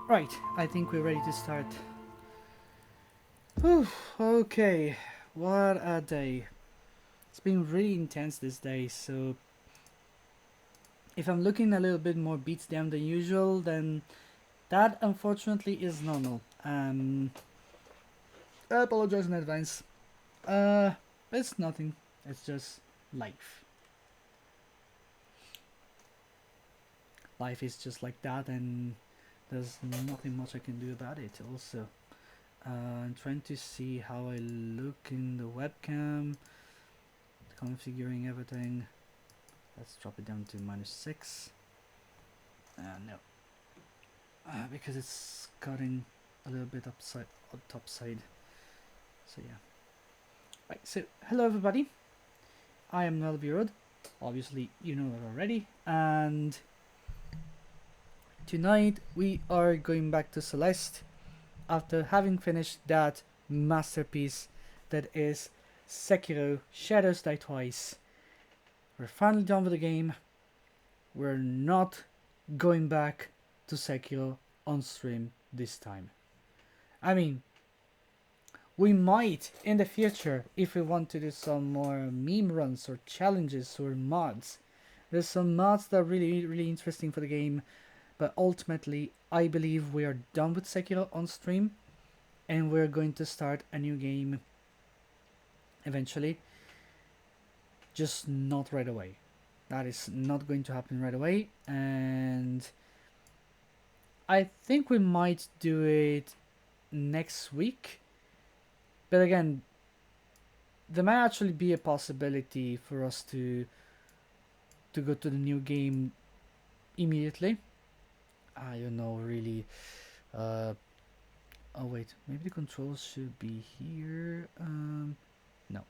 Right, I think we're ready to start. Whew, okay, what a day. It's been really intense this day, so if I'm looking a little bit more beats down than usual, then that unfortunately is normal. I apologize in advance. Uh, it's nothing, it's just life. Life is just like that, and there's nothing much I can do about it, also. I'm trying to see how I look in the webcam, configuring everything. Let's drop it down to -6. No, because it's cutting a little bit upside on top side. So yeah. Right. So hello everybody. I am Noele Veerod. Obviously you know that already. And tonight we are going back to Celeste after having finished that masterpiece that is Sekiro: Shadows Die Twice. We're finally done with the game. We're not going back to Sekiro on stream this time. I mean, we might in the future if we want to do some more meme runs or challenges or mods. There's some mods that are really interesting for the game, but ultimately I believe we are done with Sekiro on stream and we're going to start a new game eventually. Just not right away. That is not going to happen right away, and I think we might do it next week. But again, there might actually be a possibility for us to go to the new game immediately. I don't know really. Uh, oh wait, maybe the controls should be here. No.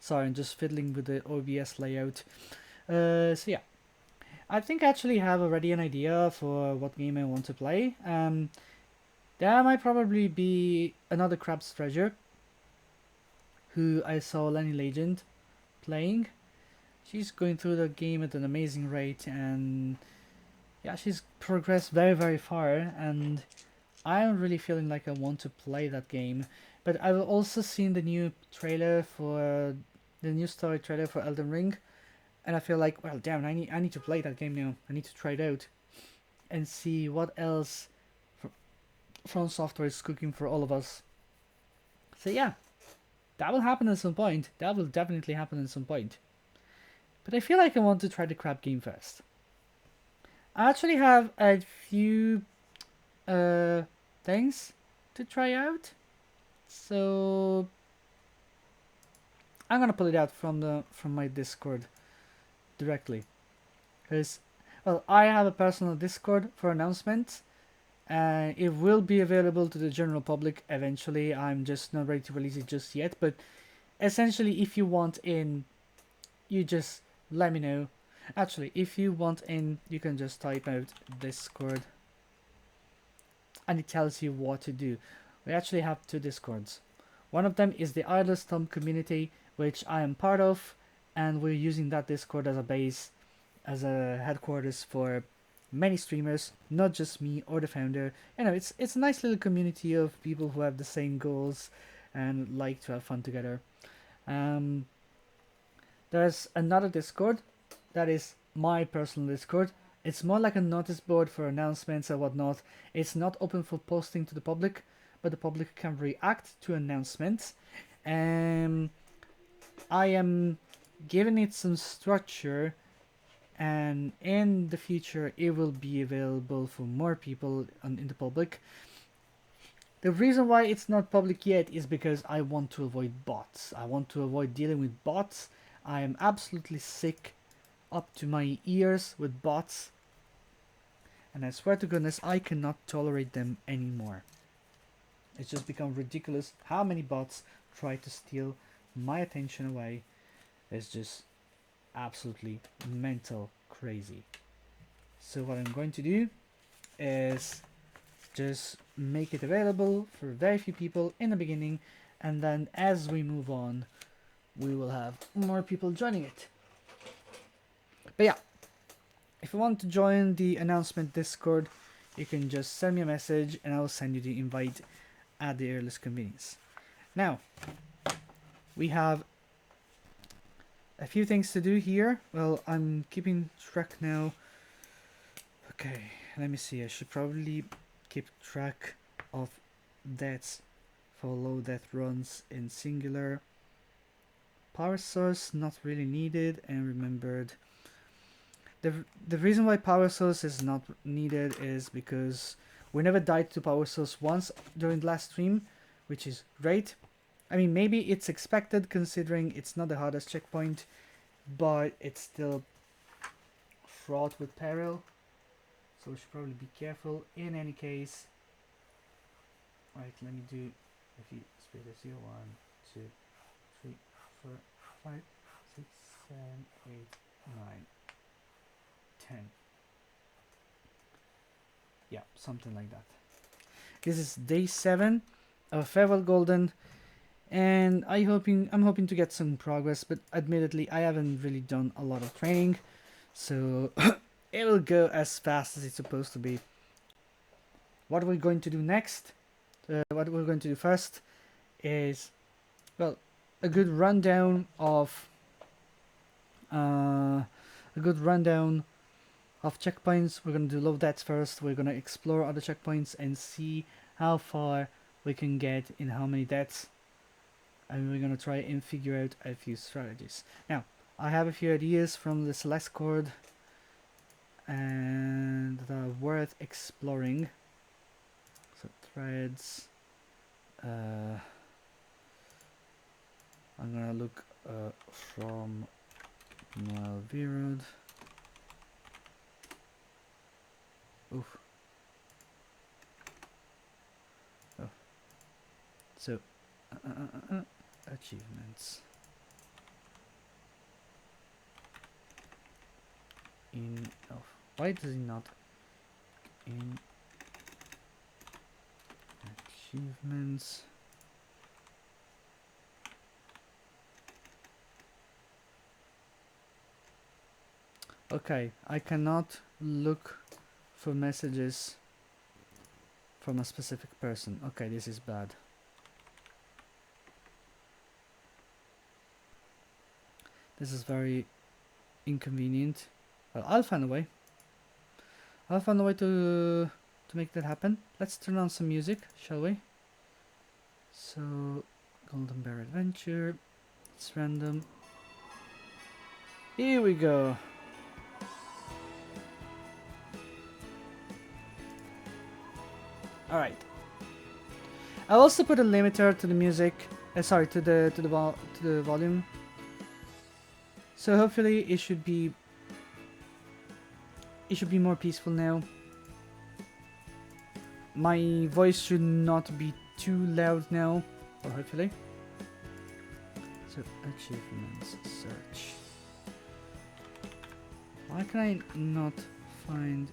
Sorry, I'm just fiddling with the OBS layout. So yeah, I think I actually have already an idea for what game I want to play. That might probably be another Crab's Treasure, who I saw Lenny Legend playing. She's going through the game at an amazing rate, and yeah, she's progressed very far, and I'm really feeling like I want to play that game. But I've also seen the new trailer for the new story trailer for Elden Ring, and I feel like, well, damn, I need to play that game now. I need to try it out and see what else From Software is cooking for all of us. So yeah, that will happen at some point. That will definitely happen at some point. But I feel like I want to try the crab game first. I actually have a few uh, things to try out. So I'm gonna pull it out from my Discord directly, because well, I have a personal Discord for announcements. It will be available to the general public eventually. I'm just not ready to release it just yet, but essentially, if you want in, you just let me know. Actually, if you want in, you can just type out Discord, and it tells you what to do. We actually have two Discords. One of them is the Idle Thumb community, which I am part of, and we're using that Discord as a base, as a headquarters for many streamers, not just me or the founder. You know, it's a nice little community of people who have the same goals and like to have fun together. Um, there's another Discord that is my personal Discord. It's more like a notice board for announcements and whatnot. It's not open for posting to the public, but the public can react to announcements. Um, I am giving it some structure, and in the future it will be available for more people in the public. The reason why it's not public yet is because I want to avoid bots. I want to avoid dealing with bots. I am absolutely sick up to my ears with bots, and I swear to goodness I cannot tolerate them anymore. It's just become ridiculous how many bots try to steal my attention away. It's just absolutely mental crazy. So what I'm going to do is just make it available for very few people in the beginning, and then as we move on we will have more people joining it. But yeah, if you want to join the announcement Discord, you can just send me a message and I will send you the invite at the earliest convenience. Now, we have a few things to do here. Well, I'm keeping track now. Okay, let me see. I should probably keep track of deaths for low death runs in singular. Power source not really needed, and remembered. The reason why power source is not needed is because we never died to power source once during the last stream, which is great. I mean, maybe it's expected considering it's not the hardest checkpoint, but it's still fraught with peril, so we should probably be careful in any case. Right, let me do a few spaces here. 1, 2, 3, 4, 5, 6, 7, 8, 9, 10. Yeah, something like that. This is day 7 of Veerod Golden, and I'm hoping to get some progress, but admittedly I haven't really done a lot of training, so it will go as fast as it's supposed to be. What we're going to do next, what we're going to do first is, well, a good rundown of checkpoints. We're going to do low deaths first. We're going to explore other checkpoints and see how far we can get in how many deaths. And we're going to try and figure out a few strategies. Now, I have a few ideas from the Celeste Cord and that are worth exploring. So threads. I'm going to look from Noele Veerod. Oof. Oh. So, achievements. Why does he not? In achievements. Okay, I cannot look for messages from a specific person. Okay, this is bad. This is very inconvenient. Well, I'll find a way. I'll find a way to make that happen. Let's turn on some music, shall we? So, Golden Bear Adventure. It's random. Here we go. All right. I'll also put a limiter to the music. Sorry, to the volume. So hopefully it should be more peaceful now. My voice should not be too loud now, or hopefully. So achievements search. Why can I not find?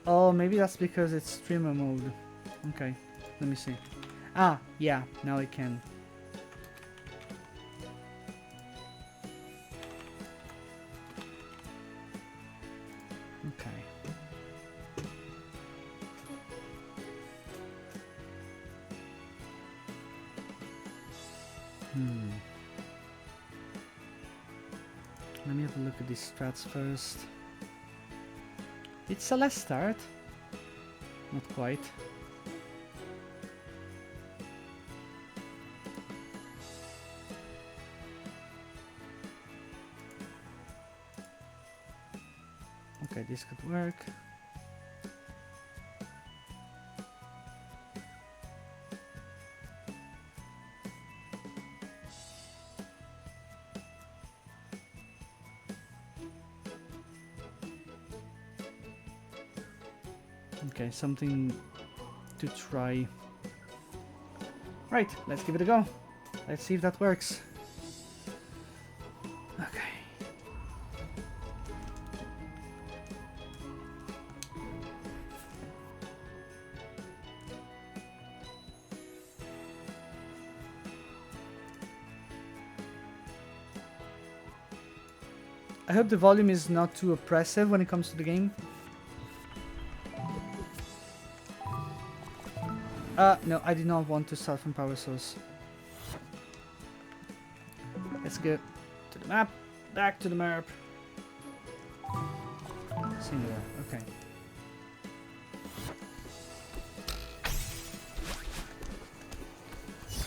Oh, maybe that's because it's streamer mode. Okay, let me see. Ah, yeah, now I can. Okay. Let me have a look at these strats first. Did Celeste start? Not quite. Okay, this could work. Okay, something to try. Right, let's give it a go. Let's see if that works. Okay. I hope the volume is not too oppressive when it comes to the game. No, I did not want to start from power source. Let's go to the map. Back to the map. Singular, okay.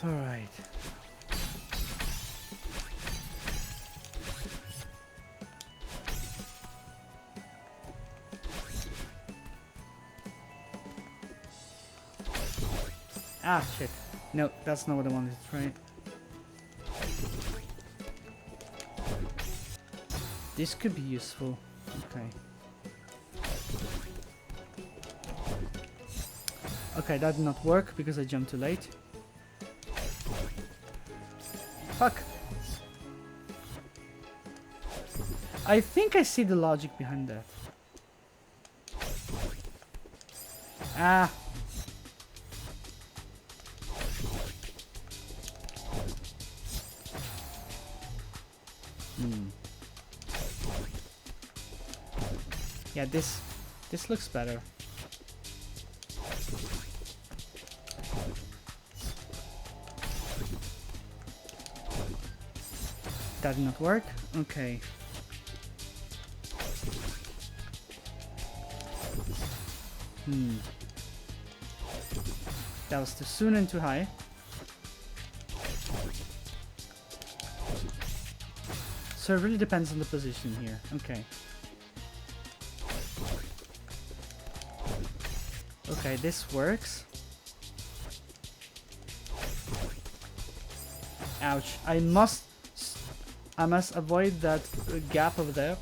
Alright. Ah, shit. No, that's not what I wanted to try. This could be useful. Okay. Okay, that did not work because I jumped too late. Fuck. I think I see the logic behind that. Ah. Yeah, this looks better. That did not work. Okay. That was too soon and too high. So it really depends on the position here. Okay. Okay, this works. Ouch. I must avoid that gap over there.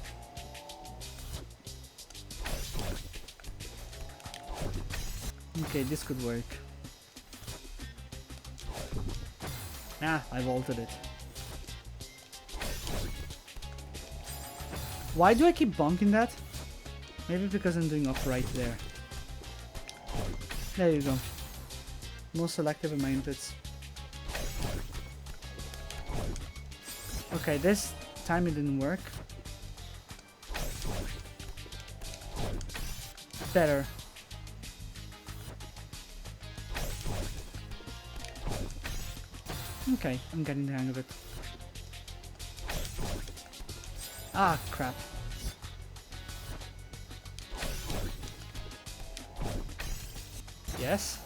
Okay, this could work. Ah, I vaulted it. Why do I keep bonking that? Maybe because I'm doing upright there. There you go. More selective in my inputs. Okay, this time it didn't work. Better. Okay, I'm getting the hang of it. Ah, crap. Yes.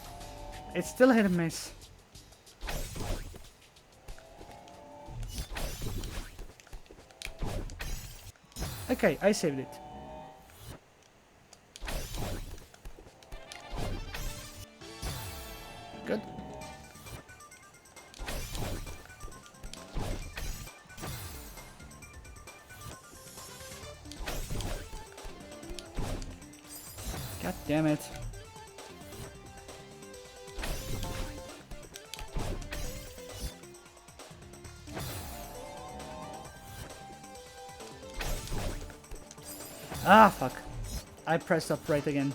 It's still a hit and miss. Okay, I saved it. Good. God damn it. Ah, fuck. I pressed upright again.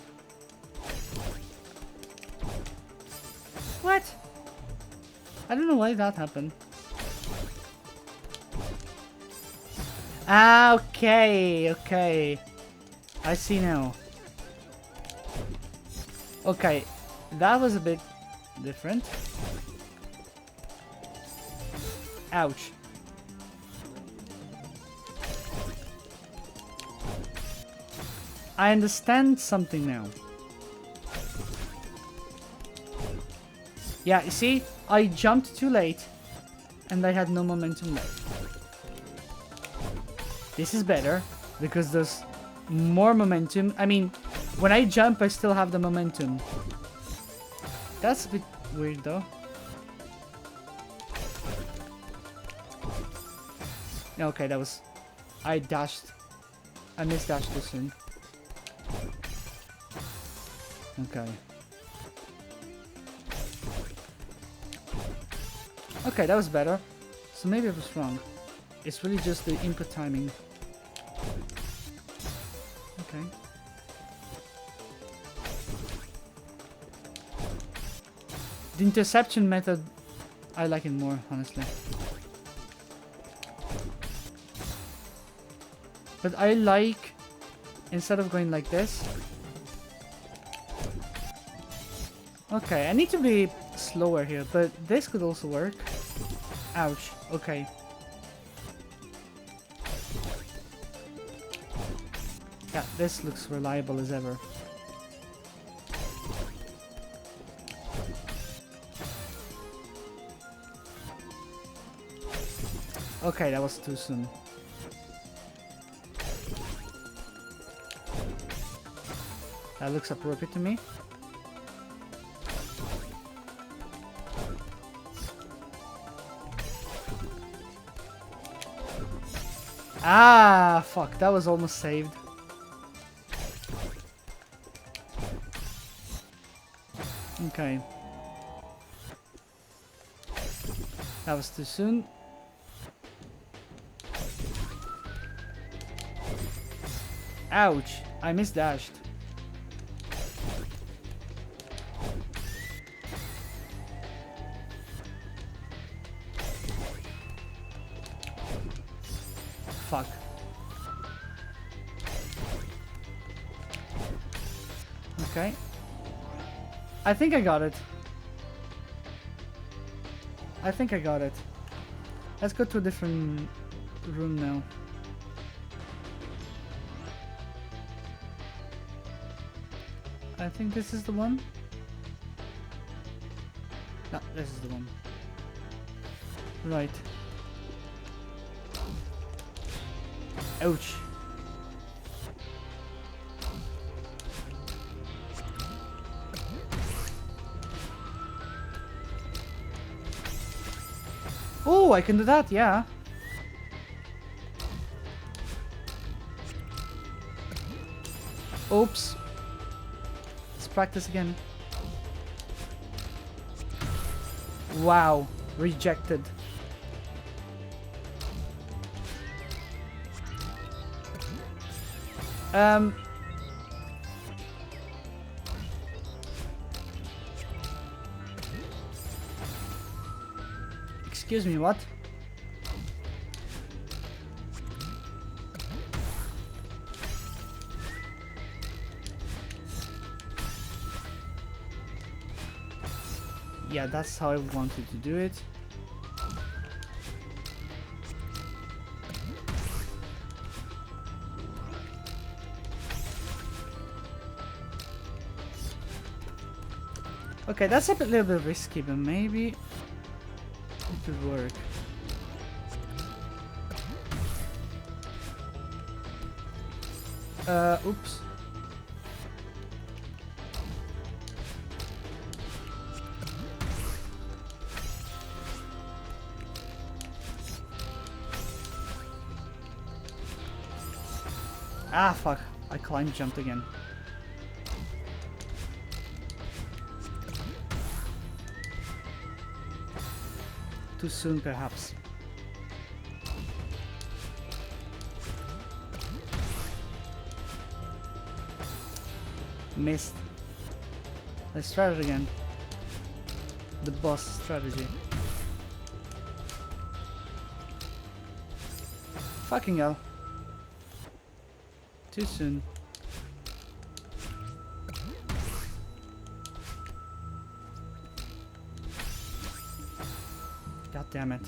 What? I don't know why that happened. Ah, okay, okay. I see now. Okay, that was a bit different. Ouch. I understand something now. Yeah, you see? I jumped too late and I had no momentum left. This is better because there's more momentum. I mean, when I jump, I still have the momentum. That's a bit weird though. Okay, that was... I missed dashed too soon. Okay. Okay, that was better. So maybe I was wrong. It's really just the input timing. Okay. The interception method, I like it more, honestly. But I like, instead of going like this. Okay, I need to be slower here, but this could also work. Ouch. Okay. Yeah, this looks reliable as ever. Okay, that was too soon. That looks appropriate to me. Ah, fuck, that was almost saved. Okay. That was too soon. Ouch, I misdashed. Fuck. Okay. I think I got it. I think I got it. Let's go to a different room now. I think this is the one. No, this is the one. Right. Ouch. Oh, I can do that, yeah. Oops. Let's practice again. Wow, rejected. Excuse me, what? Yeah, that's how I wanted to do it. Okay, that's a little bit risky, but maybe it could work. Oops. Ah, fuck. I climb jumped again. Too soon, perhaps. Missed. Let's try it again. The boss strategy. Fucking hell. Too soon. God damn it.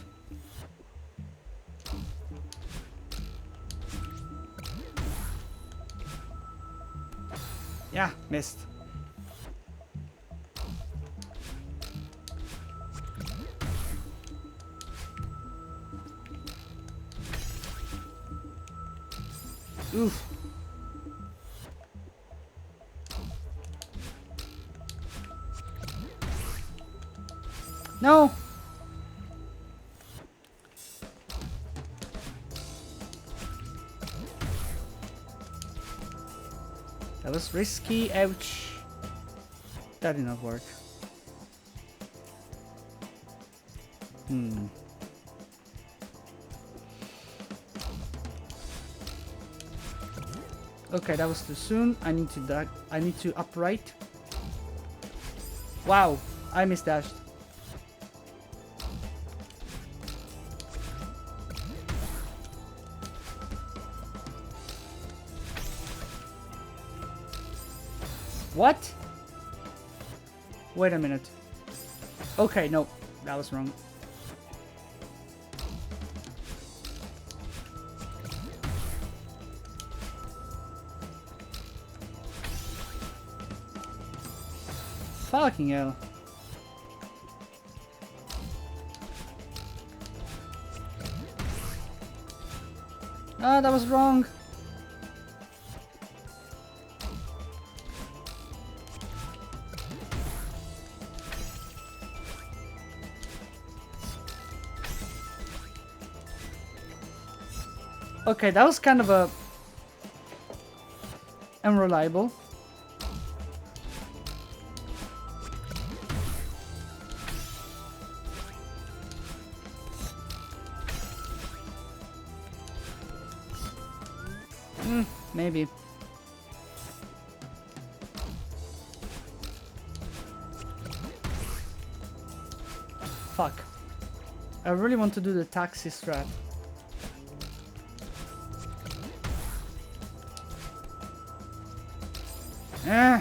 Yeah, missed. Oof. No! That was risky, ouch. That did not work. Okay, that was too soon. I need to upright. Wow, I misdashed. What? Wait a minute. Okay, no. That was wrong. Fucking hell. Ah, that was wrong. Okay, that was kind of a unreliable. Maybe. Fuck. I really want to do the taxi strat. Eh.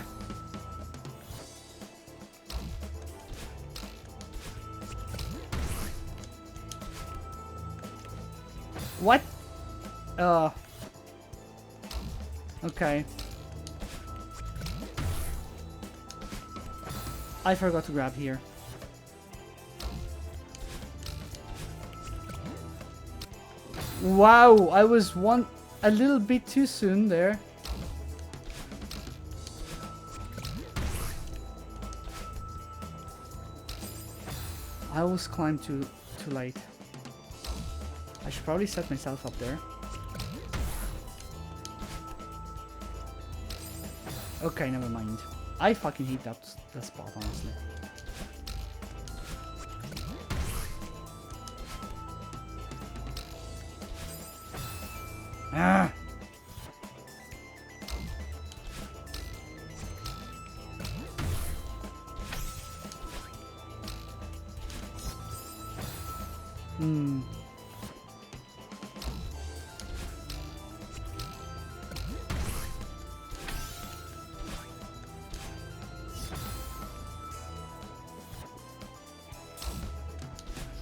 What? Okay. I forgot to grab here. Wow, I was a little bit too soon there. I always climbed too late. I should probably set myself up there. Okay, never mind. I fucking hate that spot, honestly. Ah!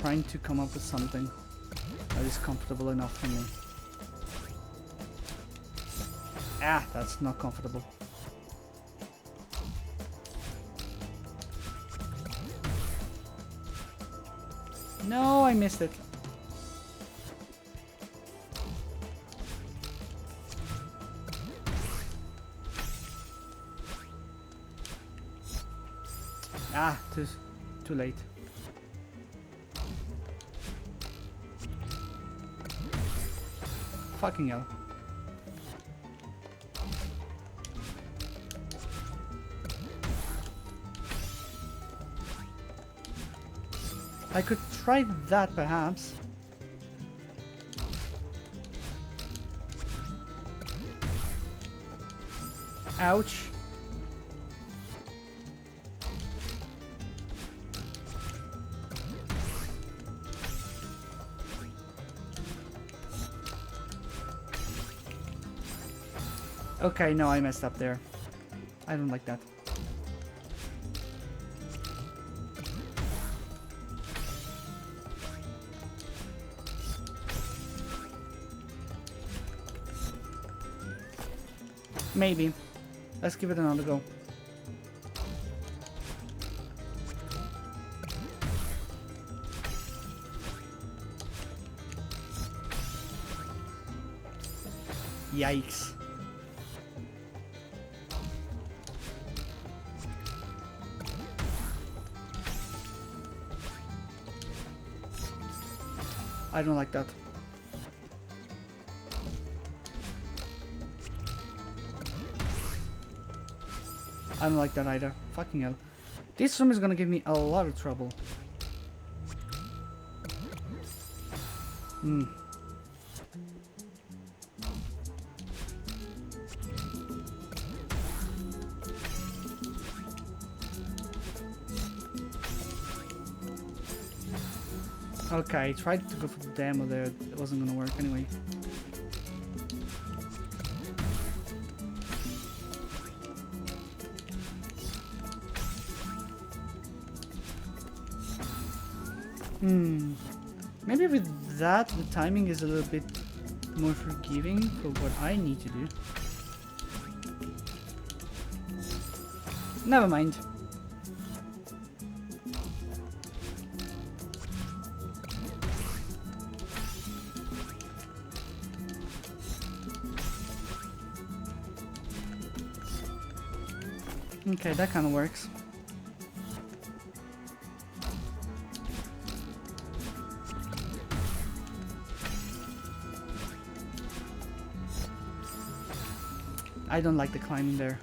Trying to come up with something that is comfortable enough for me. Ah, that's not comfortable. No, I missed it. Ah, too late. Fucking hell. I could try that perhaps. Ouch. Okay, no, I messed up there. I don't like that. Maybe. Let's give it another go. Yikes. I don't like that. I don't like that either. Fucking hell. This room is gonna give me a lot of trouble. Okay, I tried to go for the demo there. It wasn't gonna work anyway. Maybe with that, the timing is a little bit more forgiving for what I need to do. Never mind. Okay, that kind of works. I don't like the climbing there.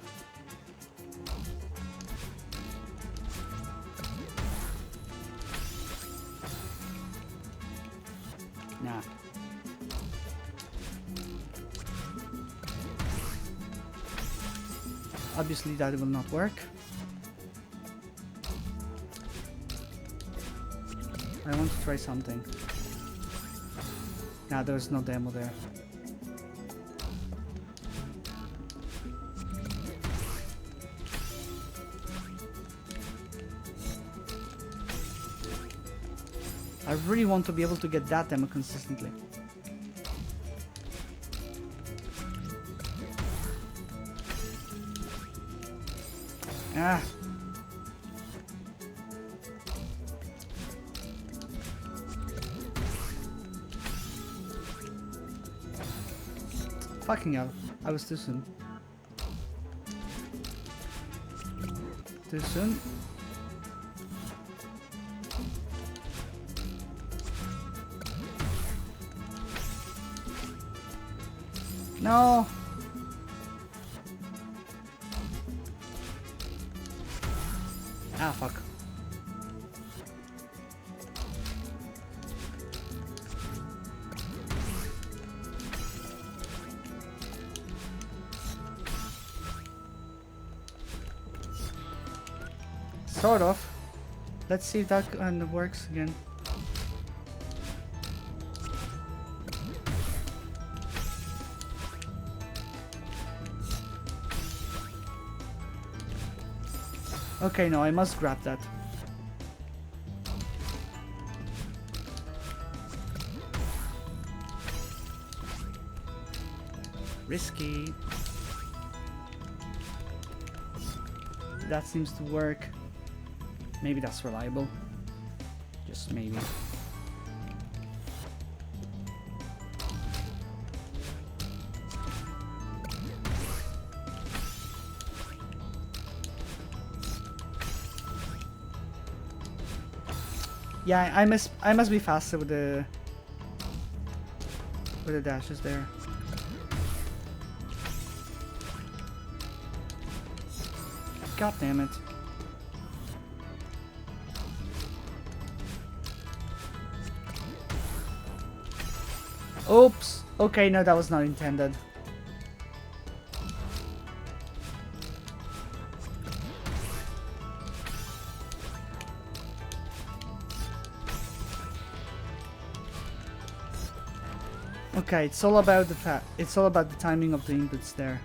Nah. Obviously that will not work. I want to try something. Nah, there's no demo there. I really want to be able to get that demo consistently. Ah. Fucking hell. I was too soon. Too soon? No. Ah, fuck. Sort of. Let's see if that kind of works again. Okay, no, I must grab that. Risky. That seems to work. Maybe that's reliable. Just maybe. Yeah, I must be faster with the dashes there. God damn it. Oops. Okay, no, that was not intended. Okay, it's all about the timing of the inputs there.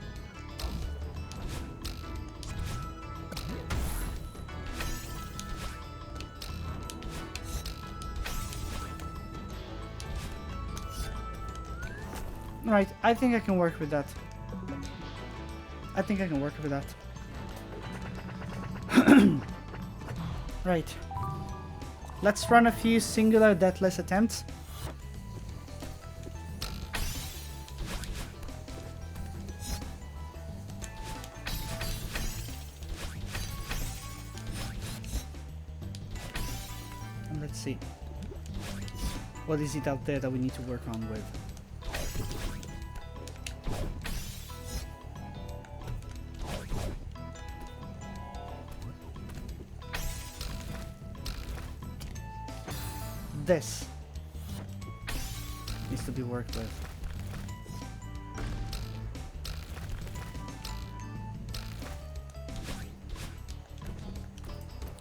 Right, I think I can work with that. I think I can work with that. Right. Let's run a few singular deathless attempts. And let's see. What is it out there that we need to work on with? This needs to be worked with.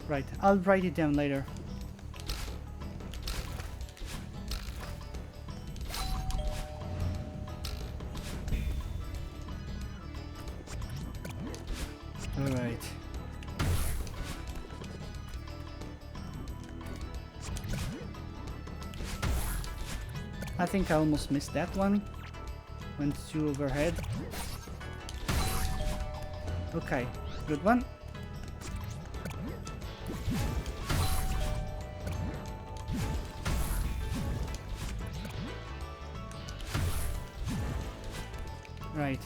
Right, I'll write it down later. Alright. I think I almost missed that one. Went too overhead. Okay, good one. Right.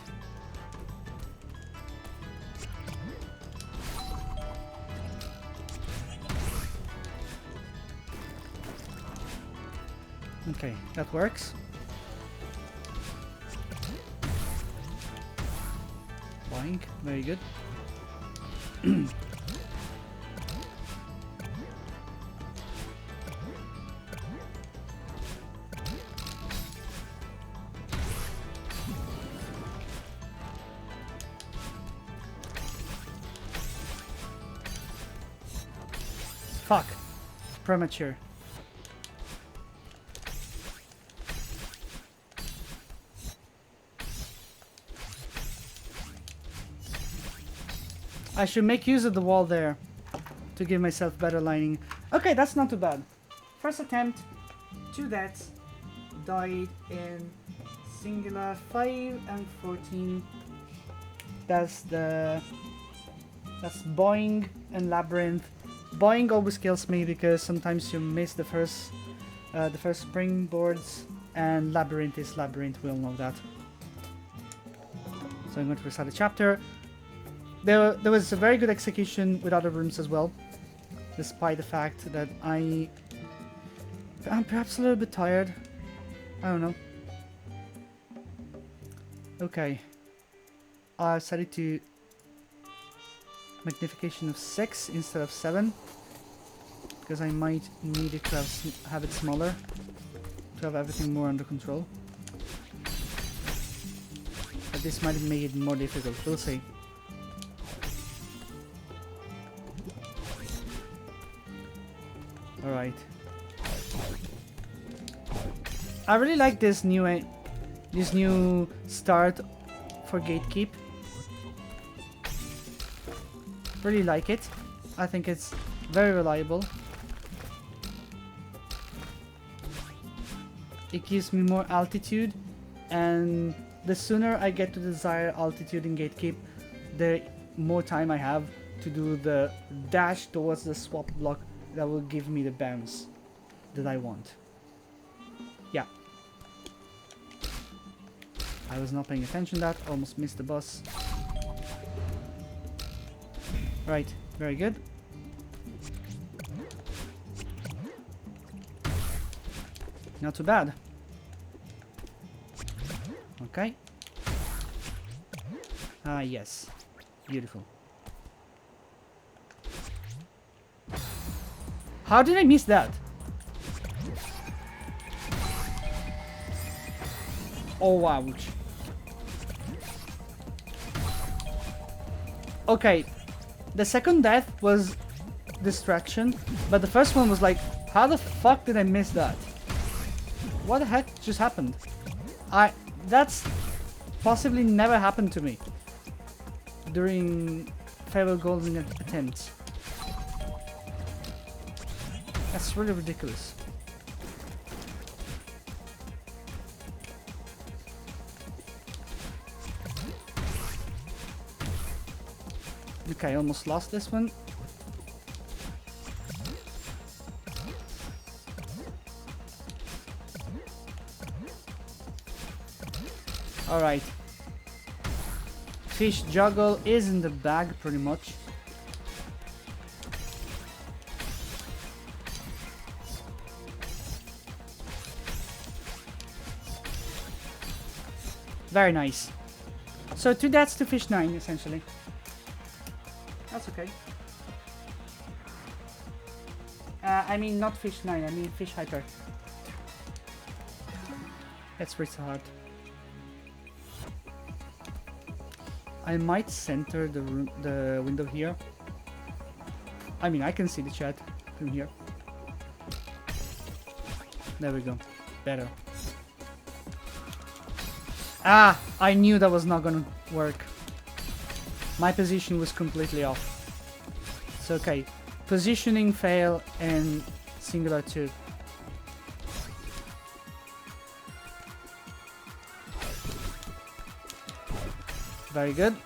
Okay, that works. Boink, very good. Fuck. Premature. I should make use of the wall there to give myself better lining. Okay, that's not too bad. First attempt, 2 deaths, died in singular 5 and 14. That's Boing and Labyrinth. Boing always kills me because sometimes you miss the first springboards, and Labyrinth is Labyrinth, we all know that. So I'm going to recite the chapter. There was a very good execution with other rooms as well, despite the fact that I'm perhaps a little bit tired. I don't know. Okay. I've set it to magnification of 6 instead of 7, because I might need it to have it smaller, to have everything more under control. But this might make it more difficult, we'll see. Alright. I really like this new start for Gatekeep. Really like it. I think it's very reliable. It gives me more altitude, and the sooner I get to the desired altitude in Gatekeep, the more time I have to do the dash towards the swap block that will give me the bounce that I want. Yeah. I was not paying attention to that, almost missed the bus. Right, very good. Not too bad. Okay. Ah, yes. Beautiful. How did I miss that? Oh, wow. Okay. The second death was distraction, but the first one was like, how the fuck did I miss that? What the heck just happened? That's possibly never happened to me during Veerod golden attempts. That's really ridiculous. Okay, almost lost this one. Alright. Fish juggle is in the bag pretty much. Very nice. So 2 deaths to fish 9 essentially. That's okay. I mean not fish 9, I mean fish hyper. That's pretty hard. I might center the window here. I mean, I can see the chat from here. There we go. Better. Ah! I knew that was not gonna work. My position was completely off. So, okay. Positioning fail and singular 2. Very good.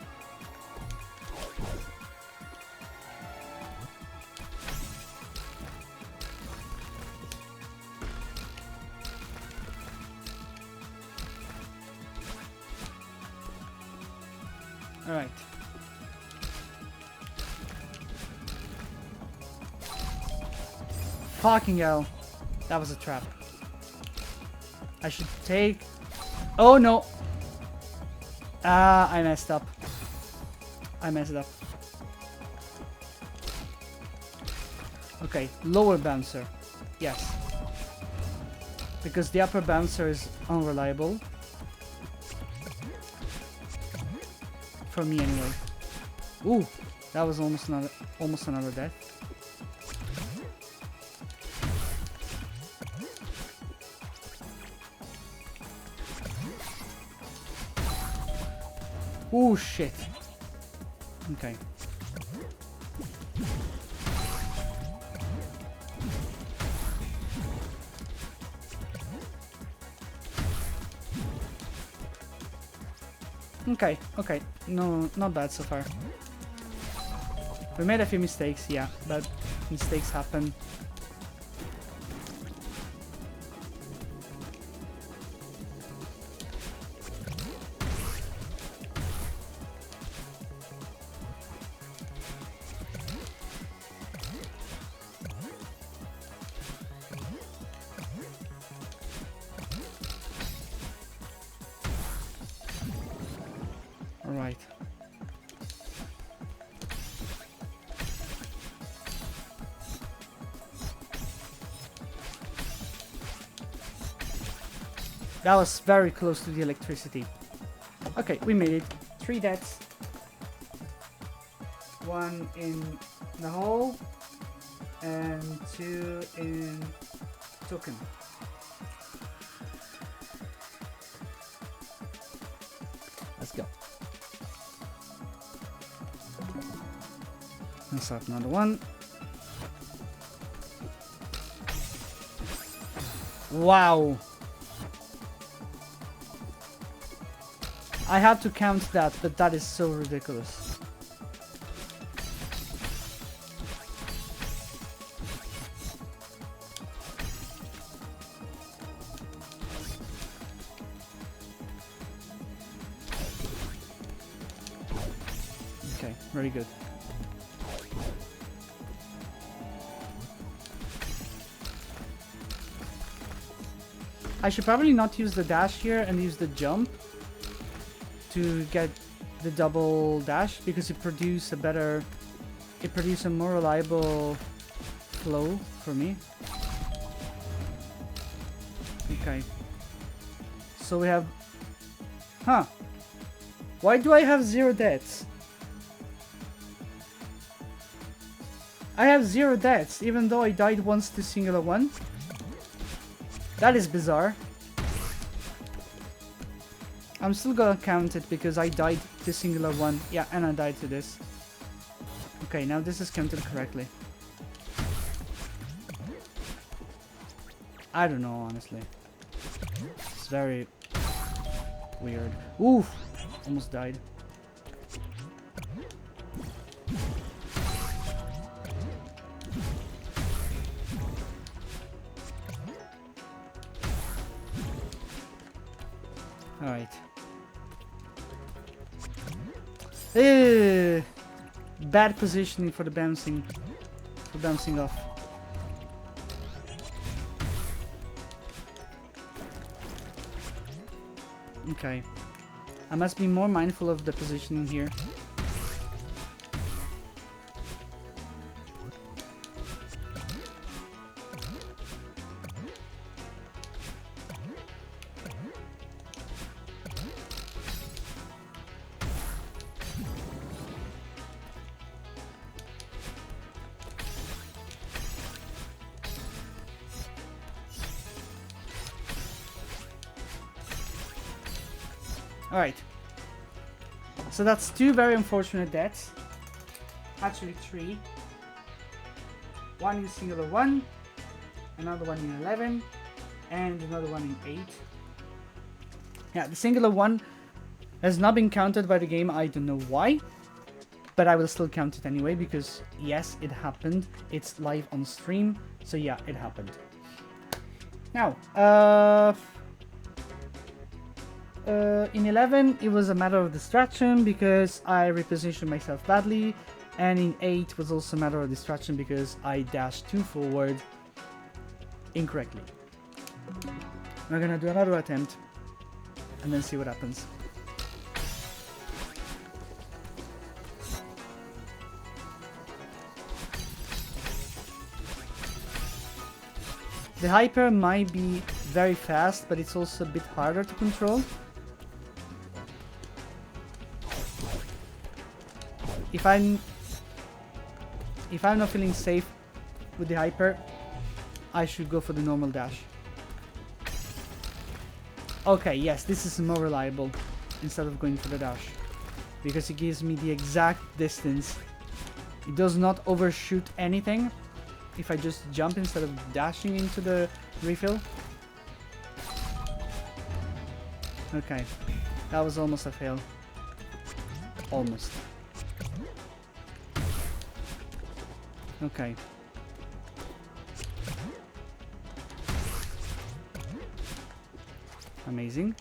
Alright. Fucking hell. That was a trap. I should take... Oh no! Ah, I messed up. I messed up. Okay, lower bouncer. Yes. Because the upper bouncer is unreliable. For me anyway. Ooh, that was almost another death. Ooh, shit. Okay. Okay, okay. No, not bad so far. We made a few mistakes, yeah, but mistakes happen. Alright. That was very close to the electricity. Okay, we made it. 3 deaths. 1 in the hole and 2 in token. Let's go. Let's start another one. Wow. I have to count that, but that is so ridiculous. Okay, very good. I should probably not use the dash here and use the jump to get the double dash because it produces a more reliable flow for me. Okay. So we have... Huh. Why do I have 0 deaths? I have 0 deaths even though I died once to singular 1. That is bizarre. I'm still gonna count it because I died to singular 1. Yeah, and I died to this. Okay, now this is counted correctly. I don't know, honestly. It's very weird. Oof! Almost died. Alright. Bad positioning for the bouncing. For bouncing off. Okay. I must be more mindful of the positioning here. Alright. So that's 2 very unfortunate deaths. Actually 3. 1 in singular 1, another one in 11, and another one in 8. Yeah, the singular 1 has not been counted by the game. I don't know why, but I will still count it anyway because yes, it happened. It's live on stream, so yeah, it happened. Now, in 11, it was a matter of distraction because I repositioned myself badly, and in 8 was also a matter of distraction because I dashed too forward incorrectly. We're gonna do another attempt and then see what happens. The hyper might be very fast, but it's also a bit harder to control. If I'm not feeling safe with the hyper, I should go for the normal dash. Okay, yes, this is more reliable instead of going for the dash, because it gives me the exact distance. It does not overshoot anything if I just jump instead of dashing into the refill. Okay, that was almost a fail. Almost. Okay. Amazing.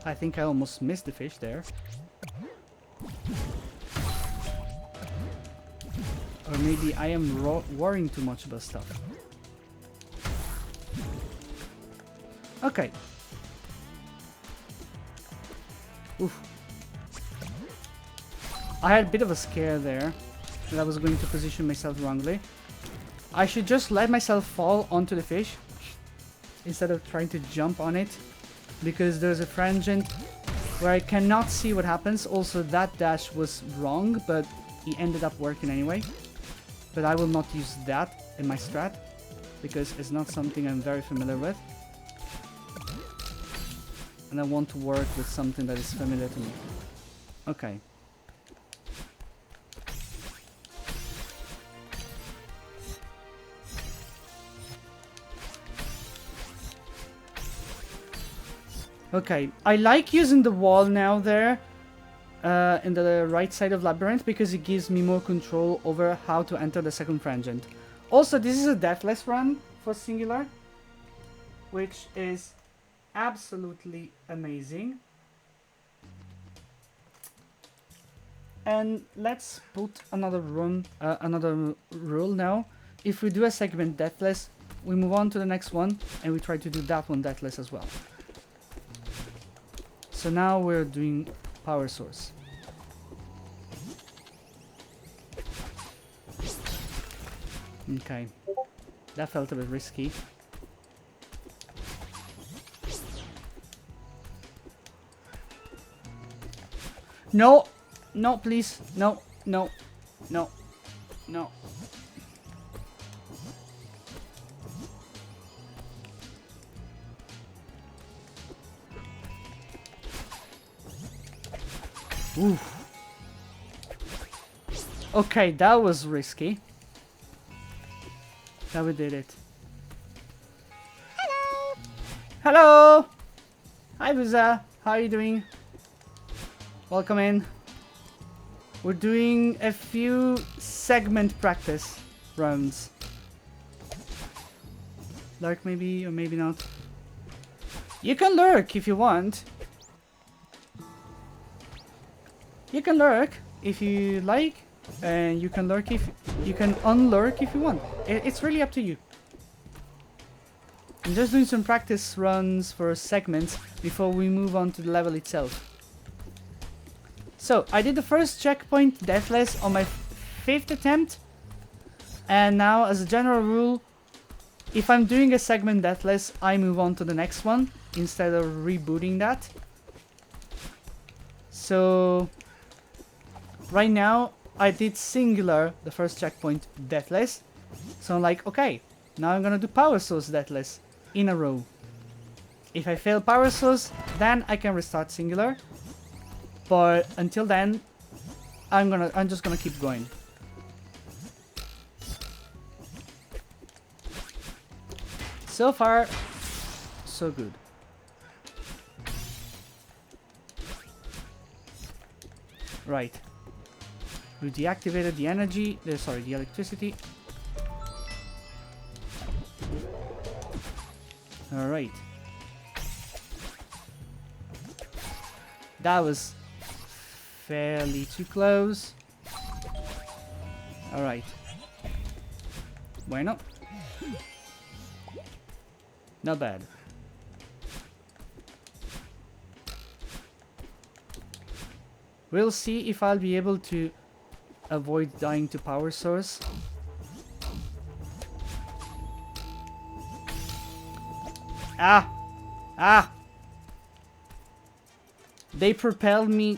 I think I almost missed the fish there. Or maybe I am worrying too much about stuff. Okay. Oof. I had a bit of a scare there that I was going to position myself wrongly. I should just let myself fall onto the fish instead of trying to jump on it, because there's a frangent where I cannot see what happens. Also, that dash was wrong, but it ended up working anyway. But I will not use that in my strat because it's not something I'm very familiar with. And I want to work with something that is familiar to me. Okay. Okay, I like using the wall now there in the right side of Labyrinth because it gives me more control over how to enter the second frangent. Also, this is a deathless run for Singular, which is absolutely amazing. And let's put another rule now. If we do a segment deathless, we move on to the next one and we try to do that one deathless as well. So now we're doing power source. Okay, that felt a bit risky. No, no, please, no, no, no, no. Oof. Okay, that was risky. That we did it. Hello! Hello! Hi, Buza. How are you doing? Welcome in. We're doing a few segment practice rounds. Lurk maybe, or maybe not. You can lurk if you want. You can lurk if you like, and you can lurk if you can unlurk if you want. It's really up to you. I'm just doing some practice runs for segments before we move on to the level itself. So I did the first checkpoint deathless on my 5th attempt, and now as a general rule, if I'm doing a segment deathless, I move on to the next one instead of rebooting that. So right now, I did Singular, the first checkpoint, deathless. So I'm like, okay, now I'm gonna do Power Source deathless in a row. If I fail Power Source, then I can restart Singular. But until then, I'm just gonna keep going. So far, so good. Right. We deactivated the energy. Sorry, the electricity. Alright. That was fairly too close. Alright. Bueno. Not bad. We'll see if I'll be able to avoid dying to power source. Ah! Ah! They propelled me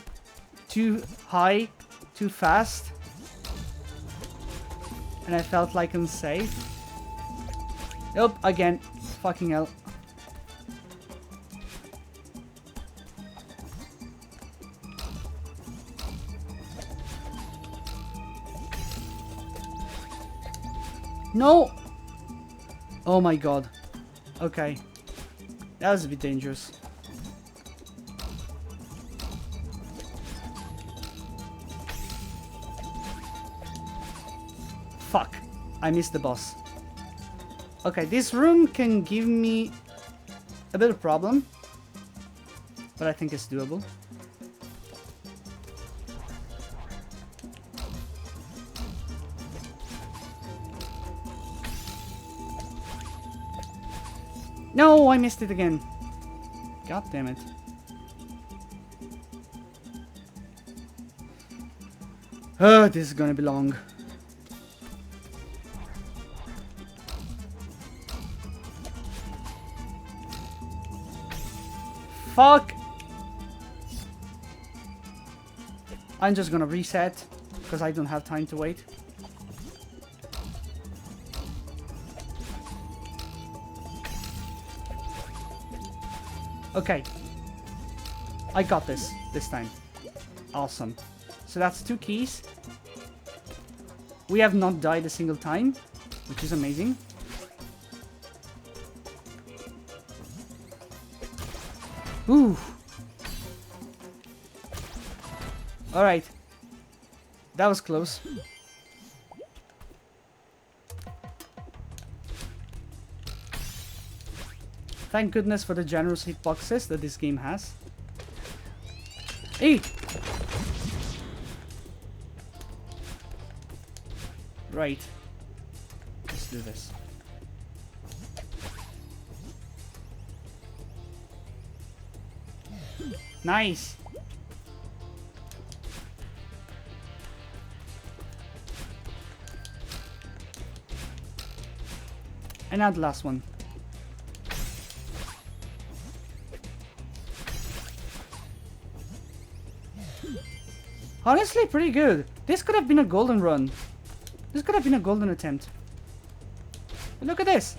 too high, too fast. And I felt like unsafe. Nope, again. Fucking hell. No! Oh my god. Okay. That was a bit dangerous. Fuck. I missed the boss. Okay, this room can give me a bit of problem. But I think it's doable. No, I missed it again. God damn it. Oh, this is gonna be long. Fuck! I'm just gonna reset, because I don't have time to wait. Okay. I got this time. Awesome. So that's 2 keys. We have not died a single time, which is amazing. Ooh. Alright. That was close. Thank goodness for the generous hitboxes that this game has. Hey! Right. Let's do this. Nice! And now the last one. Honestly, pretty good. This could have been a golden run. This could have been a golden attempt. But look at this.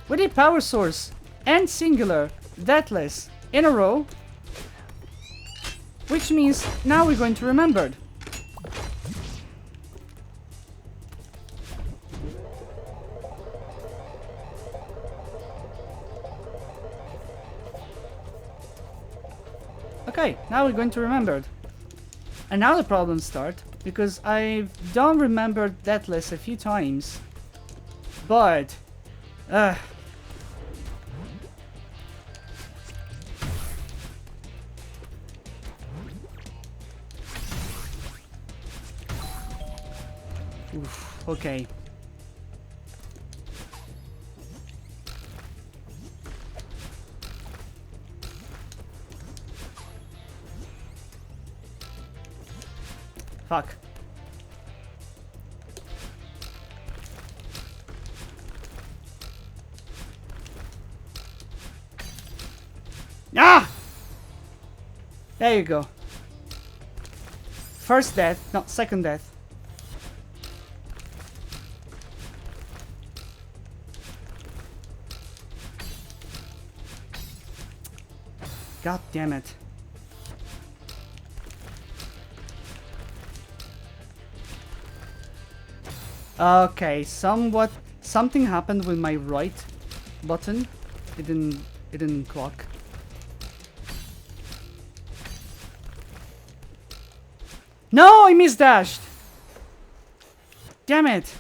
We did power source and singular, deathless, in a row. Which means now we're going to remember it. Okay, now we're going to remember it. And now the problems start, because I've done remembered Deathless a few times. But... Oof, okay. Fuck. Ah! There you go. First death, not second death. God damn it. Okay, something happened with my right button. It didn't clock. No, I misdashed! Damn it!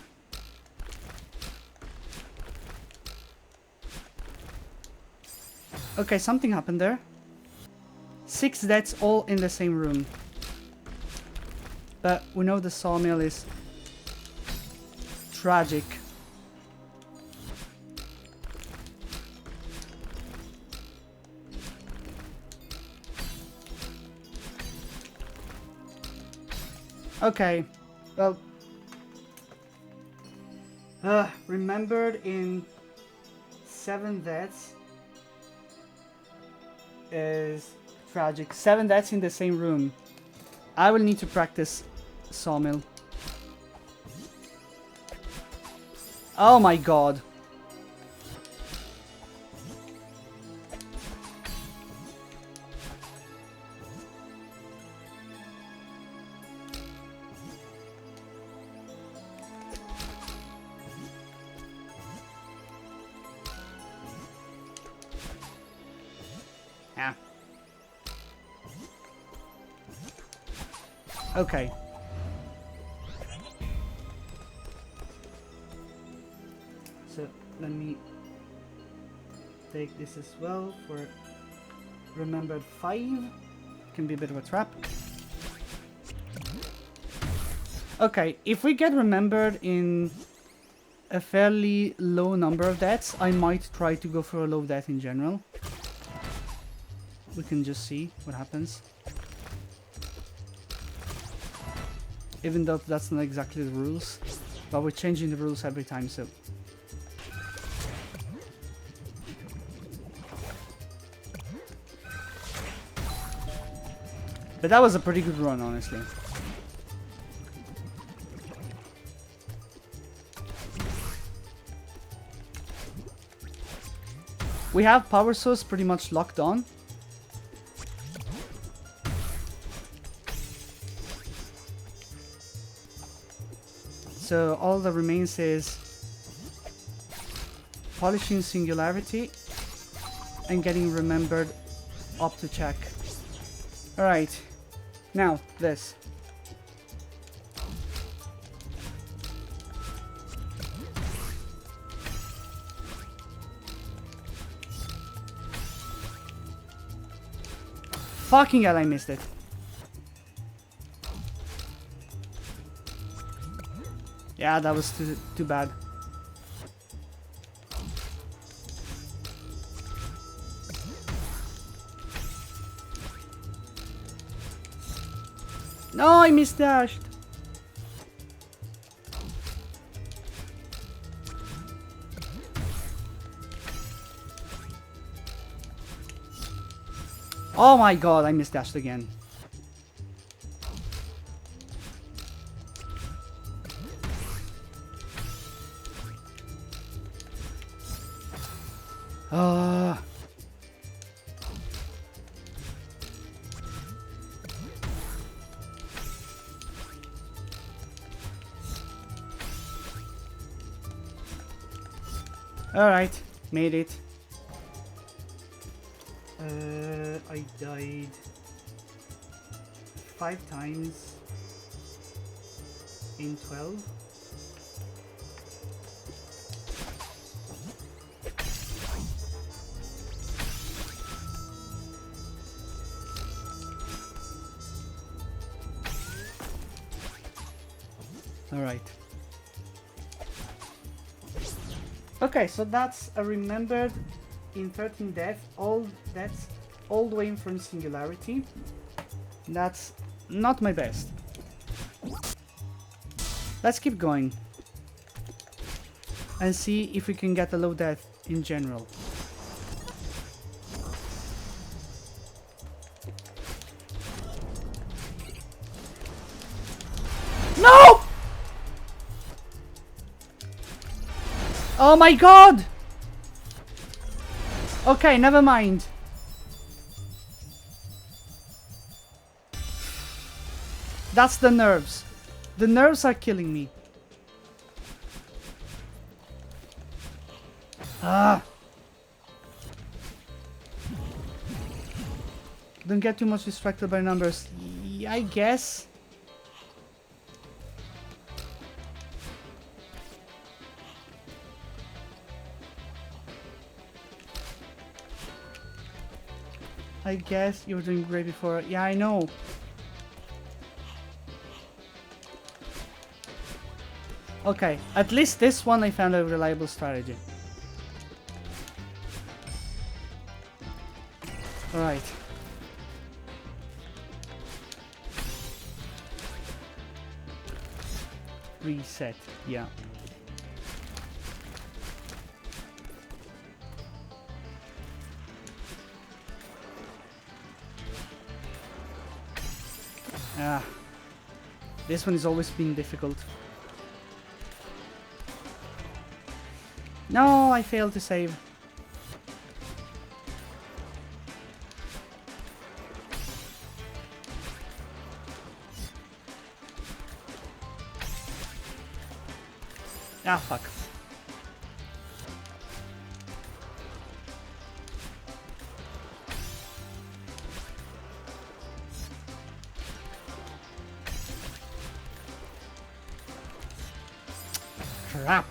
Okay, something happened there. 6 deaths all in the same room. But we know the sawmill is tragic. Okay, well, remembered in 7 deaths is tragic. 7 deaths in the same room. I will need to practice sawmill. Oh my god. Okay. So let me take this as well for remembered 5. Can be a bit of a trap. Okay, if we get remembered in a fairly low number of deaths, I might try to go for a low death in general. We can just see what happens. Even though that's not exactly the rules. But we're changing the rules every time, so... But that was a pretty good run, honestly. We have power source pretty much locked on. So all that remains is polishing singularity and getting remembered up to check. Alright, now this. Fucking hell, I missed it. Yeah, that was too bad. No, I misdashed. Oh my god, I misdashed again. Alright, made it. I died 5 times in 12. Alright. Okay, so that's a remembered in 13 deaths, all deaths all the way from singularity. That's not my best. Let's keep going and see if we can get a low death in general. No! Oh my god! Okay, never mind. That's the nerves. The nerves are killing me. Don't get too much distracted by numbers. Yeah, I guess. I guess you were doing great before. Yeah, I know. Okay, at least this one I found a reliable strategy. Alright. Reset, yeah. Ah. This one has always been difficult. No, I failed to save. Ah, fuck. Crap.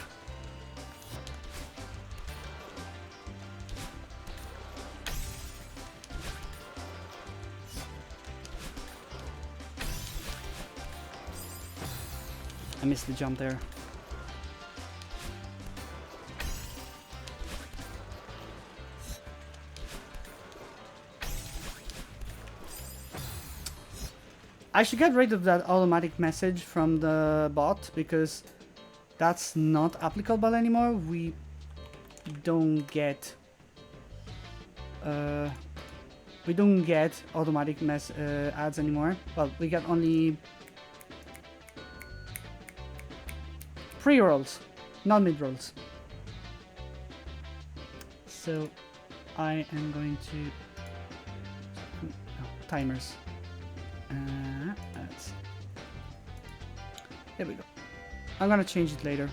I missed the jump there. I should get rid of that automatic message from the bot because that's not applicable anymore. We don't get automatic ads anymore. Well, we get only pre-rolls, not mid-rolls. So I am going to timers. Ads. There we go. I'm gonna change it later.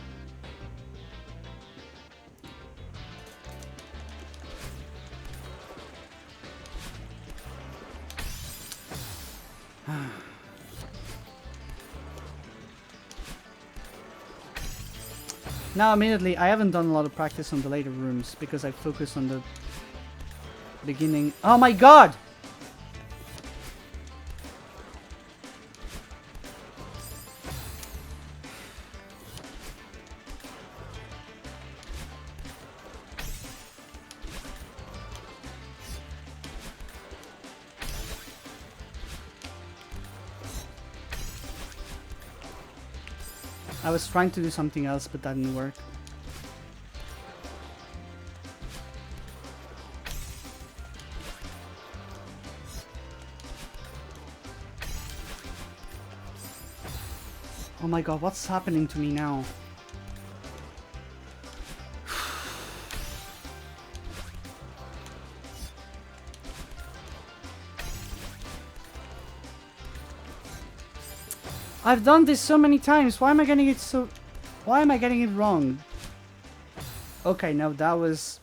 Now, immediately, I haven't done a lot of practice on the later rooms because I focused on the beginning. Oh my god! I was trying to do something else, but that didn't work. Oh my god, what's happening to me now? I've done this so many times. Why am I getting it wrong? Okay, now that was...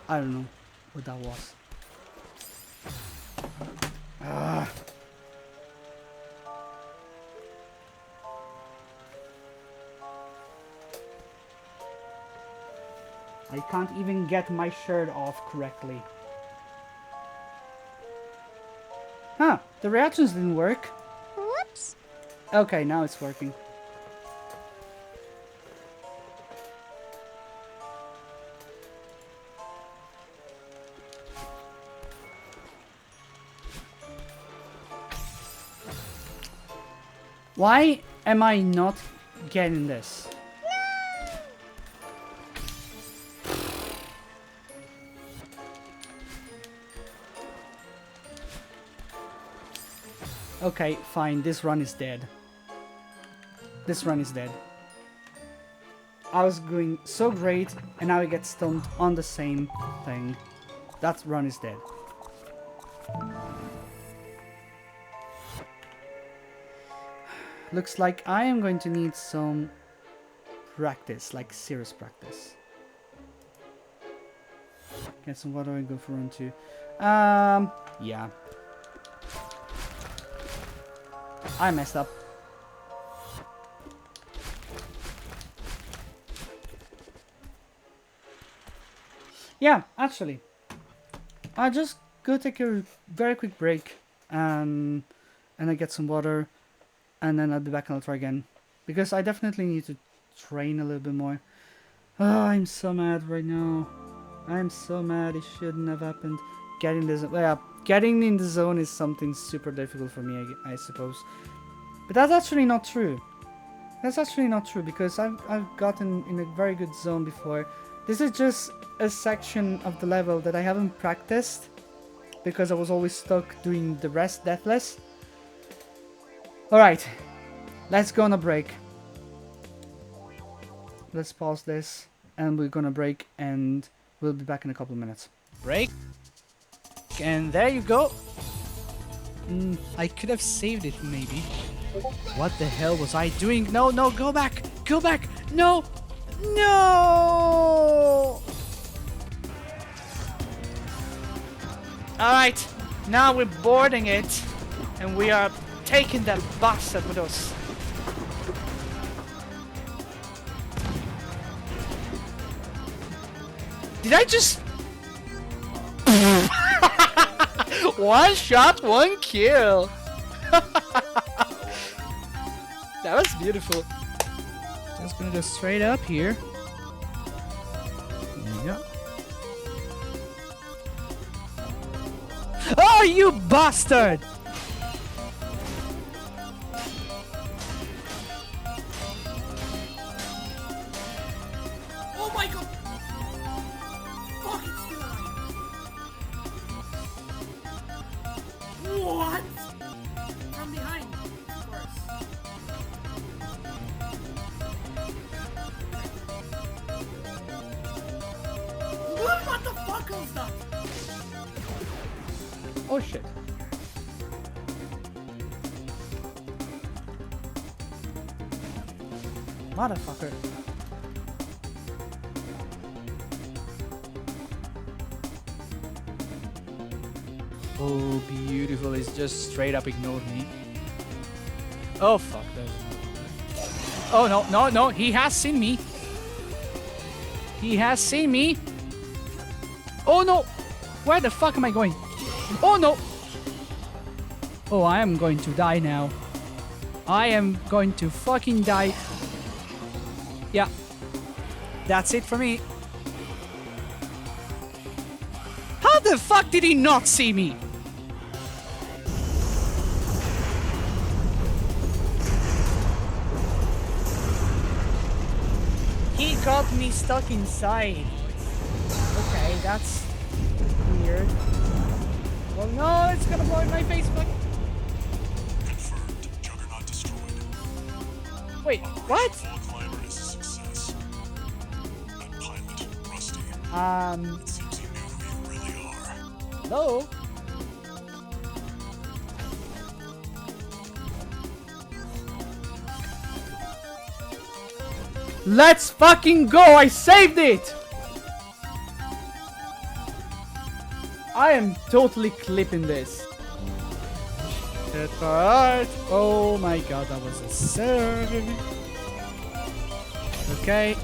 I don't know what that was. I can't even get my shirt off correctly. Huh, the reactions didn't work. Whoops. Okay, now it's working. Why am I not getting this? Okay, fine. This run is dead. This run is dead. I was going so great, and now I get stumped on the same thing. That run is dead. Looks like I am going to need some practice, like serious practice. Get some water and go for run 2. Yeah. I messed up. Yeah, actually. I just go take a very quick break, and I get some water, and then I'll be back and I'll try again. Because I definitely need to train a little bit more. Oh, I'm so mad right now. I'm so mad. It shouldn't have happened. Getting this, yeah, getting in the zone is something super difficult for me, I suppose. But that's actually not true. That's actually not true, because I've gotten in a very good zone before. This is just a section of the level that I haven't practiced, because I was always stuck doing the rest deathless. Alright, let's go on a break. Let's pause this, and we're gonna break, and we'll be back in a couple of minutes. Break. And there you go. I could have saved it, maybe. What the hell was I doing? No, no, go back! Go back! No! No! Alright, now we're boarding it, and we are taking that bastard with us. Did I just... One shot, one kill! That was beautiful. Just gonna go straight up here. There you go. Oh, you bastard! Oh my god! Fuck, it's still alive! What? From behind, of course. What the fuck was that? Oh shit. Motherfucker. Oh, beautiful. It's just straight up ignored me. Oh, fuck. Oh, no, no, no. He has seen me. He has seen me. Oh, no. Where the fuck am I going? Oh, no. Oh, I am going to die now. I am going to fucking die. Yeah. That's it for me. How the fuck did he not see me? He got me stuck inside. Okay, that's weird. Well, no, it's gonna blow in my face, but... Confirmed. Juggernaut destroyed. Wait, what? Fall climber is a success. That pilot, Rusty. It seems he knew who you really are. Hello? Let's fucking go! I saved it! I am totally clipping this. That part. Oh my god, that was a serve. Okay.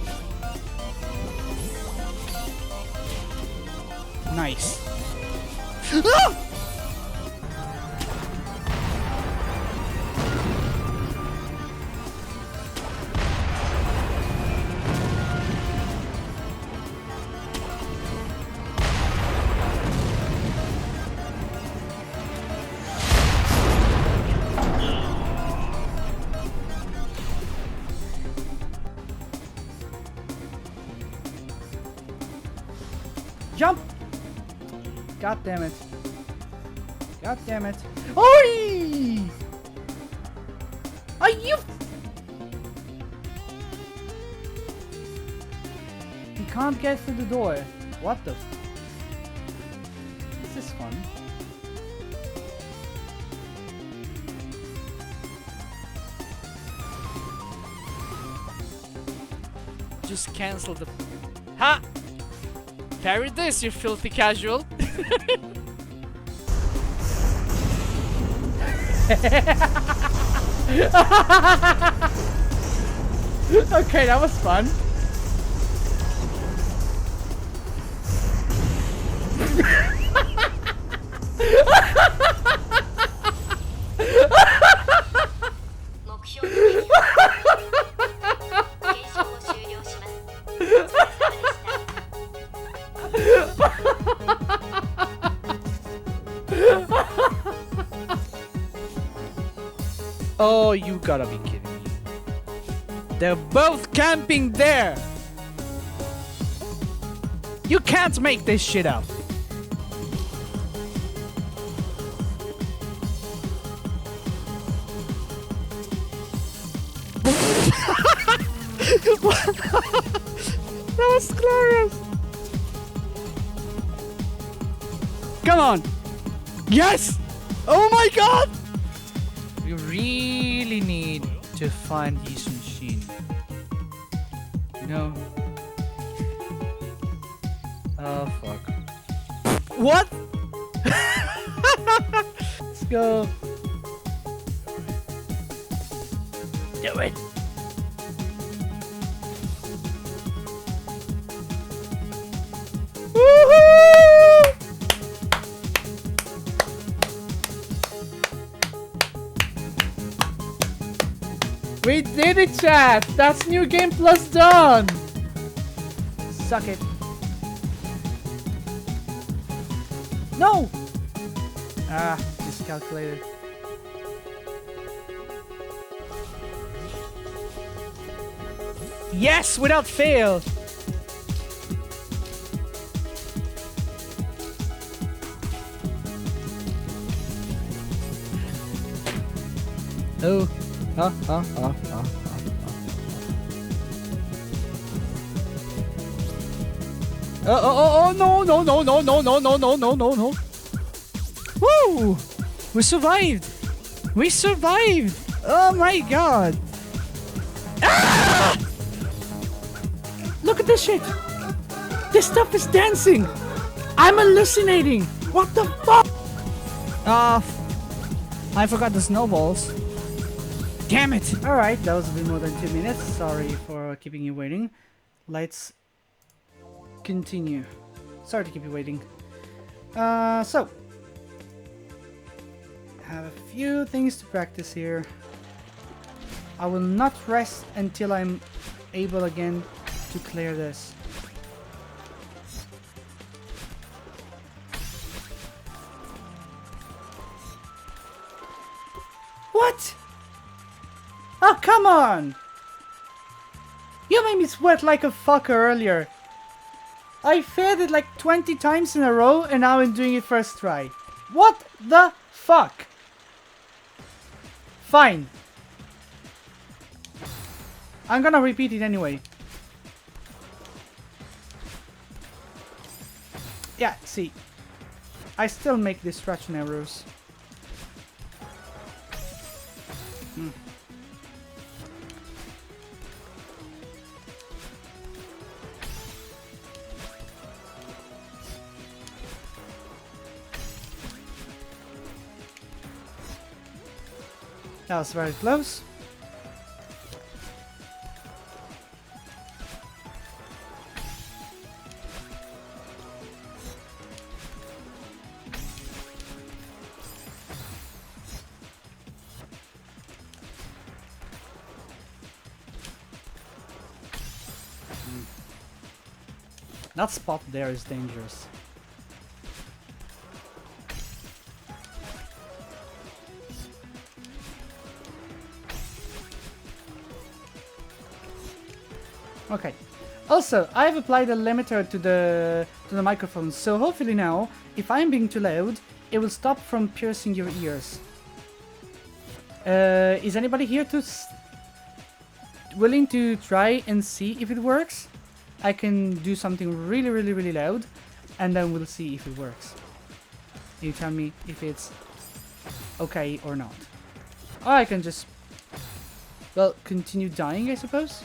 Nice. Ah! Jump! God damn it. God damn it. Oi! Are you... He can't get through the door. What the... This is fun. Just cancel the... Ha! Parry this, you filthy casual. Okay, that was fun. Oh, you gotta be kidding me. They're both camping there! You can't make this shit up! That was glorious! Come on! Yes! Oh my god! We really need to find his machine. You know? Oh fuck. What? Let's go. Do it. Woohoo! We did it, chat! That's New Game Plus done! Suck it. No! Ah, miscalculated. Yes, without fail! Oh. Oh, no. Woo! We survived! We survived! Oh my god! Ah! Look at this shit! This stuff is dancing! I'm hallucinating! What the fuck? I forgot the snowballs. Damn it! Alright, that was a bit more than 2 minutes. Sorry for keeping you waiting. Let's continue. Sorry to keep you waiting. So have a few things to practice here. I will not rest until I'm able again to clear this. What? Oh, come on! You made me sweat like a fucker earlier. I failed it like 20 times in a row and now I'm doing it first try. What the fuck? Fine. I'm gonna repeat it anyway. Yeah, see. I still make distraction errors. That was very close. That spot there is dangerous. Okay. Also, I've applied a limiter to the microphone, so hopefully now, if I'm being too loud, it will stop from piercing your ears. Is anybody here willing to try and see if it works? I can do something really loud, and then we'll see if it works. You tell me if it's okay or not. Or I can just, well, continue dying, I suppose.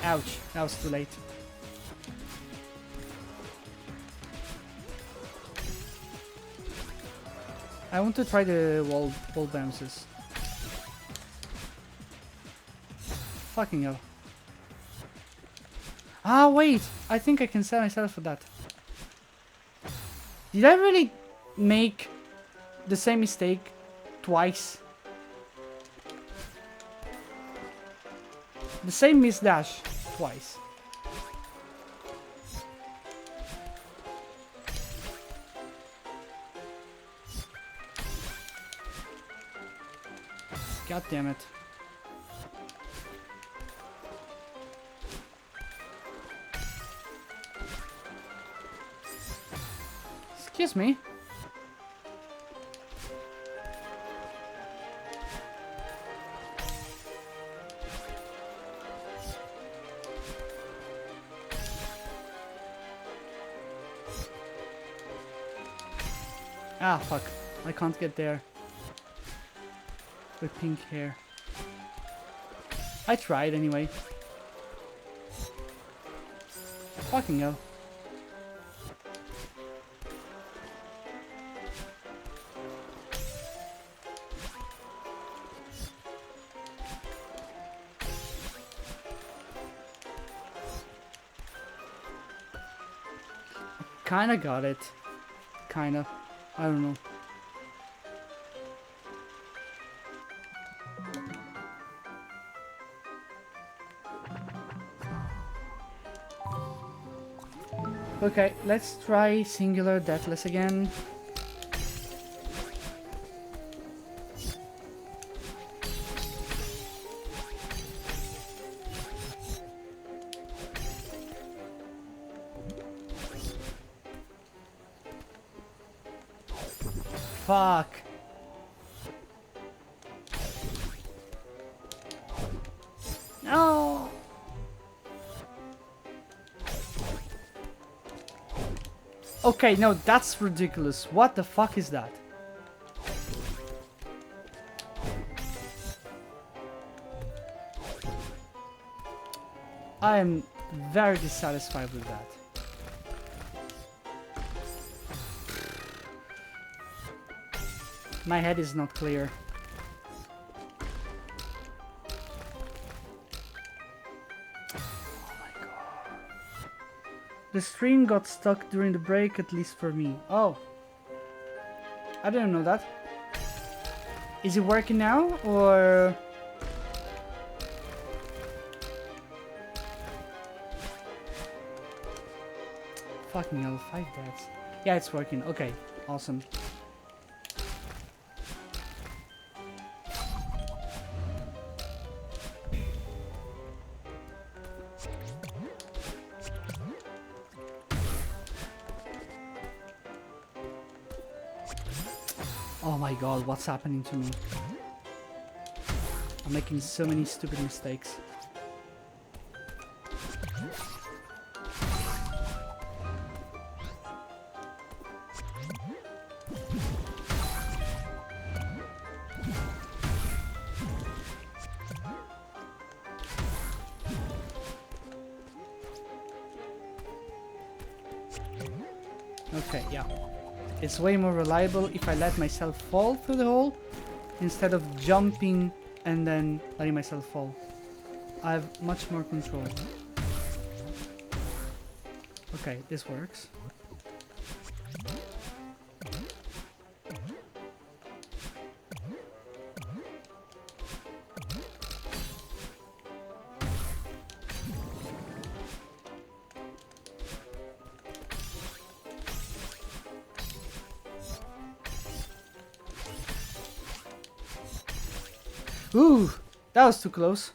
Ouch, that was too late. I want to try the wall bounces. Fucking hell. Ah, wait! I think I can set myself for that. Did I really make the same mistake twice? The same miss dash twice. God damn it. Excuse me. Ah, fuck. I can't get there. With pink hair. I tried anyway. Fucking hell. Kinda got it. Kinda. I don't know. Okay, let's try singular deathless again. Fuck. No. Okay, no, that's ridiculous. What the fuck is that? I am very dissatisfied with that. My head is not clear. Oh my god. The stream got stuck during the break, at least for me. Oh. I didn't know that. Is it working now, or... Fucking hell, 5 deaths. Yeah, it's working. Okay, awesome. Oh my god, what's happening to me? I'm making so many stupid mistakes. Okay, yeah. It's way more reliable if I let myself fall through the hole instead of jumping and then letting myself fall. I have much more control. Okay, this works. Ooh, that was too close.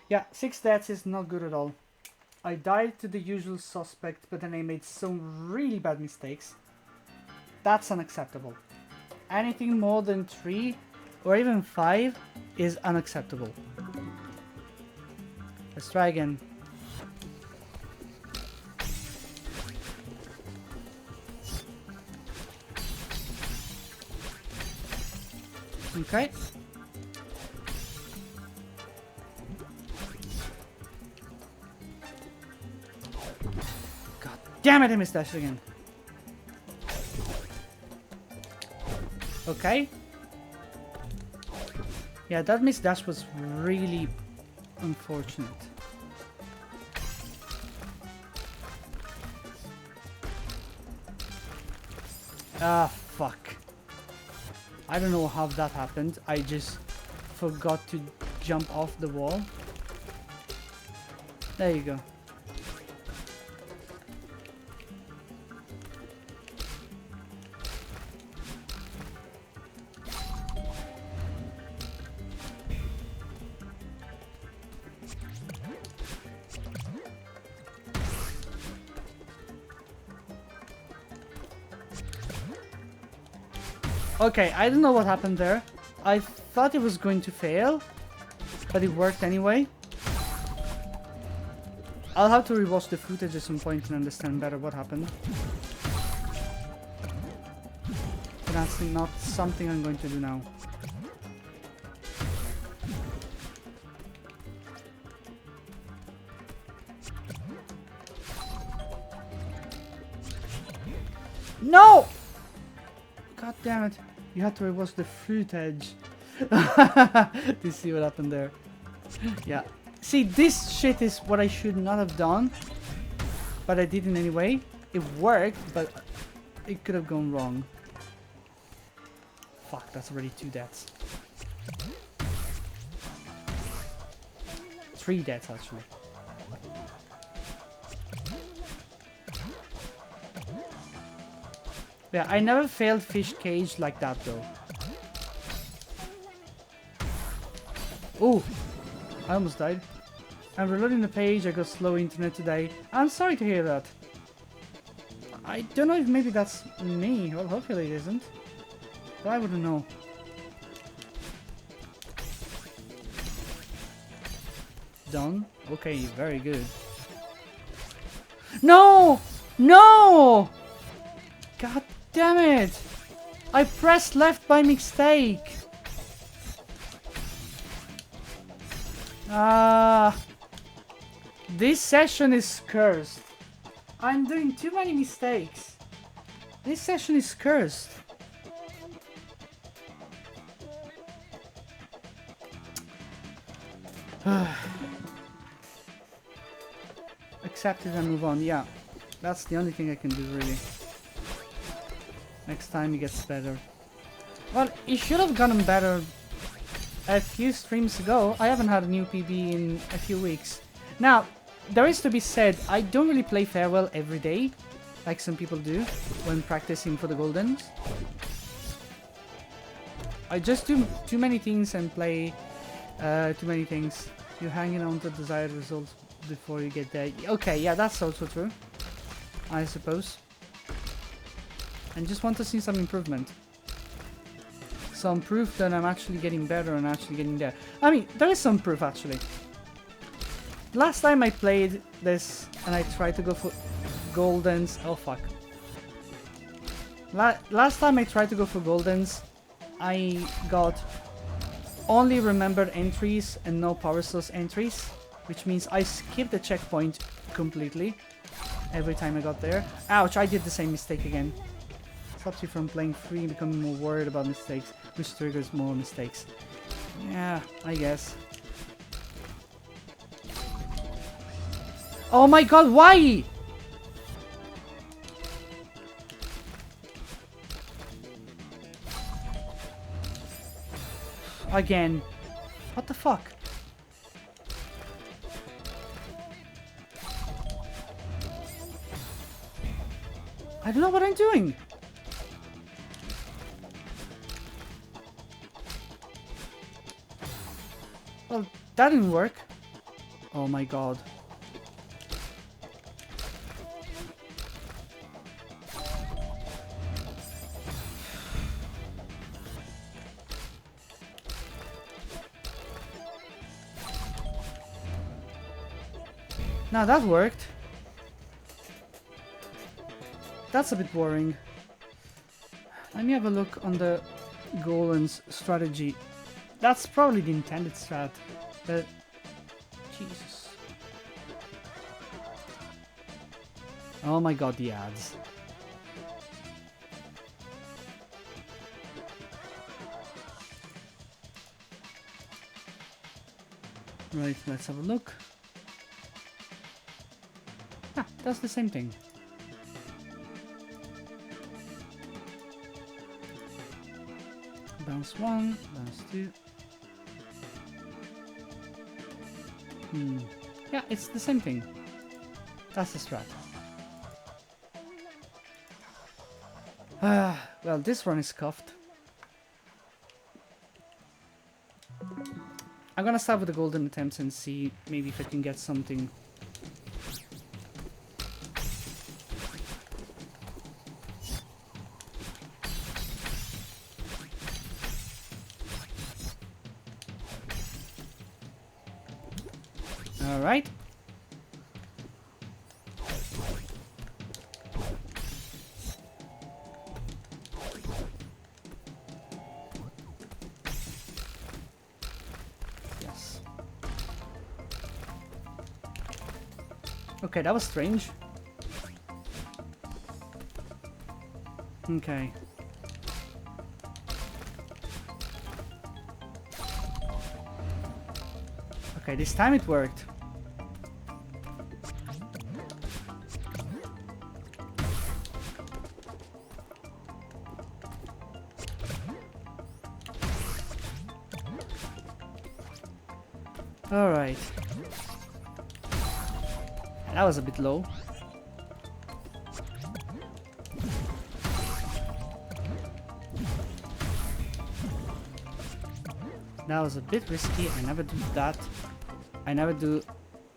Yeah, 6 deaths is not good at all. I died to the usual suspect, but then I made some really bad mistakes. That's unacceptable. Anything more than 3 or even 5 is unacceptable. Let's try again. Okay. Damn it, I missed dash again. Okay. Yeah, that missed dash was really unfortunate. Ah, fuck. I don't know how that happened. I just forgot to jump off the wall. There you go. Okay, I don't know what happened there. I thought it was going to fail, but it worked anyway. I'll have to rewatch the footage at some point and understand better what happened. But that's not something I'm going to do now. No! God damn it. You had to rewatch the footage. Do you see what happened there? Yeah. See, this shit is what I should not have done. But I did it anyway. It worked, but it could have gone wrong. Fuck, that's already 2 deaths. 3 deaths, actually. Yeah, I never failed fish cage like that though. Oh, I almost died. I'm reloading the page, I got slow internet today. I'm sorry to hear that. I don't know if maybe that's me. Well, hopefully it isn't. But I wouldn't know. Done. Okay, very good. No! No! God damn it! I pressed left by mistake. This session is cursed. I'm doing too many mistakes. This session is cursed. Accept it and move on. Yeah, that's the only thing I can do really. Next time it gets better. Well, it should have gotten better a few streams ago. I haven't had a new PB in a few weeks. Now, there is to be said, I don't really play Farewell every day, like some people do, when practicing for the Goldens. I just do too many things and play too many things. You're hanging on to desired results before you get there. Okay, yeah, that's also true, I suppose. And just want to see some improvement. Some proof that I'm actually getting better and actually getting there. I mean, there is some proof actually. Last time I played this and I tried to go for Goldens. Oh fuck. Last time I tried to go for Goldens, I got only remembered entries and no power source entries, which means I skipped the checkpoint completely every time I got there. Ouch, I did the same mistake again. Stops you from playing free and becoming more worried about mistakes, which triggers more mistakes. Yeah, I guess. Oh my god, why? Again. What the fuck? I don't know what I'm doing. Well, that didn't work. Oh my god. Now that worked. That's a bit boring. Let me have a look on the Golan's strategy. That's probably the intended strat, but Jesus. Oh my god, the ads. Right, let's have a look. Ah, that's the same thing. Bounce 1, bounce 2. Yeah, it's the same thing. That's the strat. Well, this one is cuffed. I'm gonna start with the golden attempts and see maybe if I can get something. Alright. Yes. Okay, that was strange. Okay. Okay, this time it worked. Alright. That was a bit low. That was a bit risky. I never do that. I never do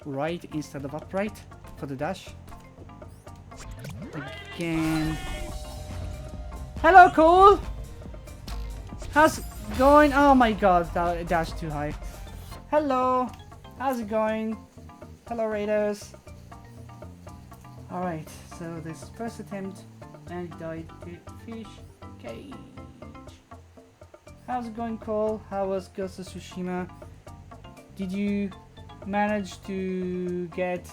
right instead of upright for the dash. Again. Hello, Cole! How's it going? Oh my god, that dash too high. Hello! How's it going? Hello, Raiders. Alright, so this first attempt and died to fish cage. How's it going, Cole? How was Ghost of Tsushima? Did you manage to get...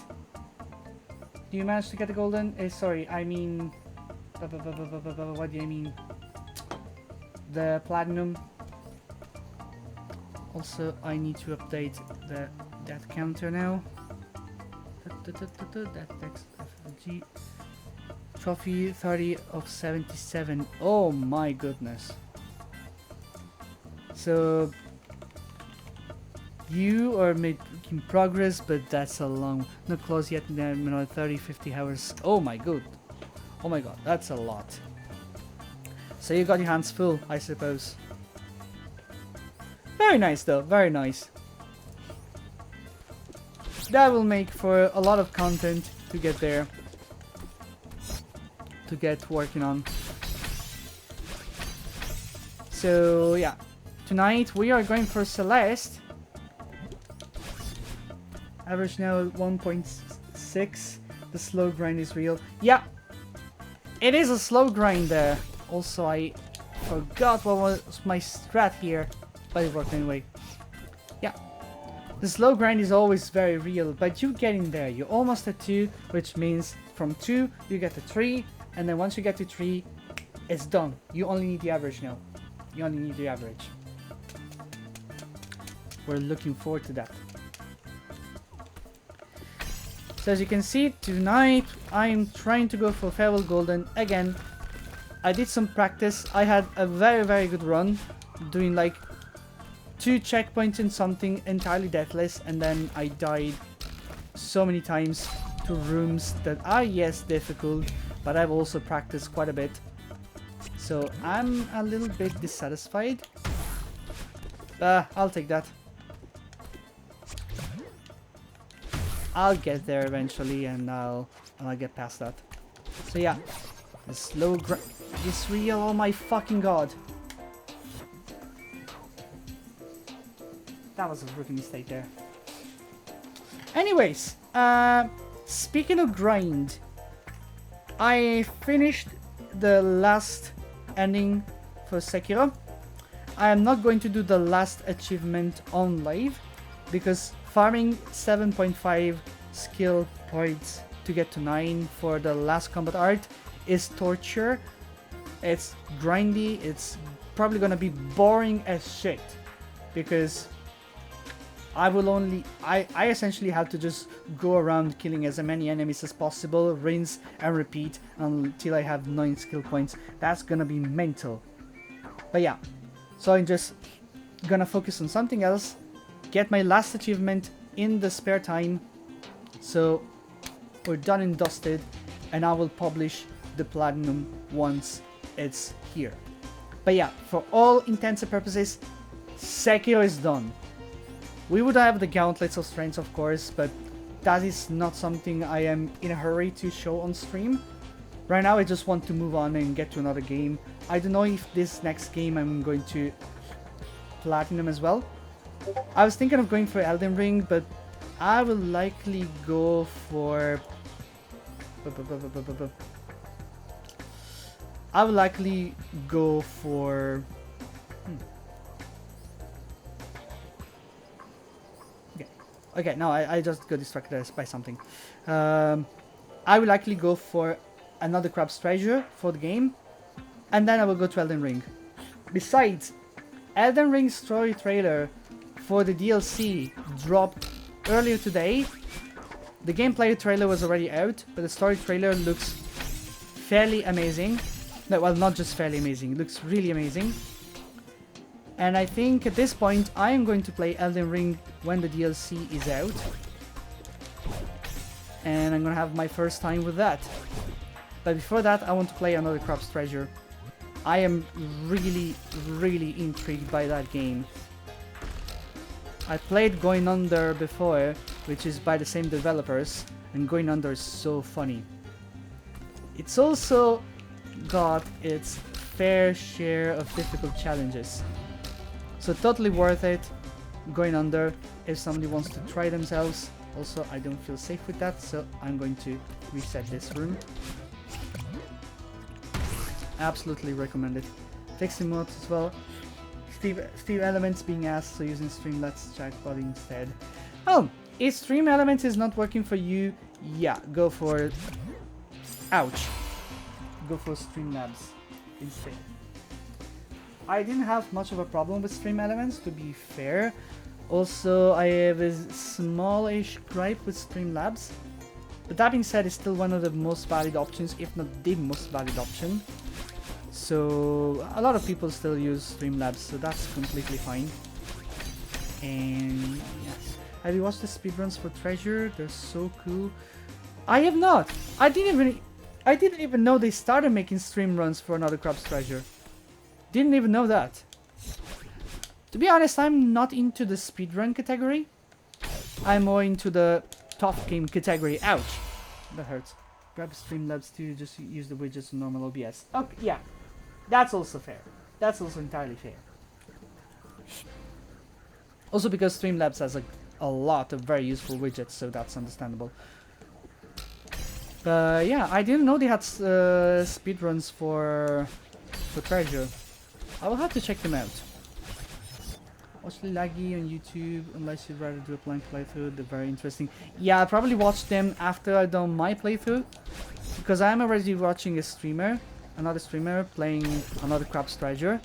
Do you manage to get the golden? Sorry, I mean... What do you mean? The platinum. Also, I need to update that counter now. That text FWG. Trophy 30 of 77. Oh my goodness. So you are making progress, but that's a long, not close yet. 30, 50 hours. Oh my god, that's a lot. So you got your hands full, I suppose. Very nice though, very nice. That will make for a lot of content to get there, to get working on. So yeah. Tonight we are going for Celeste. Average now 1.6. The slow grind is real. Yeah, it is a slow grind there. Also, I forgot what was my strat here, but it worked anyway. Yeah, the slow grind is always very real, but you get in there. You're almost at 2, which means from 2 you get to 3, and then once you get to 3, it's done. You only need the average now. You only need the average. We're looking forward to that. So as you can see, tonight I'm trying to go for Farewell Golden again. I did some practice. I had a very good run, doing like 2 checkpoints in something entirely deathless, and then I died so many times to rooms that are, yes, difficult, but I've also practiced quite a bit. So I'm a little bit dissatisfied. I'll take that. I'll get there eventually, and I'll get past that. So yeah, the slow grind is real. Oh my fucking god! That was a rookie mistake there. Anyways, speaking of grind, I finished the last ending for Sekiro. I am not going to do the last achievement on live because farming 7.5 skill points to get to 9 for the last combat art is torture. It's grindy, it's probably gonna be boring as shit because I essentially have to just go around killing as many enemies as possible, rinse and repeat until I have 9 skill points. That's gonna be mental. But yeah, so I'm just gonna focus on something else, get my last achievement in the spare time, so we're done and dusted, and I will publish the platinum once it's here. But yeah, for all intents and purposes, Sekiro is done. We would have the gauntlets of strength, of course, but that is not something I am in a hurry to show on stream. Right now I just want to move on and get to another game. I don't know if this next game I'm going to platinum as well. I was thinking of going for Elden Ring, but I will likely go for... I will likely go for... Okay. Okay, no, I just got distracted by something. I will likely go for another Crab's Treasure for the game. And then I will go to Elden Ring. Besides, Elden Ring's story trailer for the DLC dropped earlier today. The gameplay trailer was already out, but the story trailer looks fairly amazing. No, well, not just fairly amazing, it looks really amazing. And I think at this point I am going to play Elden Ring when the DLC is out. And I'm gonna have my first time with that. But before that, I want to play another Crab's Treasure. I am really, really intrigued by that game. I played Going Under before, which is by the same developers, and Going Under is so funny. It's also got its fair share of difficult challenges. So totally worth it, Going Under, if somebody wants to try themselves. Also, I don't feel safe with that, so I'm going to reset this room. Absolutely recommend it. Fixing mods as well. Stream Elements being asked, so using Streamlabs chatbot instead. Oh, if Stream Elements is not working for you, yeah, go for it. Ouch. Go for Streamlabs instead. I didn't have much of a problem with Stream Elements, to be fair. Also, I have a smallish gripe with Streamlabs. But that being said, it's still one of the most valid options, if not the most valid option. So a lot of people still use Streamlabs, so that's completely fine. And yeah. Have you watched the speedruns for Treasure? They're so cool. I have not. I didn't even know they started making stream runs for another Crab's Treasure. Didn't even know that. To be honest, I'm not into the speedrun category. I'm more into the tough game category. Ouch. That hurts. Grab Streamlabs too, just use the widgets in normal OBS. Okay, yeah. That's also fair. That's also entirely fair. Also because Streamlabs has a lot of very useful widgets, so that's understandable. But yeah, I didn't know they had speedruns for Treasure. I will have to check them out. Watch Laggy on YouTube, unless you'd rather do a blank playthrough. They're very interesting. Yeah, I'll probably watch them after I've done my playthrough. Because I'm already watching a streamer, another streamer playing another Crab's Treasure.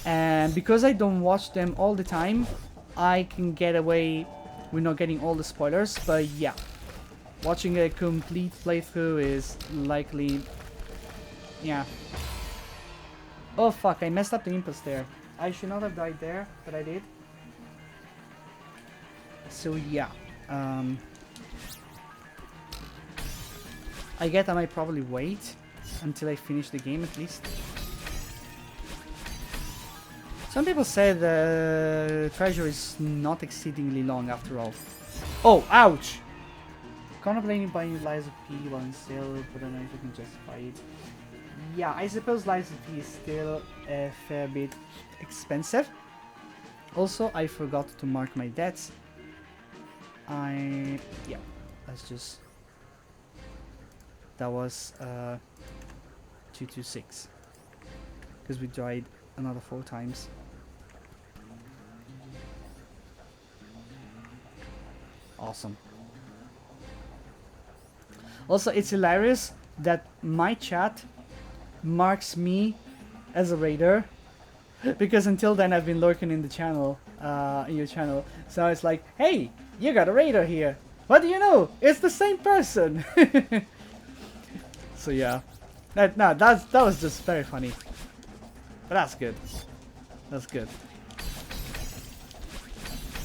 And because I don't watch them all the time, I can get away with not getting all the spoilers. But yeah, watching a complete playthrough is likely... yeah. Oh fuck, I messed up the impulse there. I should not have died there, but I did. So yeah. I get I might probably wait until I finish the game at least. Some people say the treasure is not exceedingly long after all. Oh, ouch! Contemplating buying Lies of P while in sale, but I don't know if I can justify it. Yeah, I suppose Lies of P is still a fair bit expensive. Also, I forgot to mark my debts. Yeah, that's just... that was 226. Because we died another 4 times. Awesome. Also, it's hilarious that my chat marks me as a raider, because until then I've been lurking in the channel, in your channel. So it's like, hey, you got a raider here. What do you know? It's the same person. So yeah, that was just very funny. But that's good. That's good.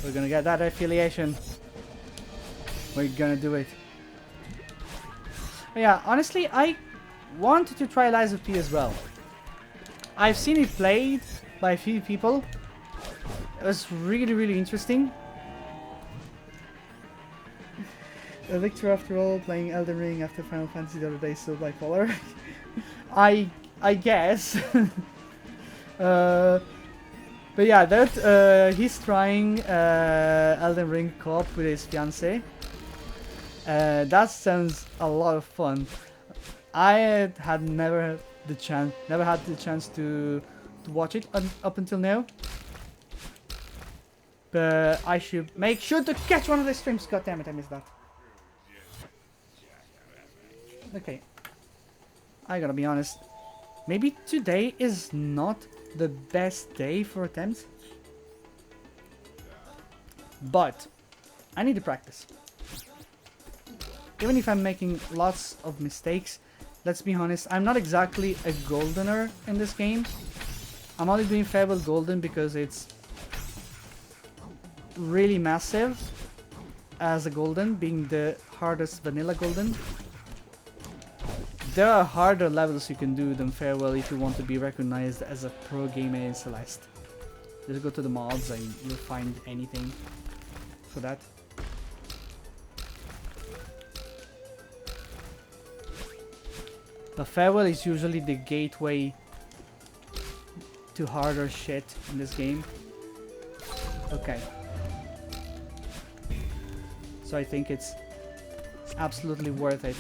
We're gonna get that affiliation. We're gonna do it. But yeah, honestly, I wanted to try Lies of P as well. I've seen it played by a few people. It was really, really interesting. A victor after all, playing Elden Ring after Final Fantasy the other day, so bipolar. I guess. But yeah, that he's trying Elden Ring co-op with his fiance. That sounds a lot of fun. I had never had the chance to watch it up until now. But I should make sure to catch one of the streams. God damn it, I missed that. Okay. I gotta be honest. Maybe today is not the best day for attempts. But I need to practice. Even if I'm making lots of mistakes, let's be honest, I'm not exactly a goldener in this game. I'm only doing Veerod Golden because it's really massive as a golden, being the hardest vanilla golden. There are harder levels you can do than Farewell if you want to be recognized as a pro gamer in Celeste. Just go to the mods and you'll find anything for that. The Farewell is usually the gateway to harder shit in this game. Okay. So I think it's absolutely worth it.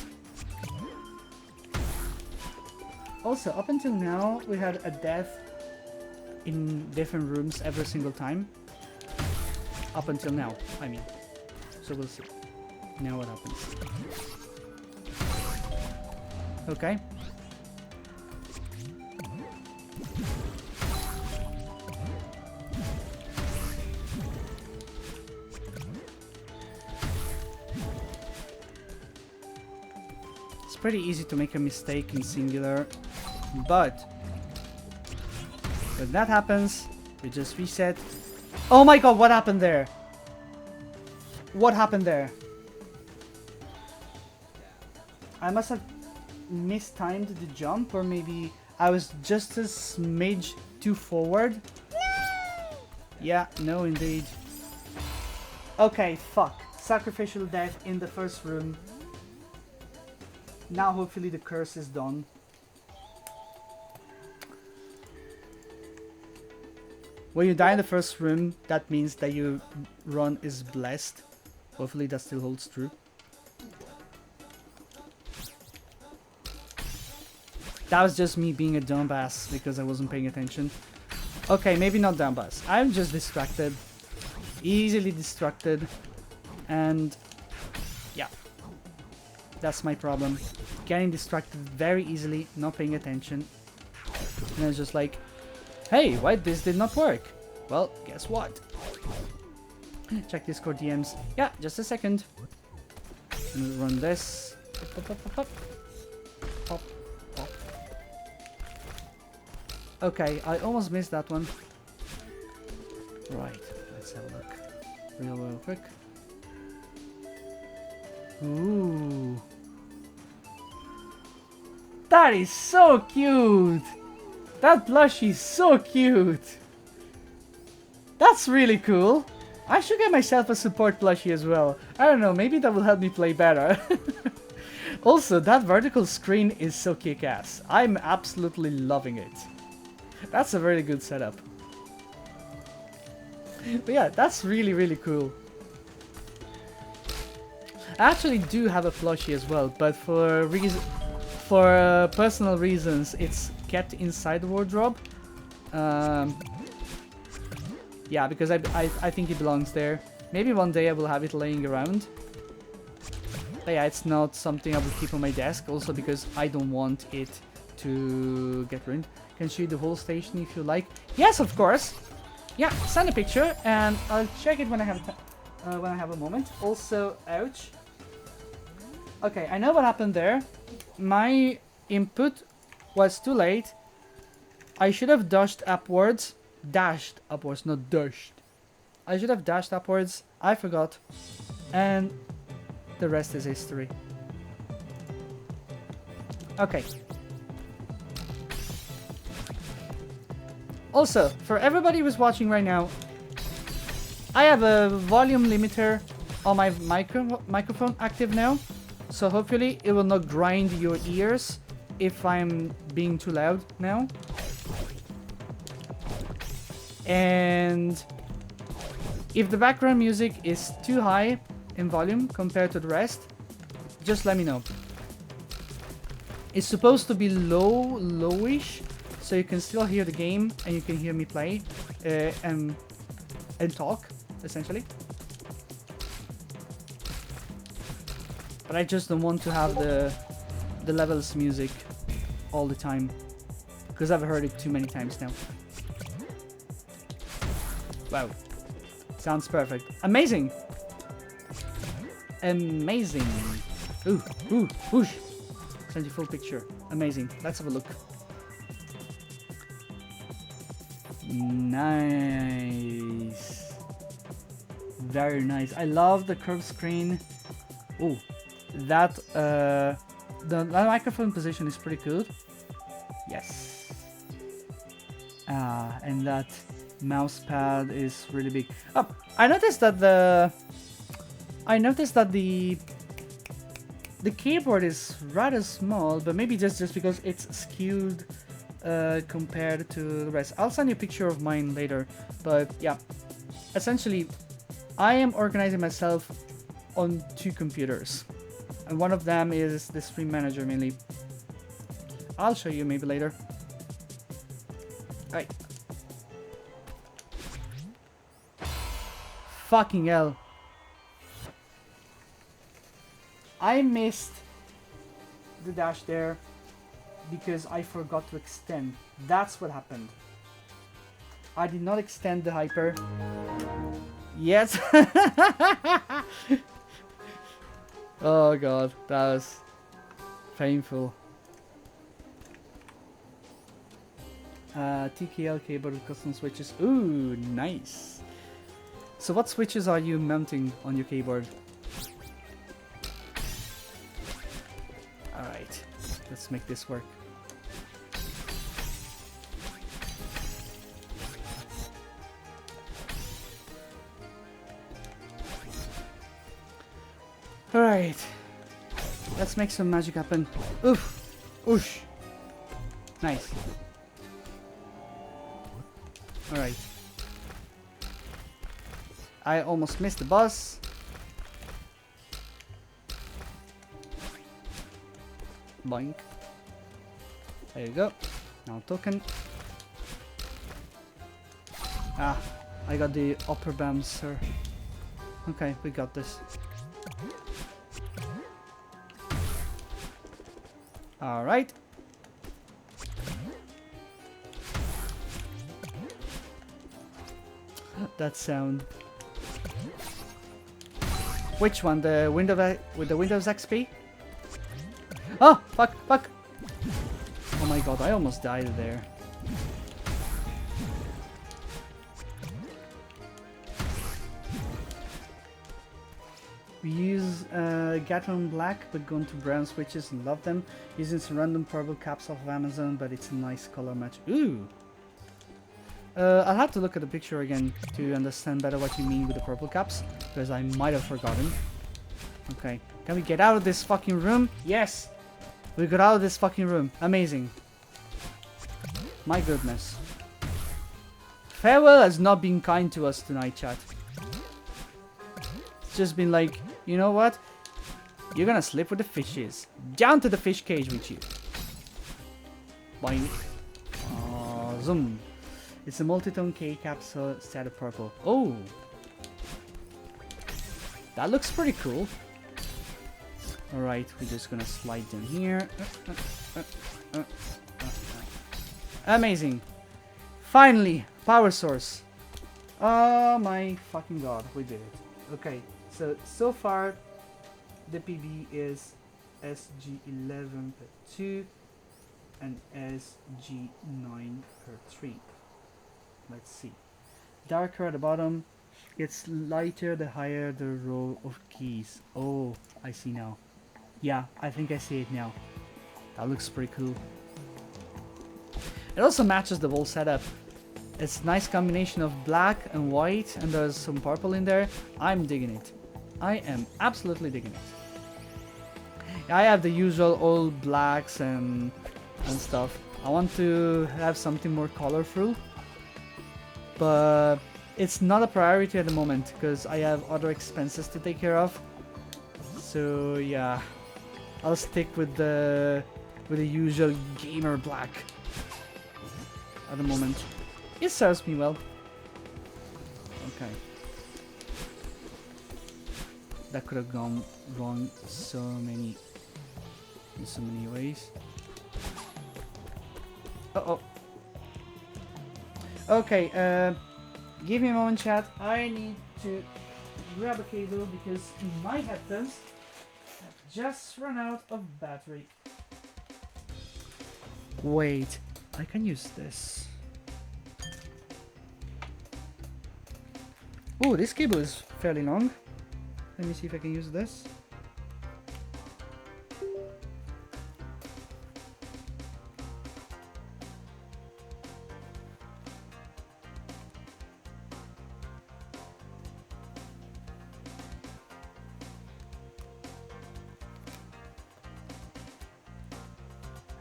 Also, up until now, we had a death in different rooms every single time. Up until now, I mean. So we'll see. Now what happens. Okay. It's pretty easy to make a mistake in singular, but when that happens, we just reset. Oh my god, what happened there? What happened there? I must have mistimed the jump, or maybe I was just a smidge too forward. Yeah, no indeed. Okay, fuck. Sacrificial death in the first room. Now hopefully the curse is done. When you die in the first room, that means that your run is blessed. Hopefully that still holds true. That was just me being a dumbass because I wasn't paying attention. Okay, maybe not dumbass. I'm just distracted. Easily distracted. And yeah. That's my problem. Getting distracted very easily, not paying attention. And it's just like, hey, why this did not work? Well, guess what? Check Discord DMs. Yeah, just a second. Run this. Pop, pop, pop, pop. Pop, pop. Okay, I almost missed that one. Right, let's have a look. Real quick. Ooh. That is so cute! That plushie is so cute! That's really cool! I should get myself a support plushie as well. I don't know, maybe that will help me play better. Also, that vertical screen is so kick-ass. I'm absolutely loving it. That's a very good setup. But yeah, that's really cool. I actually do have a plushie as well, but for personal reasons, it's kept inside the wardrobe. Yeah, because I think it belongs there. Maybe one day I will have it laying around. But yeah, it's not something I will keep on my desk, also because I don't want it to get ruined. Can show you the whole station if you like. Yes, of course. Yeah, send a picture and I'll check it when I have a moment. Also, ouch. Okay, I know what happened there. My input was too late. I should have dashed upwards, not dashed. I should have dashed upwards. I forgot, and the rest is history. Okay. Also, for everybody who's watching right now, I have a volume limiter on my microphone active now, so hopefully it will not grind your ears if I'm being too loud now. And if the background music is too high in volume compared to the rest, just let me know. It's supposed to be lowish, so you can still hear the game and you can hear me play and talk, essentially. But I just don't want to have the levels music all the time, because I've heard it too many times now. Wow. Sounds perfect. Amazing! Amazing! Ooh, ooh, whoosh! Send you full picture. Amazing. Let's have a look. Nice. Very nice. I love the curved screen. Ooh, that the microphone position is pretty good. Yes. And that mouse pad is really big. Oh, I noticed that the keyboard is rather small, but maybe just because it's skewed compared to the rest. I'll send you a picture of mine later, but yeah, essentially I am organizing myself on 2 computers, and one of them is the Stream Manager mainly. I'll show you maybe later. Alright. Fucking hell. I missed the dash there because I forgot to extend. That's what happened. I did not extend the hyper. Yes. Oh god, that was painful. TKL keyboard with custom switches. Ooh, nice. So what switches are you mounting on your keyboard? Alright, let's make this work. Alright, let's make some magic happen. Oof, oosh, nice. Alright, I almost missed the boss. Boink. There you go. Now token. Ah, I got the upper bouncer. Okay, we got this. Alright. That sound. Which one? The window with the Windows XP? Oh, fuck, fuck. Oh my god, I almost died there. We use Gatron Black, but gone to brown switches and love them. Using some random purple caps off of Amazon, but it's a nice color match. Ooh! I'll have to look at the picture again to understand better what you mean with the purple caps, because I might have forgotten. Okay, can we get out of this fucking room? Yes! We got out of this fucking room. Amazing. My goodness. Farewell has not been kind to us tonight, chat. It's just been like, you know what? You're gonna sleep with the fishes. Down to the fish cage with you. Boink. Awesome. It's a multi-tone K capsule set of purple. Oh! That looks pretty cool. Alright, we're just gonna slide them here. Amazing. Finally, power source. Oh my fucking god, we did it. Okay, so far the PB is SG11 per 2 and SG9 per 3. Let's see. Darker at the bottom. It's lighter the higher the row of keys. Oh, I see now. Yeah, I think I see it now. That looks pretty cool. It also matches the whole setup. It's a nice combination of black and white, and there's some purple in there. I'm digging it. I am absolutely digging it. I have the usual old blacks and stuff. I want to have something more colorful. but it's not a priority at the moment because I have other expenses to take care of. So yeah, I'll stick with the usual gamer black at the moment. It serves me well. Okay. That could have gone wrong in so many ways. Uh-oh. Okay, give me a moment, chat. I need to grab a cable because my headphones have just run out of battery. Wait, I can use this. Oh, this cable is fairly long. Let me see if I can use this.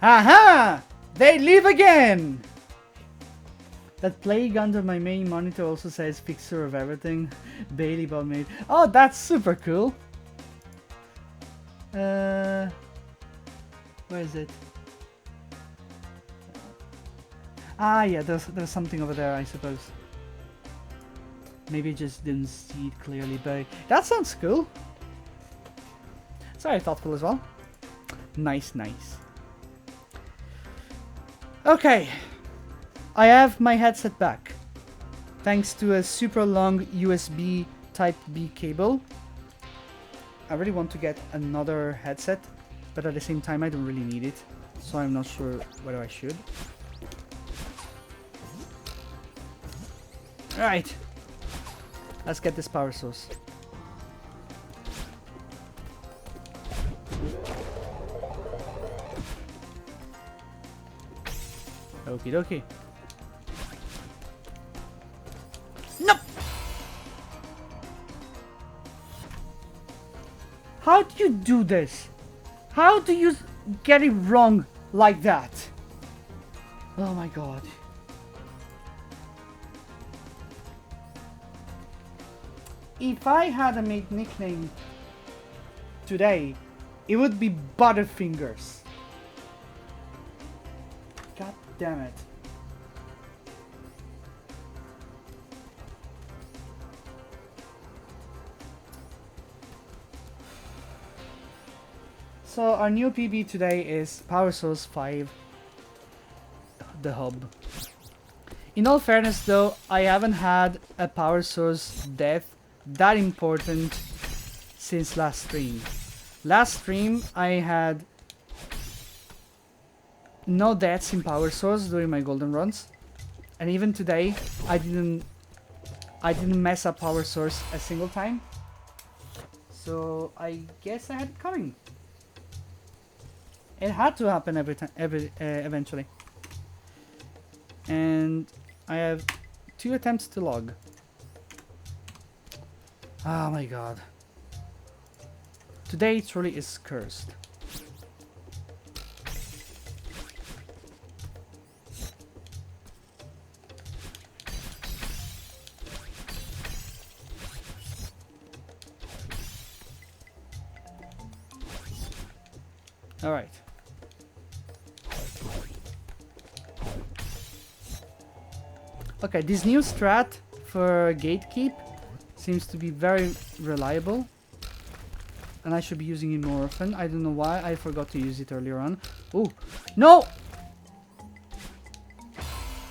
Aha! They leave again! That plague under my main monitor also says fixer of everything. Bailey Bob made. Oh, that's super cool. Where is it? Ah, yeah, there's something over there, I suppose. Maybe I just didn't see it clearly, but that sounds cool. Sorry, thoughtful as well. Nice, nice. Okay, I have my headset back, thanks to a super long USB Type B cable. I really want to get another headset, but at the same time I don't really need it, so I'm not sure whether I should. Alright, let's get this power source. Okie dokie. No! How do you do this? How do you get it wrong like that? Oh my god. If I had a made nickname today, it would be Butterfingers. God damn it. So our new PB today is Power Source 5, the hub. In all fairness though, I haven't had a Power Source death that important since last stream. Last stream I had no deaths in Power Source during my golden runs, and even today I didn't mess up Power Source a single time. So I guess I had it coming. It had to happen eventually. And I have 2 attempts to log. Oh my god. Today truly is cursed. Alright. Okay, this new strat for gatekeep seems to be very reliable. And I should be using it more often. I don't know why I forgot to use it earlier on. Oh, no!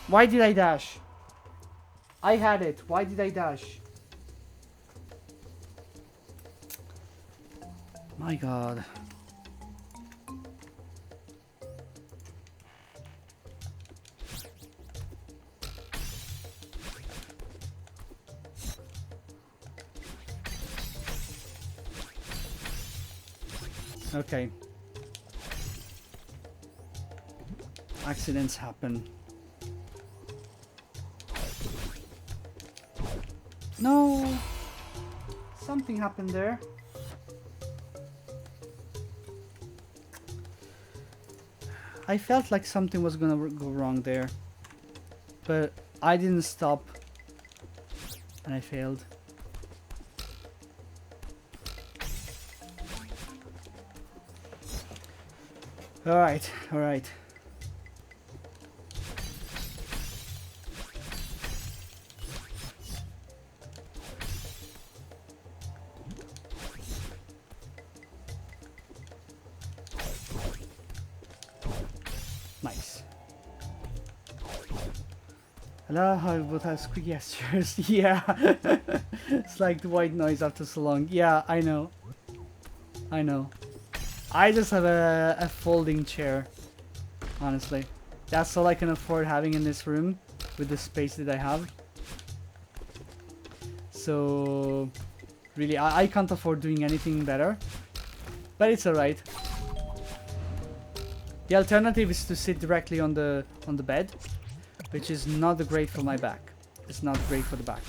Why did I dash? I had it. Why did I dash? My god. Okay. Accidents happen. No! Something happened there. I felt like something was gonna go wrong there. But I didn't stop And I failed. Alright, alright. Nice. I love how it both has quick gestures. Yeah. It's like the white noise after so long. Yeah, I know. I know. I just have a folding chair. Honestly. That's all I can afford having in this room with the space that I have. So really I can't afford doing anything better. But it's alright. The alternative is to sit directly on the bed, which is not great for my back. It's not great for the back.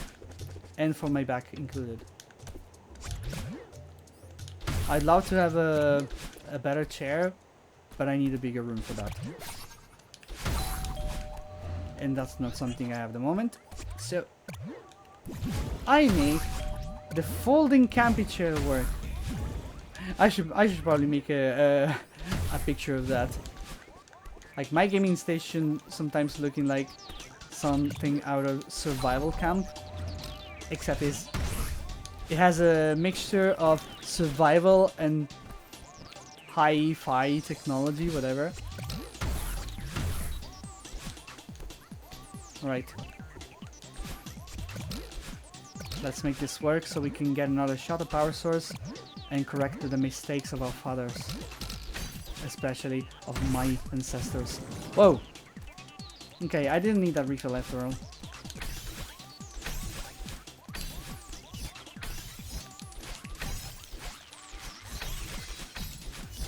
And for my back included. I'd love to have a better chair, but I need a bigger room for that. And that's not something I have at the moment. So I make the folding camping chair work. I should probably make a picture of that. Like my gaming station sometimes looking like something out of survival camp. Except it has a mixture of survival and hi-fi technology, whatever. Alright. Let's make this work so we can get another shot of power source and correct the mistakes of our fathers. Especially of my ancestors. Whoa! Okay, I didn't need that refill after all.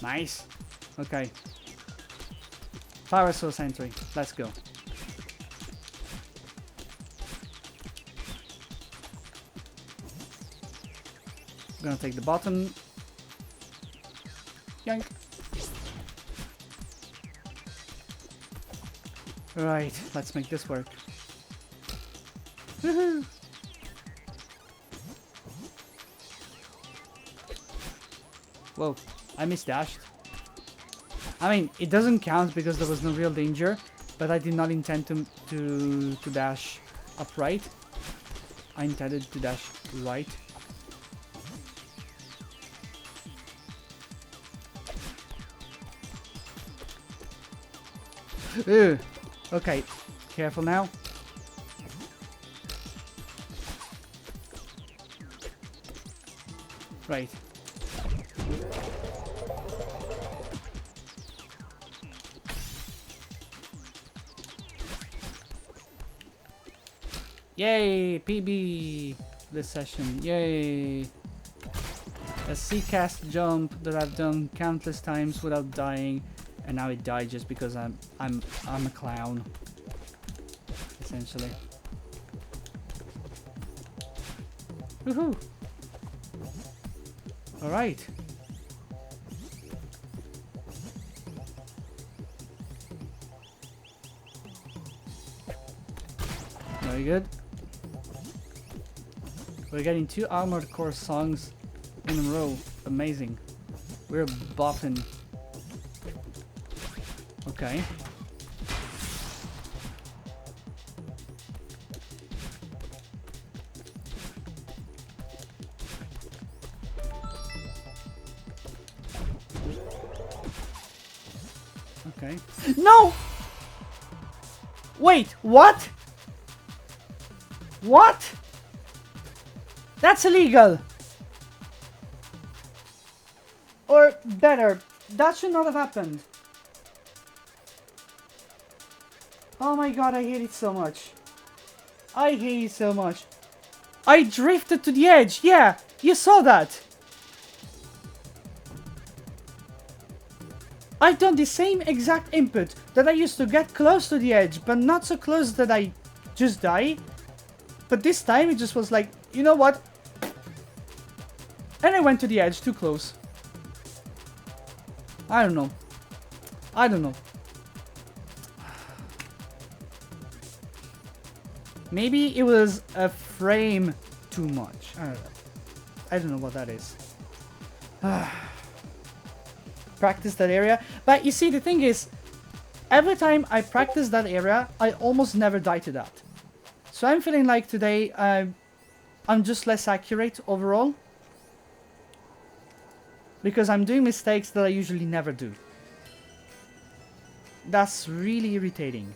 Nice. Okay. Power source entry. Let's go. I'm gonna take the bottom. Yank. Right, let's make this work. Woohoo! Whoa, I misdashed. I mean, it doesn't count because there was no real danger, but I did not intend to dash upright. I intended to dash right. Ugh. Okay, careful now. Right. Yay, PB this session. Yay. A C-cast jump that I've done countless times without dying. And now it died just because I'm a clown, essentially. Woohoo! All right. Very good. We're getting 2 Armored Core songs in a row. Amazing. We're bopping. Okay. Okay. No! Wait, what? What? That's illegal! Or better, that should not have happened. Oh my god, I hate it so much. I hate it so much. I drifted to the edge, yeah, you saw that. I've done the same exact input that I used to get close to the edge, but not so close that I just die. But this time it just was like, you know what? And I went to the edge too close. I don't know. I don't know. Maybe it was a frame too much. I don't know what that is. Practice that area. But you see, the thing is, every time I practice that area, I almost never die to that. So I'm feeling like today I'm just less accurate overall. Because I'm doing mistakes that I usually never do. That's really irritating.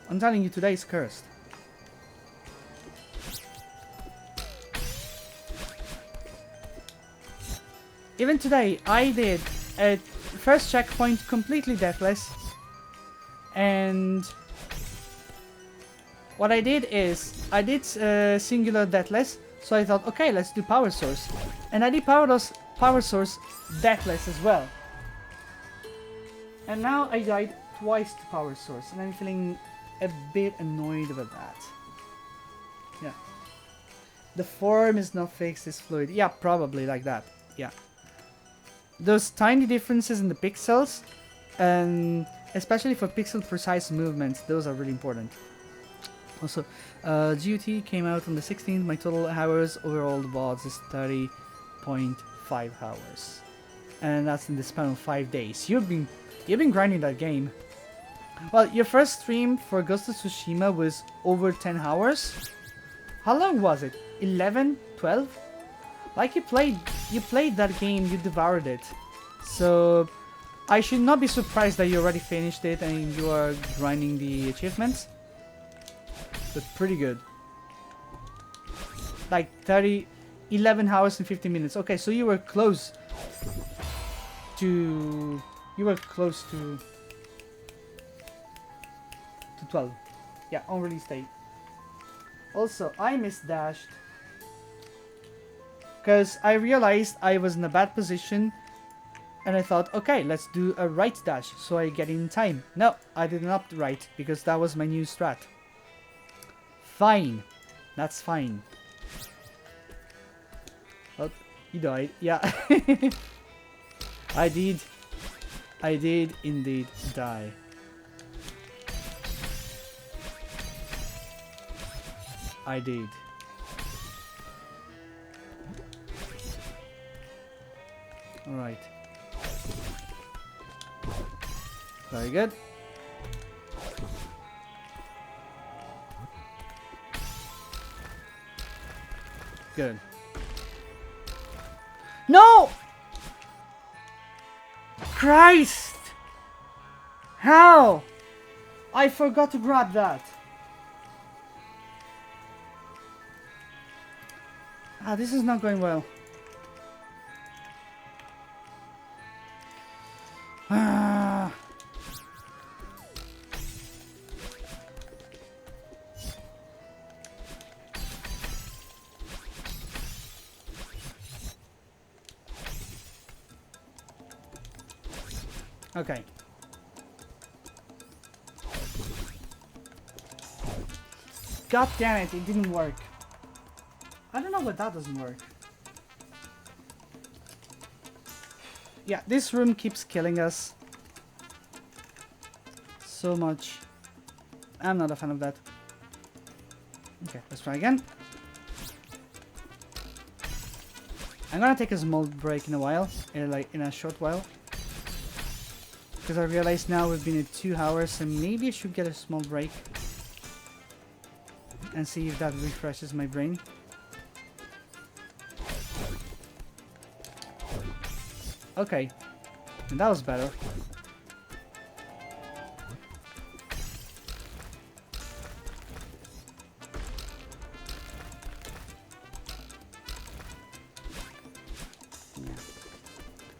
I'm telling you, today is cursed. Even today, I did a first checkpoint completely deathless. And what I did is, I did singular deathless. So I thought, okay, let's do power source. And I did power source deathless as well. And now I died twice to power source. And I'm feeling a bit annoyed about that. Yeah. The form is not fixed, it's fluid. Yeah, probably like that. Yeah. Those tiny differences in the pixels, and especially for pixel precise movements, those are really important. Also, GUT came out on the 16th. My total hours overall the VODs is 30.5 hours, and that's in the span of 5 days. You've been grinding that game. Well, your first stream for Ghost of Tsushima was over 10 hours. How long was it? 11? 12? Like you played that game, you devoured it. So I should not be surprised that you already finished it and you are grinding the achievements. But pretty good. Like 11 hours and 50 minutes. Okay, so you were close to 12. Yeah, on release date. Also, I misdashed because I realized I was in a bad position and I thought, okay, let's do a right dash so I get in time. No, I did not right because that was my new strat. Fine. That's fine. Oh, he died. Yeah. I did indeed die. I did. Alright. Very good. Good. No! Christ! How? I forgot to grab that. Ah, this is not going well. Ah. Okay. God damn it, it didn't work. I don't know why that doesn't work. Yeah, this room keeps killing us so much. I'm not a fan of that. Okay, let's try again. I'm gonna take a small break in a while, in a short while. Because I realize now we've been at 2 hours and maybe I should get a small break. And see if that refreshes my brain. Okay, and that was better.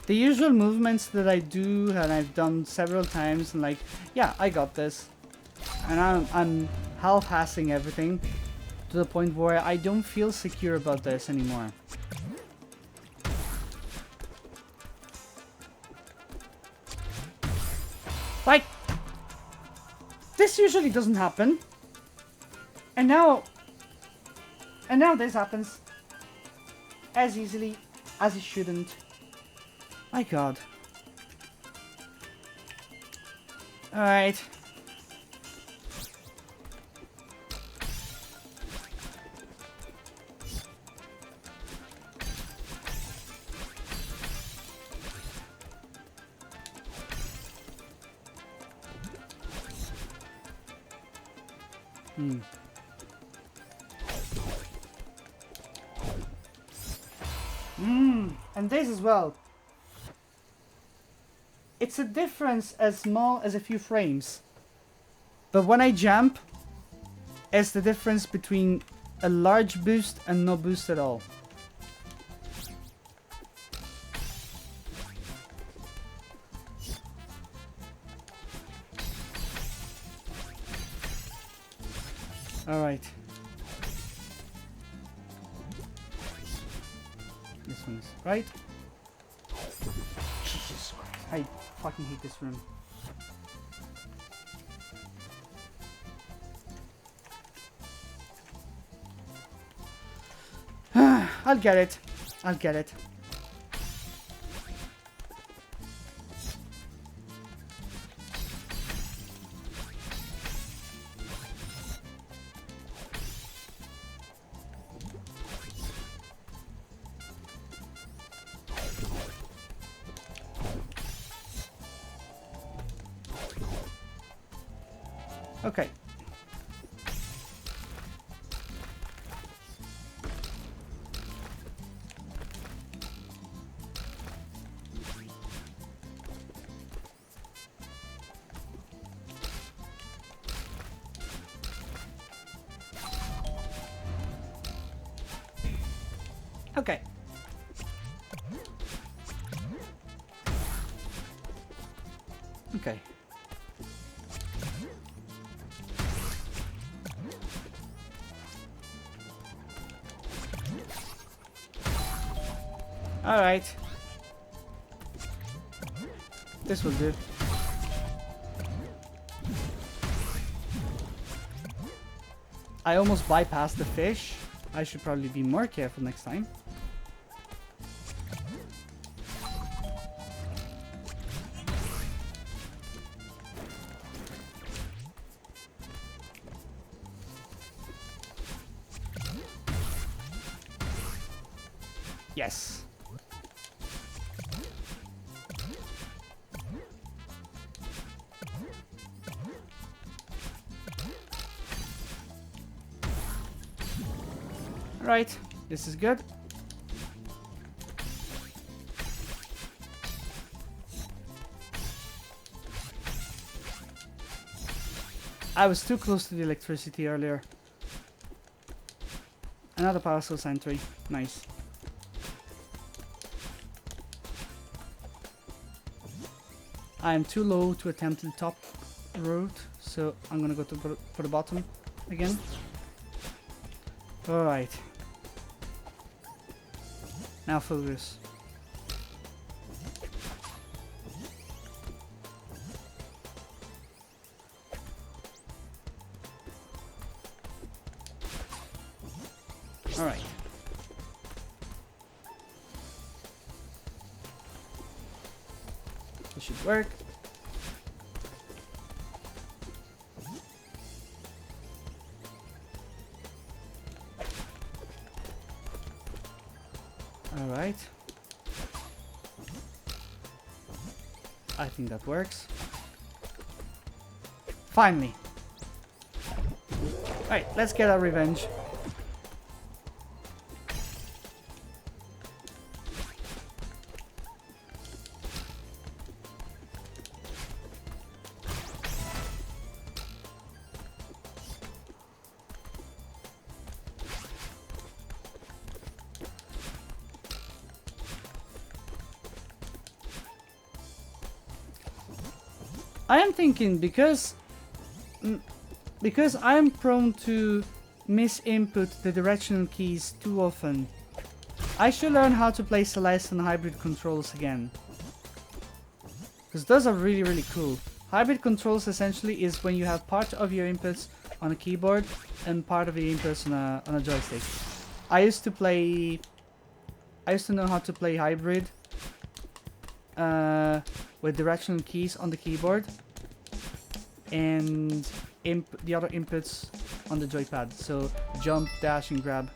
The usual movements that I do and I've done several times and like, yeah, I got this. And I'm half-assing everything to the point where I don't feel secure about this anymore. Like, this usually doesn't happen. And now this happens as easily as it shouldn't. My God. Alright. And this as well. It's a difference as small as a few frames. But when I jump, it's the difference between a large boost and no boost at all. Alright. This one's right. Jesus Christ. I fucking hate this room. I'll get it. I'll get it. Okay. Okay. Okay. All right. This will do. I almost bypassed the fish. I should probably be more careful next time. Yes. Right, this is good. I was too close to the electricity earlier. Another power source entry. Nice. I am too low to attempt the top route, so I'm gonna go for the bottom again. Alright. Now focus. Alright. This should work. Alright. I think that works. Finally. Alright, let's get our revenge. I am thinking because I am prone to misinput the directional keys too often, I should learn how to play Celeste on hybrid controls again. Because those are really, really cool. Hybrid controls essentially is when you have part of your inputs on a keyboard and part of your inputs on a joystick. I used to know how to play hybrid with directional keys on the keyboard and the other inputs on the joypad. So jump, dash, and grab.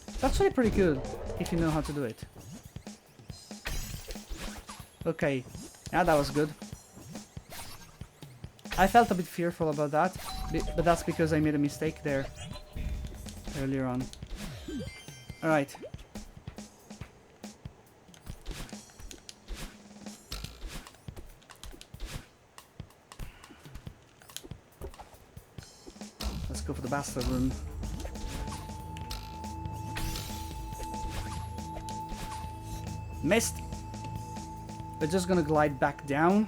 It's actually pretty good if you know how to do it. Okay, yeah, that was good. I felt a bit fearful about that, But that's because I made a mistake there earlier on. Alright. Let's go for the bastard room. Missed. We're just gonna glide back down.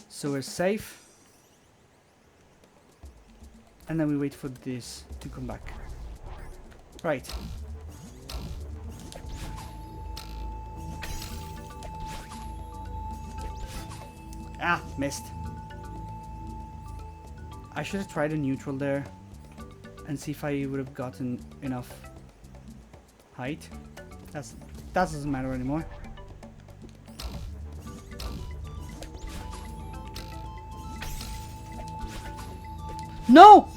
So we're safe. And then we wait for this to come back. Right. Ah, missed. I should have tried a neutral there and see if I would have gotten enough height. That doesn't matter anymore. No!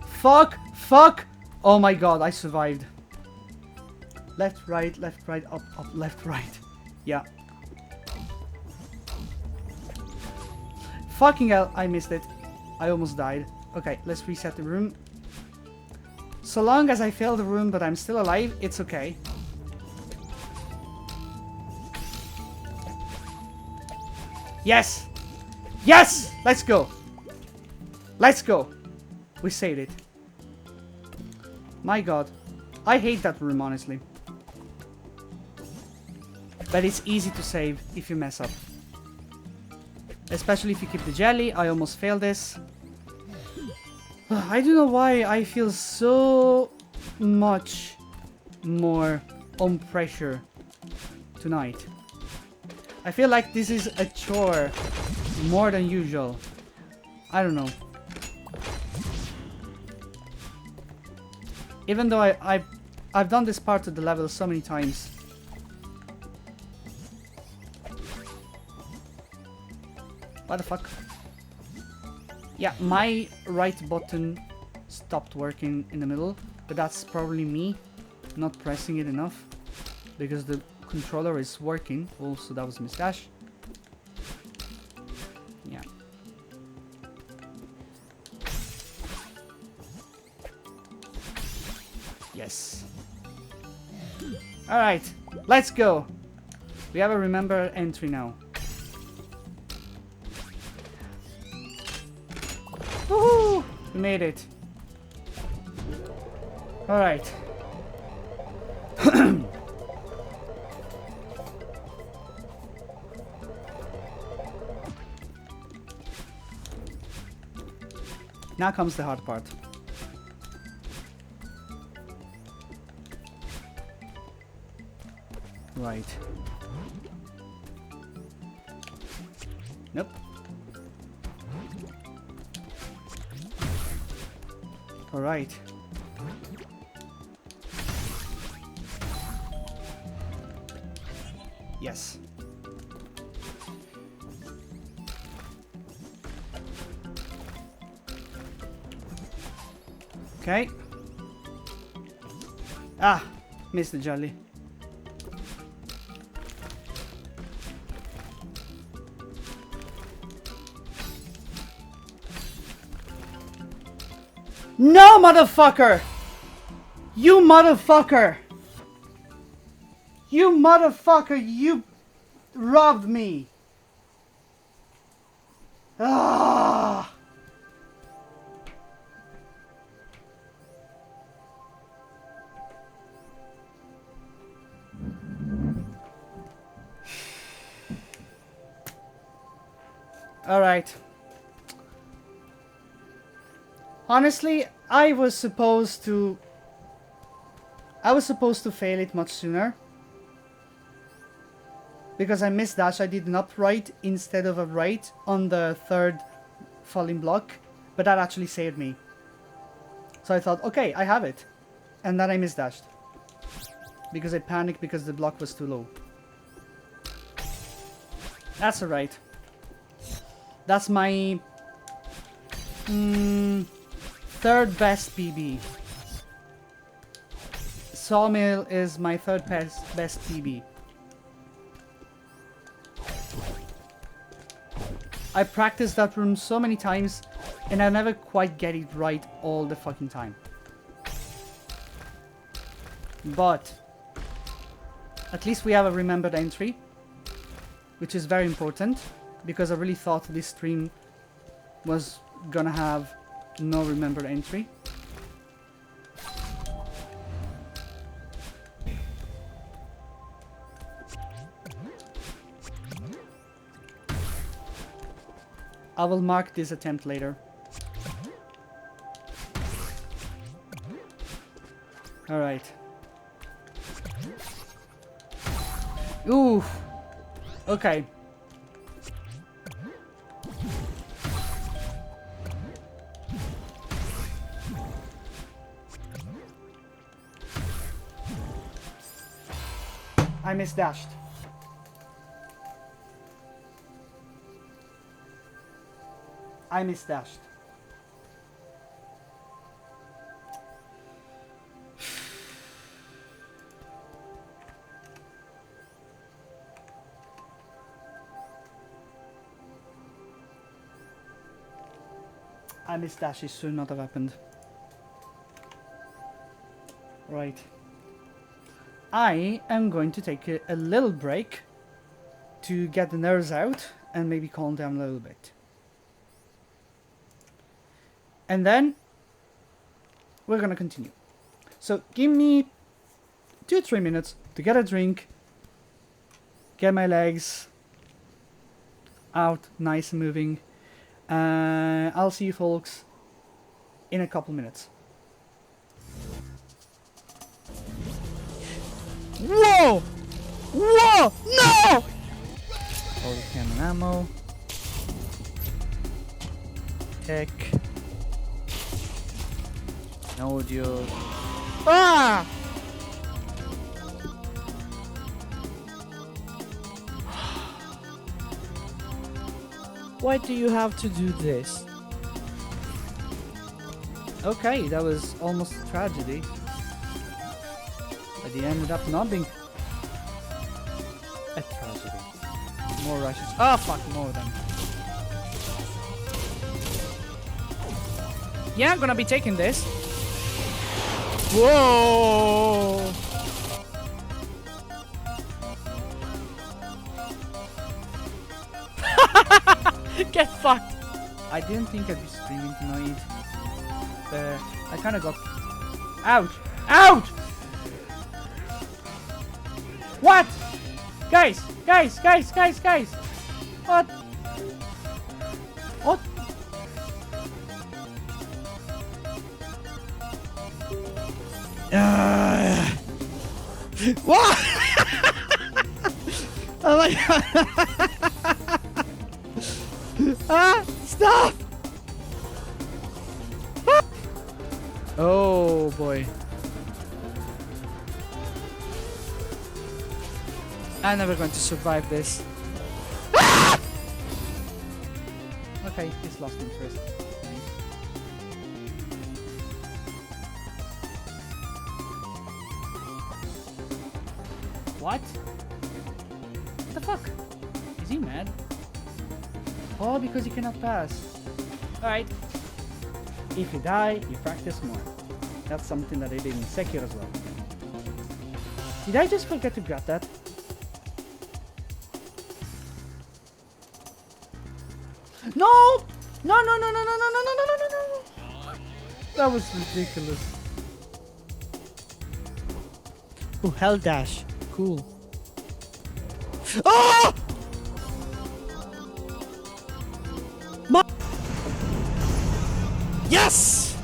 Fuck! Fuck! Oh my god, I survived. Left, right, up, left, right. Yeah. Fucking hell, I missed it. I almost died. Okay, let's reset the room. So long as I fail the room but I'm still alive, it's okay. Yes! Yes! Let's go! Let's go! We saved it. My god. I hate that room, honestly. But it's easy to save if you mess up. Especially if you keep the jelly. I almost failed this. I don't know why I feel so much more on pressure tonight. I feel like this is a chore more than usual. I don't know. Even though I've done this part of the level so many times. What the fuck? Yeah, my right button stopped working in the middle, but that's probably me not pressing it enough because the controller is working. Also, that was a misdash. Yeah. Yes. Alright, let's go. We have a remember entry now. Woohoo! We made it. Alright. Now comes the hard part. Right. Nope. All right. Yes. Okay. Ah, missed the jelly. No, motherfucker! You motherfucker! You motherfucker, you robbed me! Ah! All right. Honestly, I was supposed to fail it much sooner. Because I missed dash, I did an upright instead of a right on the third falling block. But that actually saved me. So I thought, okay, I have it. And then I missed dashed. Because I panicked because the block was too low. That's alright. That's my third best PB. Sawmill is my third best PB. I practiced that room so many times And I never quite get it right all the fucking time. But at least we have a remembered entry, which is very important, because I really thought this stream was gonna have no remembered entry. I will mark this attempt later. Alright. Ooh. Okay. I misdashed. I misdashed. I misdashed. It should not have happened. Right. I am going to take a little break to get the nerves out and maybe calm down a little bit. And then we're gonna continue. So give me 2-3 minutes to get a drink, get my legs out, nice and moving. I'll see you folks in a couple minutes. Whoa! Whoa! No! All the cannon ammo. Tech. No audio. Ah! Why do you have to do this? Okay, that was almost a tragedy. But it ended up not being a tragedy. More Russians. Oh fuck, more of them. Yeah, I'm gonna be taking this. Whoa! Get fucked! I didn't think I'd be streaming tonight. I kinda got... Ouch! Ouch! What? Guys! Guys! Guys! Guys! Guys! What? What? What? Oh my god! Ah! Stop! Ah! Oh boy. I'm never going to survive this. Ah! Okay, he's lost interest. Nice. What? What the fuck? Is he mad? Oh, because he cannot pass. Alright. If you die, you practice more. That's something that I did in Sekiro as well. Did I just forget to grab that? No! No, no, no, no, no, no, no, no, no, no, no! That was ridiculous. Oh, hell dash. Cool. Oh! Yes!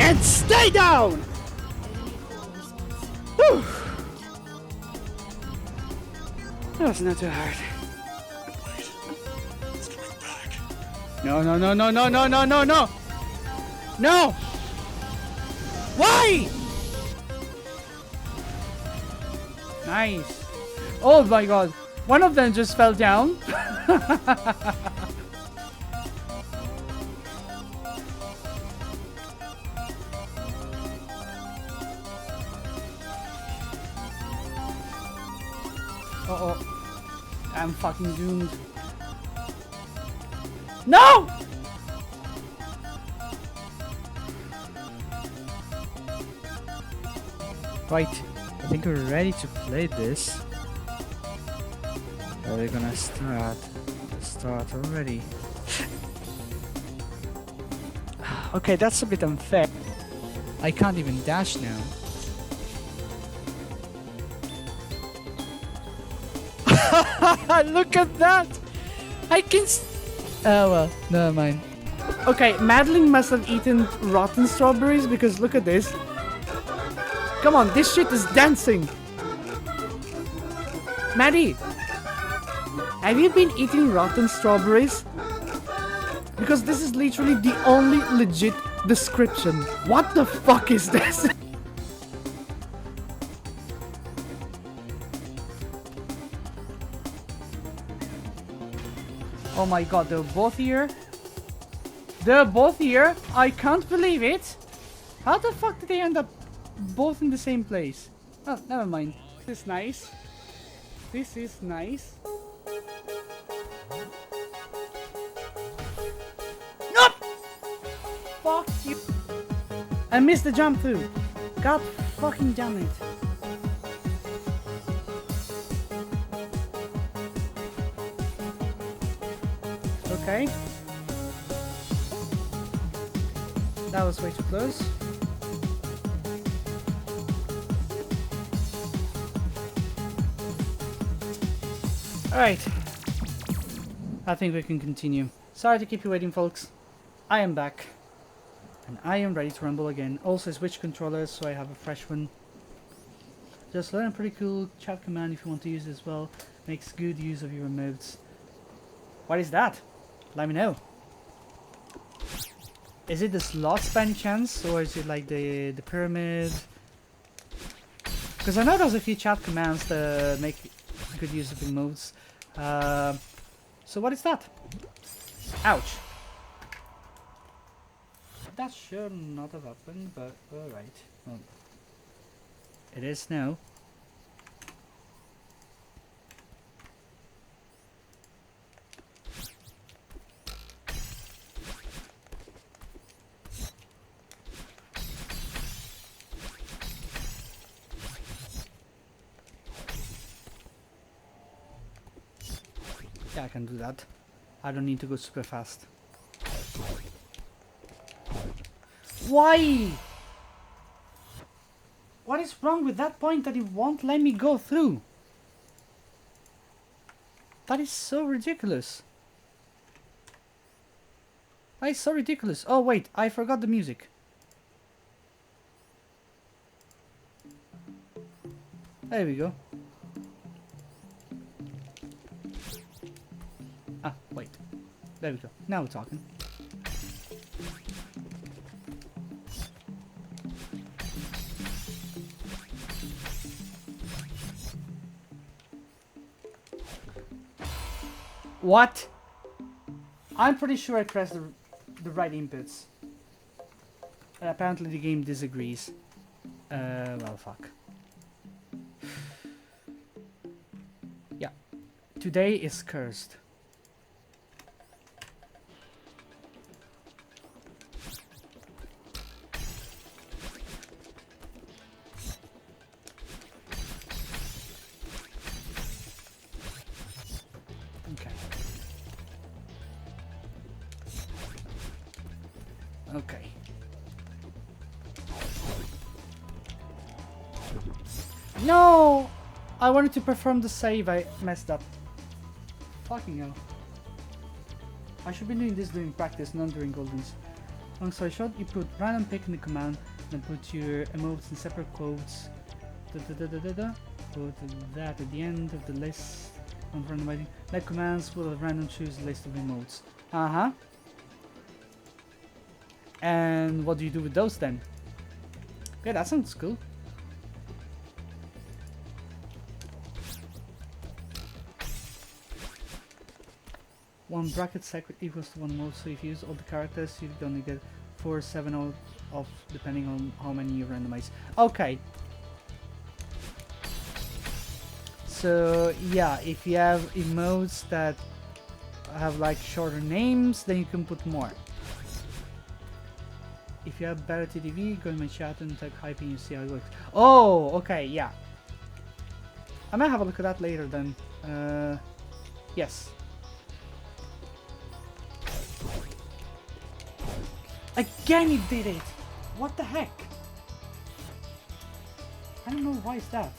And stay down! Whew. That was not too hard. Wait. It's coming back. No, no, no, no, no, no, no, no, no! No! Why? Nice. Oh my god. One of them just fell down. Uh-oh. I'm fucking doomed. No! Right, I think we're ready to play this. Are we gonna start? Start already. Okay, that's a bit unfair. I can't even dash now. Look at that! I can oh well, never mind. Okay, Madeline must have eaten rotten strawberries because look at this. Come on, this shit is dancing! Maddie! Have you been eating rotten strawberries? Because this is literally the only legit description. What the fuck is this? Oh my god, they're both here? They're both here? I can't believe it! How the fuck did they end up both in the same place? Oh, never mind. This is nice. This is nice. Nope! Fuck you. I missed the jump through. God fucking damn it. Okay. That was way too close. Alright. I think we can continue. Sorry to keep you waiting, folks. I am back. And I am ready to rumble again. Also switch controllers so I have a fresh one. Just learn a pretty cool chat command if you want to use it as well. Makes good use of your emotes. What is that? Let me know. Is it the slots by any chance? Or is it like the pyramid? Because I know there's a few chat commands that make good use of emotes. So what is that? Ouch. That should not have happened, but alright. Well, it is now. Yeah, I can do that. I don't need to go super fast. Why? What is wrong with that point that it won't let me go through? That is so ridiculous. That is so ridiculous. Oh wait, I forgot the music. There we go. Ah, wait. There we go. Now we're talking. What? I'm pretty sure I pressed the right inputs. And apparently the game disagrees. Well, fuck. Yeah. Today is cursed. Okay. No! I wanted to perform the save, I messed up. Fucking hell. I should be doing this during practice, not during Goldens. Long story short, you put random pick in the command, then put your emotes in separate quotes. Put that at the end of the list. On randomizing. Like commands will random choose a list of emotes. Uh-huh. And what do you do with those then? Okay, that sounds cool. One bracket secret equals to one emote, so if you use all the characters, you only get 4, 7 off depending on how many you randomize. Okay. So yeah, if you have emotes that have like shorter names, then you can put more. If you have better TTV, go in my chat and type hype and you see how it works. Oh, okay, yeah. I might have a look at that later then. Yes. Again it did it! What the heck? I don't know why is that.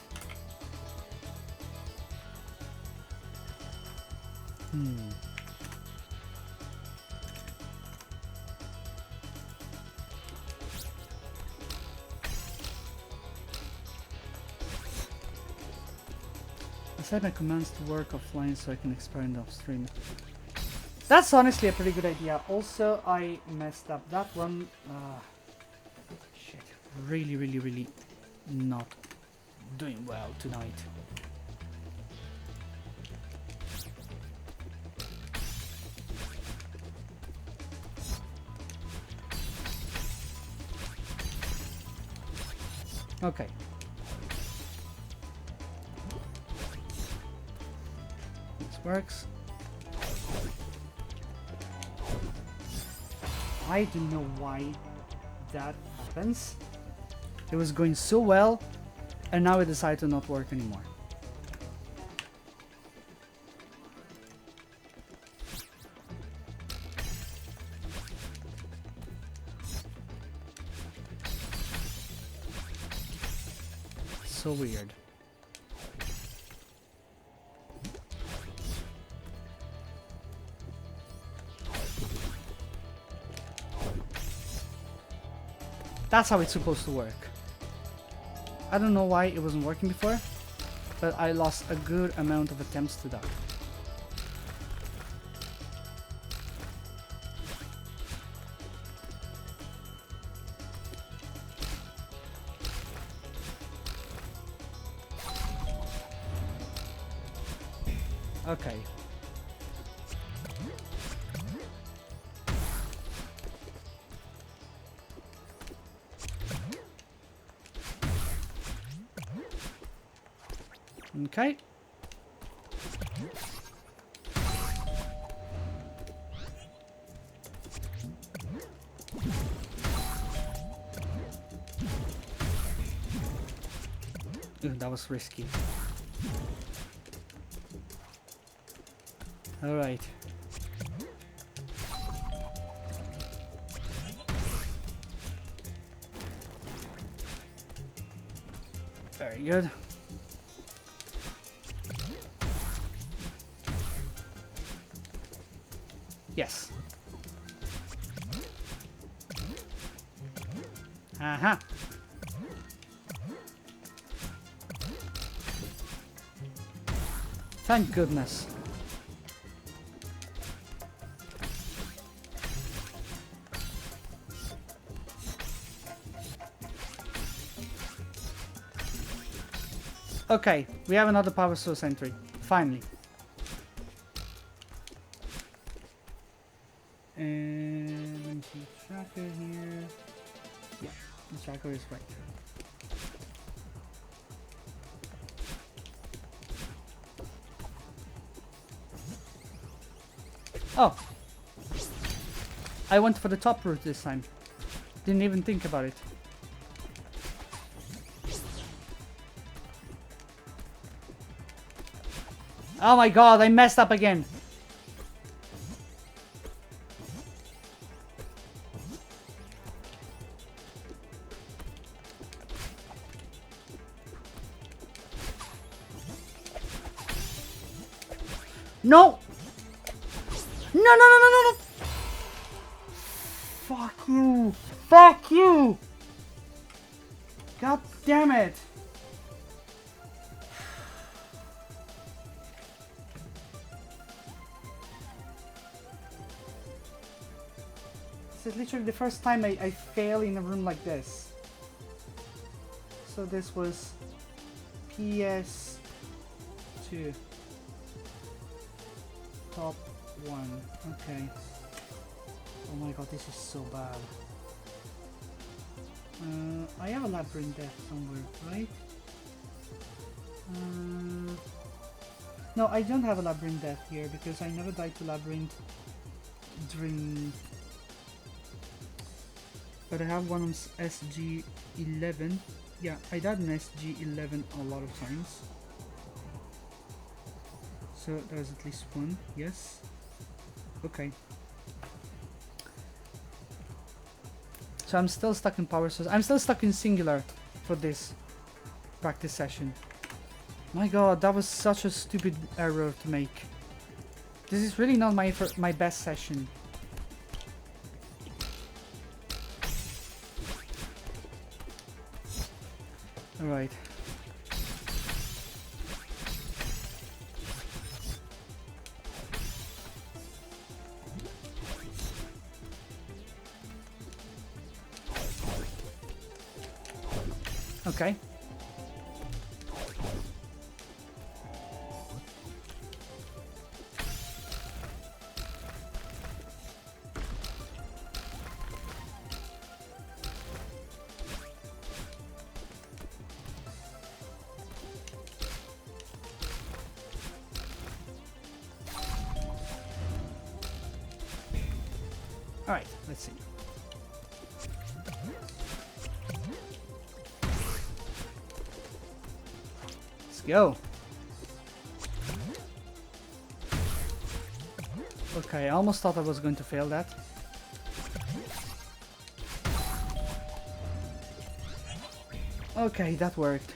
I set my commands to work offline so I can experiment off stream. That's honestly a pretty good idea. Also, I messed up that one. Shit. Really not doing well tonight. Okay. This works. I don't know why that happens. It was going so well, and now it decided to not work anymore. So weird. That's how it's supposed to work. I don't know why it wasn't working before, but I lost a good amount of attempts to that. Okay. Okay. Ooh, that was risky. All right. Very good. Yes. Aha. Thank goodness. Okay, we have another power source entry. Finally. And let me see the tracker here. Yeah, the tracker is right. Oh! I went for the top route this time. Didn't even think about it. Oh my god, I messed up again. No! No, no, no, no, no, no! Fuck you! Fuck you! God damn it! This is literally the first time I fail in a room like this. So this was PS2. Top 1. Okay. Oh my god, this is so bad. I have a labyrinth death somewhere, right? No, I don't have a labyrinth death here because I never died to labyrinth during but I have one on SG11. Yeah, I died in SG11 a lot of times. So there's at least one, yes. Okay. So I'm still stuck in power source. I'm still stuck in singular for this practice session. My god, that was such a stupid error to make. This is really not my best session. Alright. Okay. Alright, let's see. Let's go. Okay, I almost thought I was going to fail that. Okay, that worked.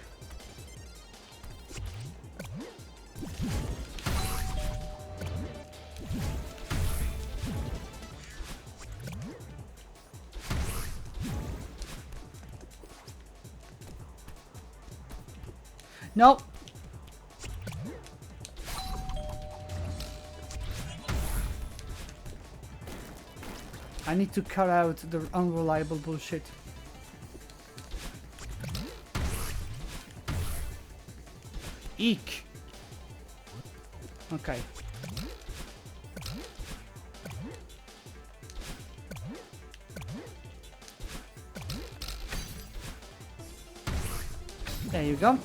Nope. I need to cut out the unreliable bullshit. Eek. Okay. There you go.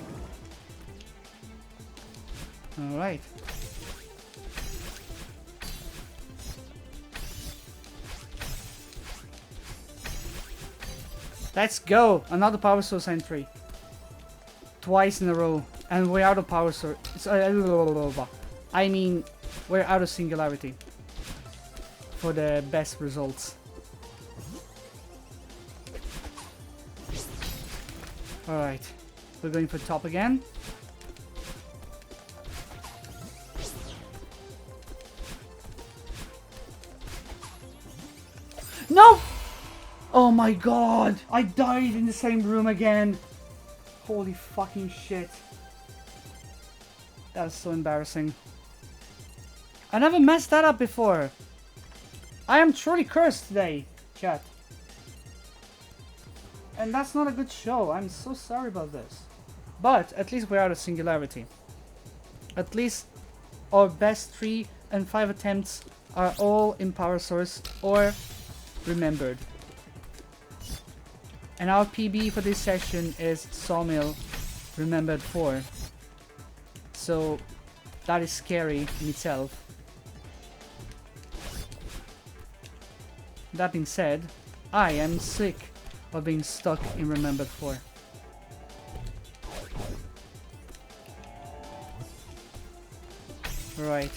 All right. Let's go! Another power source entry. Twice in a row. And we're out of power source. I mean, we're out of singularity. For the best results. Alright. We're going for top again. No! Oh my god! I died in the same room again! Holy fucking shit. That was so embarrassing. I never messed that up before. I am truly cursed today, chat. And that's not a good show. I'm so sorry about this. But at least we're out of singularity. At least our best 3 and 5 attempts are all in power source or remembered. And our PB for this session is Sawmill Remembered 4. So that is scary in itself. That being said, I am sick of being stuck in Remembered 4. Right.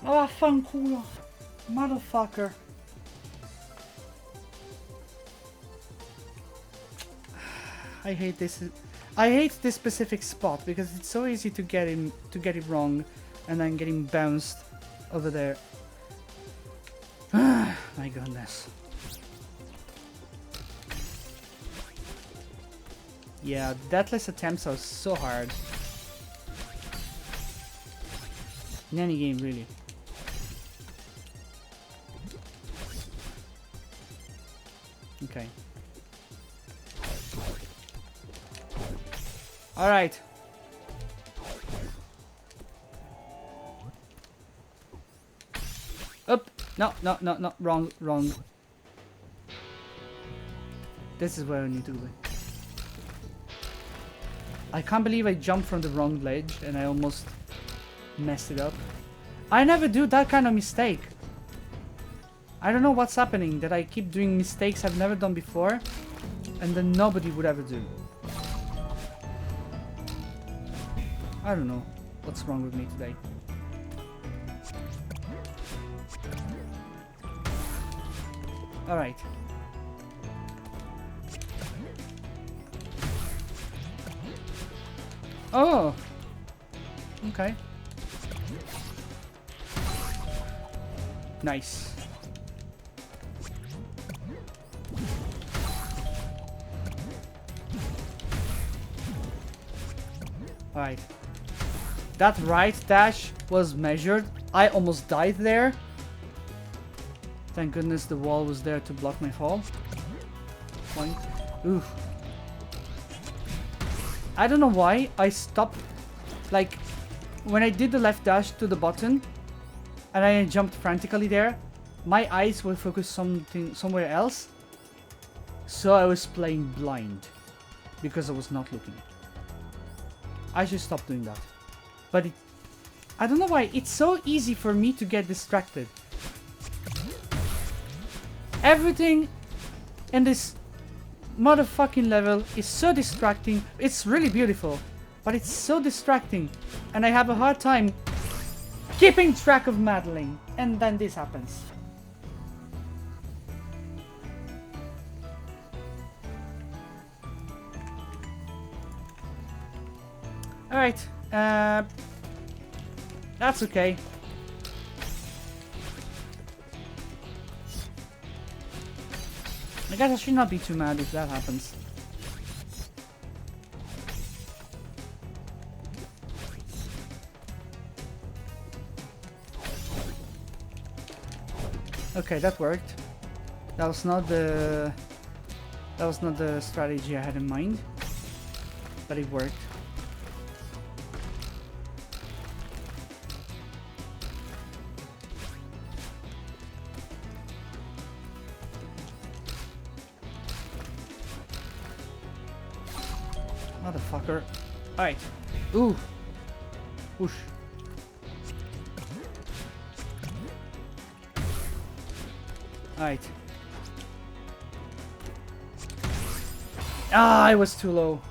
Oh, fanculo. Motherfucker. I hate this. I hate this specific spot because it's so easy to get it wrong and then getting bounced over there. My goodness. Yeah, deathless attempts are so hard. In any game, really. Okay. Alright. Up. No, no, no, no. Wrong, wrong. This is where I need to go. I can't believe I jumped from the wrong ledge and I almost messed it up. I never do that kind of mistake. I don't know what's happening, that I keep doing mistakes I've never done before and then nobody would ever do. I don't know what's wrong with me today. Alright. Oh! Okay. Nice. Alright. That right dash was measured. I almost died there. Thank goodness the wall was there to block my fall. Point. Oof. I don't know why I stopped. Like, when I did the left dash to the button and I jumped frantically there, my eyes were focused somewhere else. So I was playing blind because I was not looking. I should stop doing that. But I don't know why. It's so easy for me to get distracted. Everything in this motherfucking level is so distracting. It's really beautiful, but it's so distracting. And I have a hard time keeping track of Madeline. And then this happens. Alright. That's okay. I guess I should not be too mad if that happens. Okay, that worked. That was not the strategy I had in mind, but it worked. Motherfucker. Alright. Ooh. Whoosh. Alright. Ah, I was too low.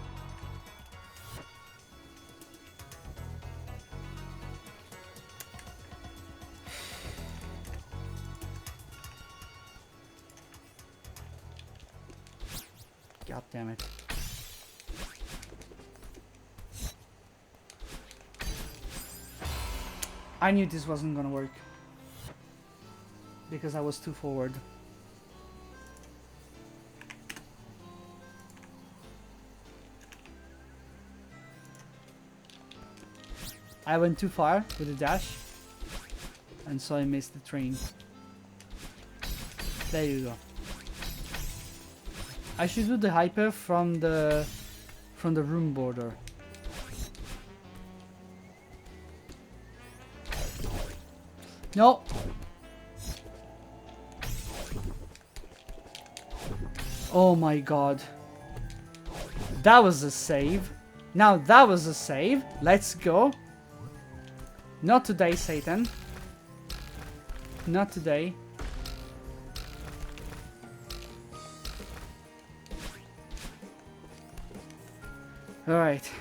God damn it. I knew this wasn't gonna work because I was too forward. I went too far with the dash and so I missed the train. There you go. I should do the hyper from the room border. No. Oh my god. That was a save. Now that was a save. Let's go. Not today, Satan. Not today. Alright.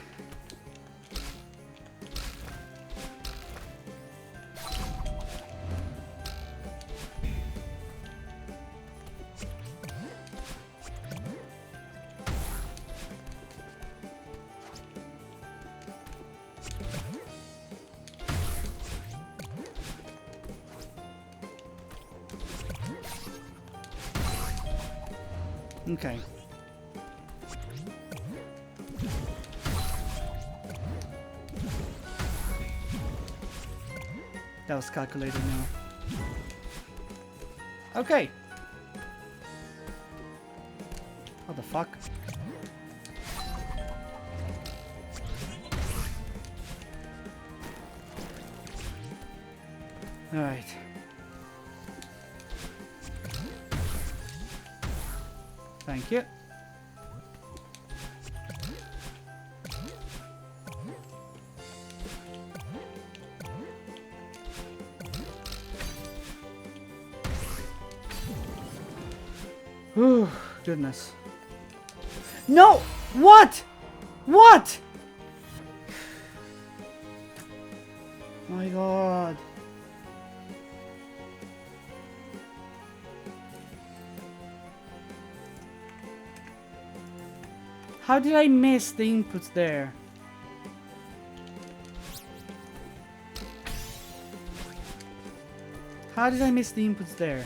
Okay. That was calculated now. Okay. What the fuck? Alright. Thank you. Oh, goodness. No! What? What? My god. How did I miss the inputs there? How did I miss the inputs there?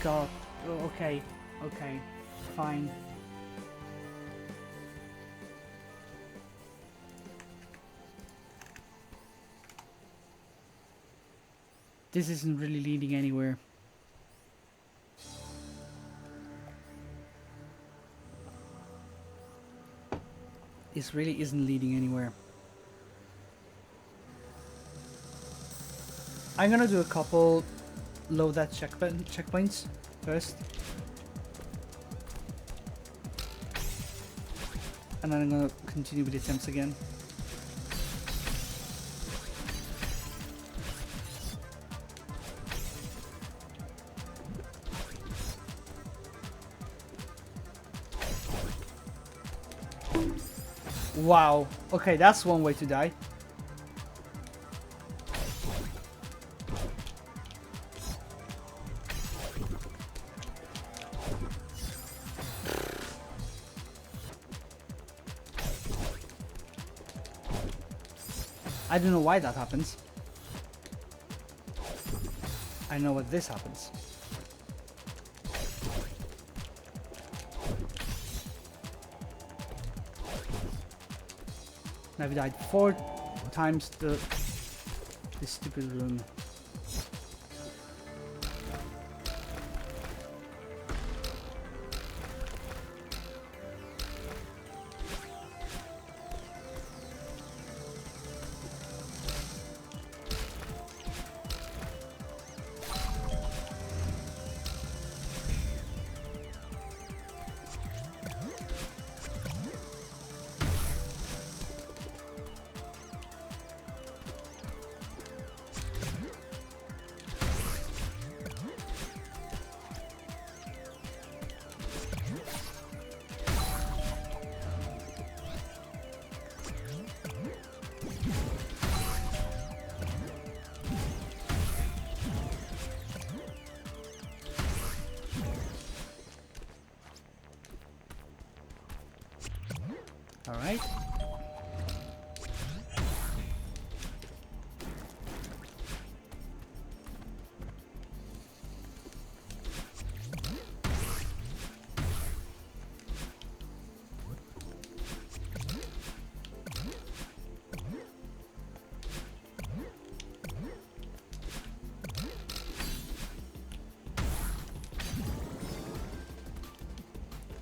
God. Oh, okay. Okay. Fine. This isn't really leading anywhere. This really isn't leading anywhere. I'm gonna do a couple load that checkpoints first. And then I'm gonna continue with the attempts again. Wow. Okay, that's one way to die. I don't know why that happens. I know what this happens. Now we died 4 times this stupid room. All right.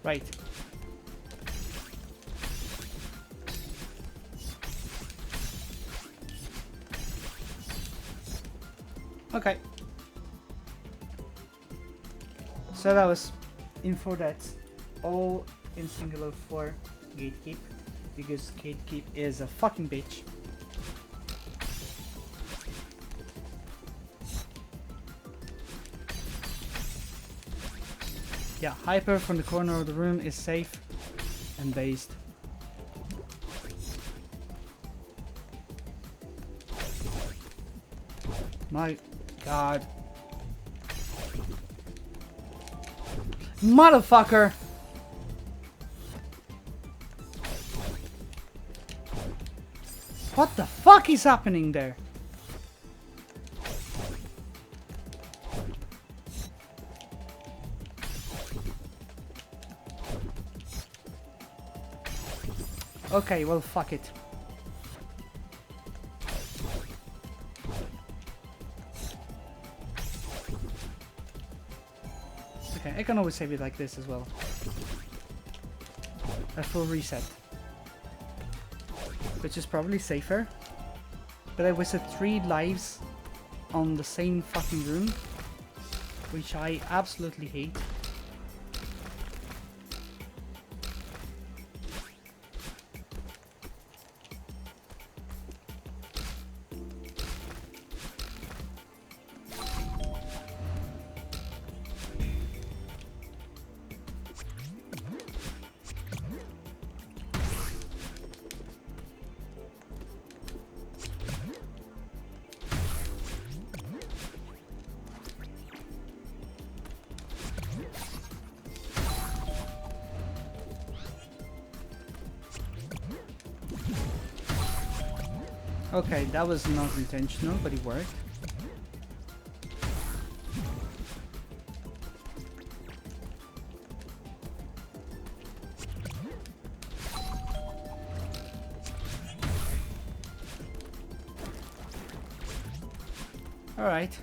Right. Okay. So that was info that's all in singular for Gatekeep, because Gatekeep is a fucking bitch. Yeah, Hyper from the corner of the room is safe and based. My god. Motherfucker! What the fuck is happening there? Okay, well, fuck it. Okay, I can always save it like this as well. A full reset. Which is probably safer. But I wasted 3 lives on the same fucking room. Which I absolutely hate. Okay, that was not intentional, but it worked. Alright.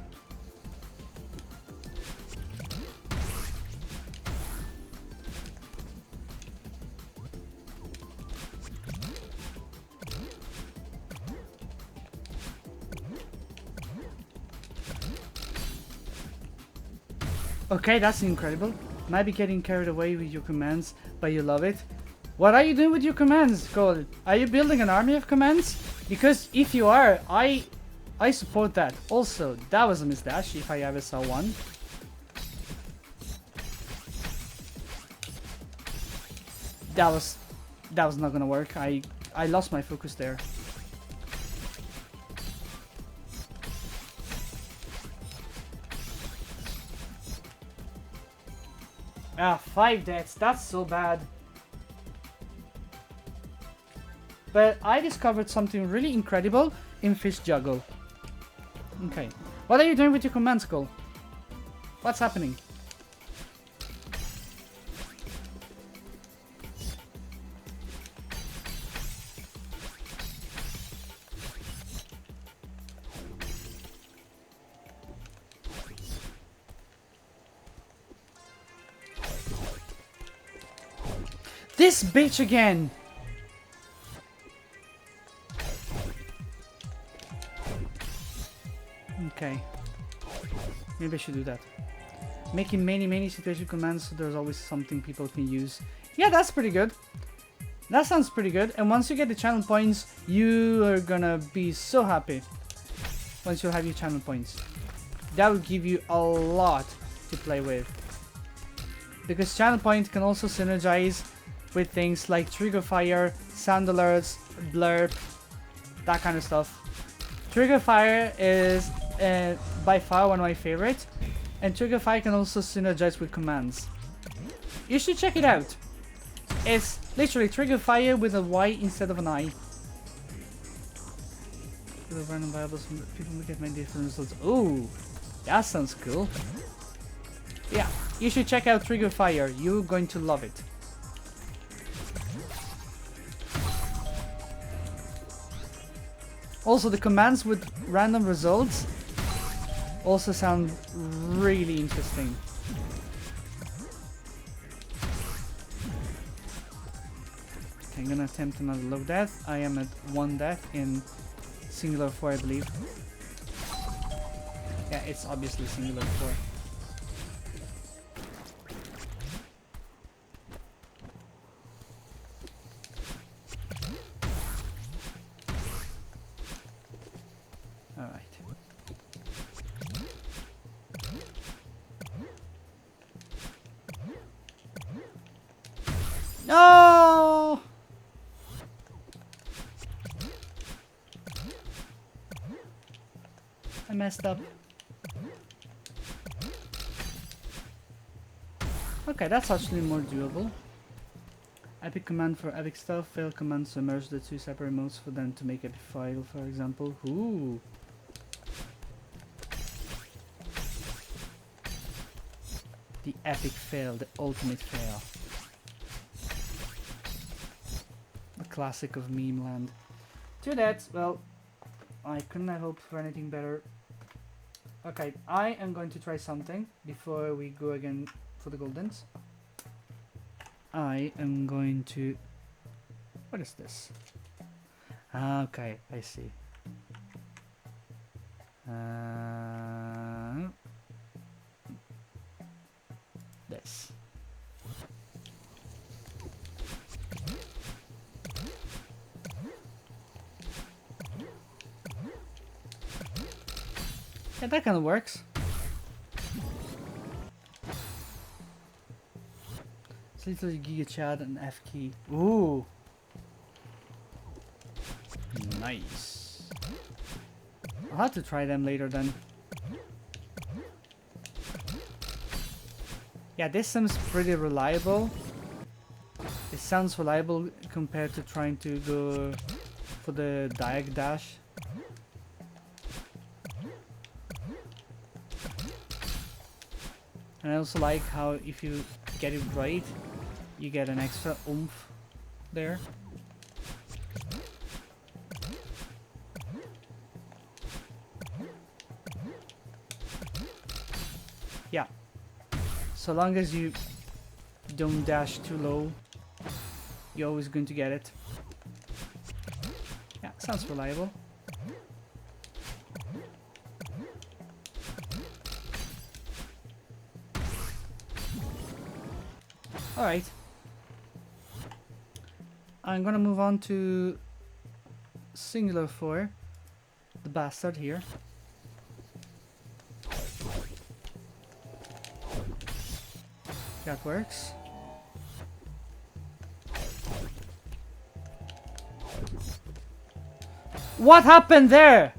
Okay, that's incredible. Might be getting carried away with your commands, but you love it. What are you doing with your commands, Cole? Are you building an army of commands? Because if you are, I support that. Also, that was a misdash if I ever saw one. That was not gonna work. I lost my focus there. Ah, 5 deaths. That's so bad. But I discovered something really incredible in Fish Juggle. Okay. What are you doing with your commands, Cole? What's happening? This bitch again! Okay. Maybe I should do that. Making many situation commands so there's always something people can use. Yeah, that's pretty good. That sounds pretty good. And once you get the channel points, you are gonna be so happy. Once you have your channel points. That will give you a lot to play with. Because channel points can also synergize with things like trigger fire, sound alerts, blurb, that kind of stuff. Trigger fire is by far one of my favorites, and trigger fire can also synergize with commands. You should check it out. It's literally trigger fire with a Y instead of an I. The random variables, people will get many different results. Ooh, that sounds cool. Yeah, you should check out trigger fire. You're going to love it. Also, the commands with random results also sound really interesting. Okay, I'm gonna attempt another low death. I am at 1 death in singular 4, I believe. Yeah, it's obviously singular 4. No! I messed up. Okay, that's actually more doable. Epic command for epic stuff. Fail commands to merge the two separate modes for them to make a file, for example. Ooh. The epic fail, the ultimate fail. A classic of meme land. 2 deaths. Well, I couldn't have hoped for anything better. Okay, I am going to try something before we go again for the goldens. I am going to... What is this? Okay, I see. This. Yeah, that kind of works. It's literally Giga Chad and F key. Ooh. Nice. I'll have to try them later then. Yeah, this seems pretty reliable. It sounds reliable compared to trying to go for the diag dash And I also like how if you get it right, you get an extra oomph there. Yeah. So long as you don't dash too low, you're always going to get it. Yeah, sounds reliable. Alright. I'm gonna move on to singular for the bastard here. That works. What happened there?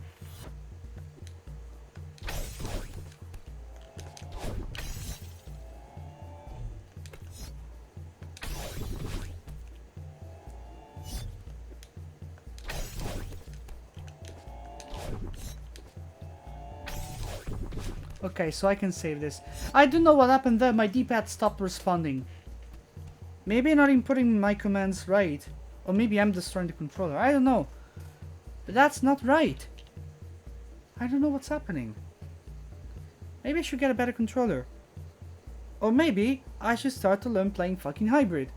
Okay, so I can save this. I don't know what happened there. My D-pad stopped responding. Maybe I'm not inputting my commands right. Or maybe I'm destroying the controller. I don't know. But that's not right. I don't know what's happening. Maybe I should get a better controller. Or maybe I should start to learn playing fucking hybrid.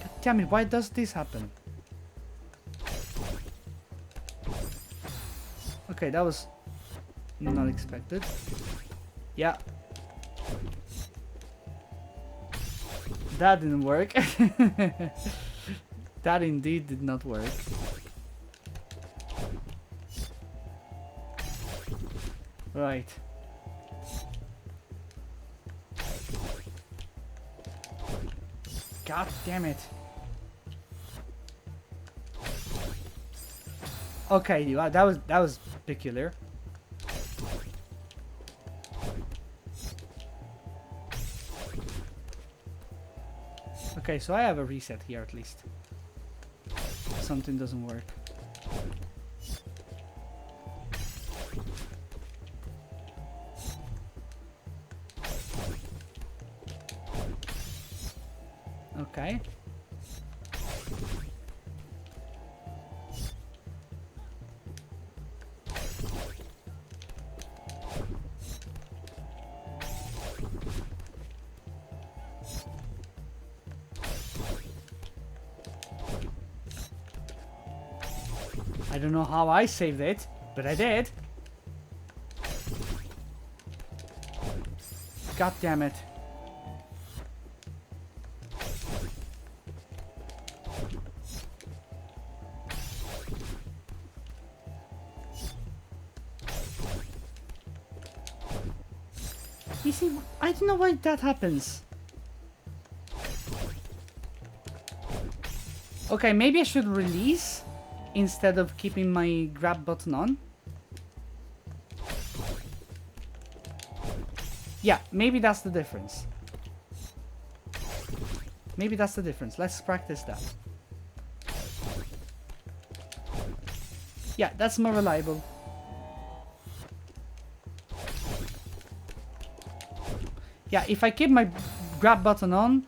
God damn it, why does this happen? Okay, that was not expected. Yeah. That didn't work. That indeed did not work. Right. God damn it. Okay, that was peculiar. Okay, so I have a reset here at least. Something doesn't work. Okay. I don't know how I saved it, but I did. God damn it. You see, I don't know why that happens. Okay, maybe I should release instead of keeping my grab button on. Yeah, maybe that's the difference. Maybe that's the difference. Let's practice that. Yeah, that's more reliable. Yeah, if I keep my grab button on,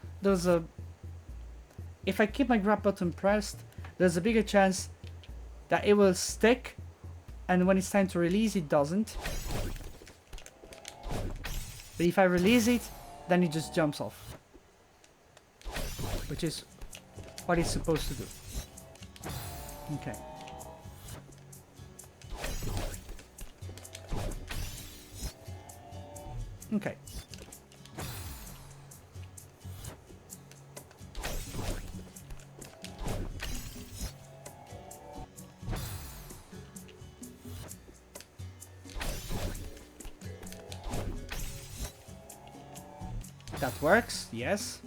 if I keep my grab button pressed, there's a bigger chance that it will stick, and when it's time to release, it doesn't. But if I release it, then it just jumps off. Which is what it's supposed to do. Okay. Okay. That works, yes.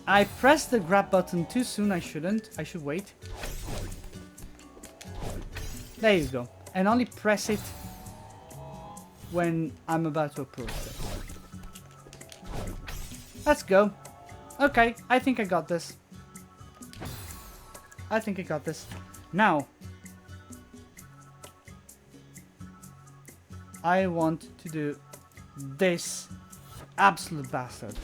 I pressed the grab button too soon, I shouldn't. I should wait. There you go. And only press it when I'm about to approach it. Let's go. Okay, I think I got this. I think I got this. Now, I want to do this absolute bastard.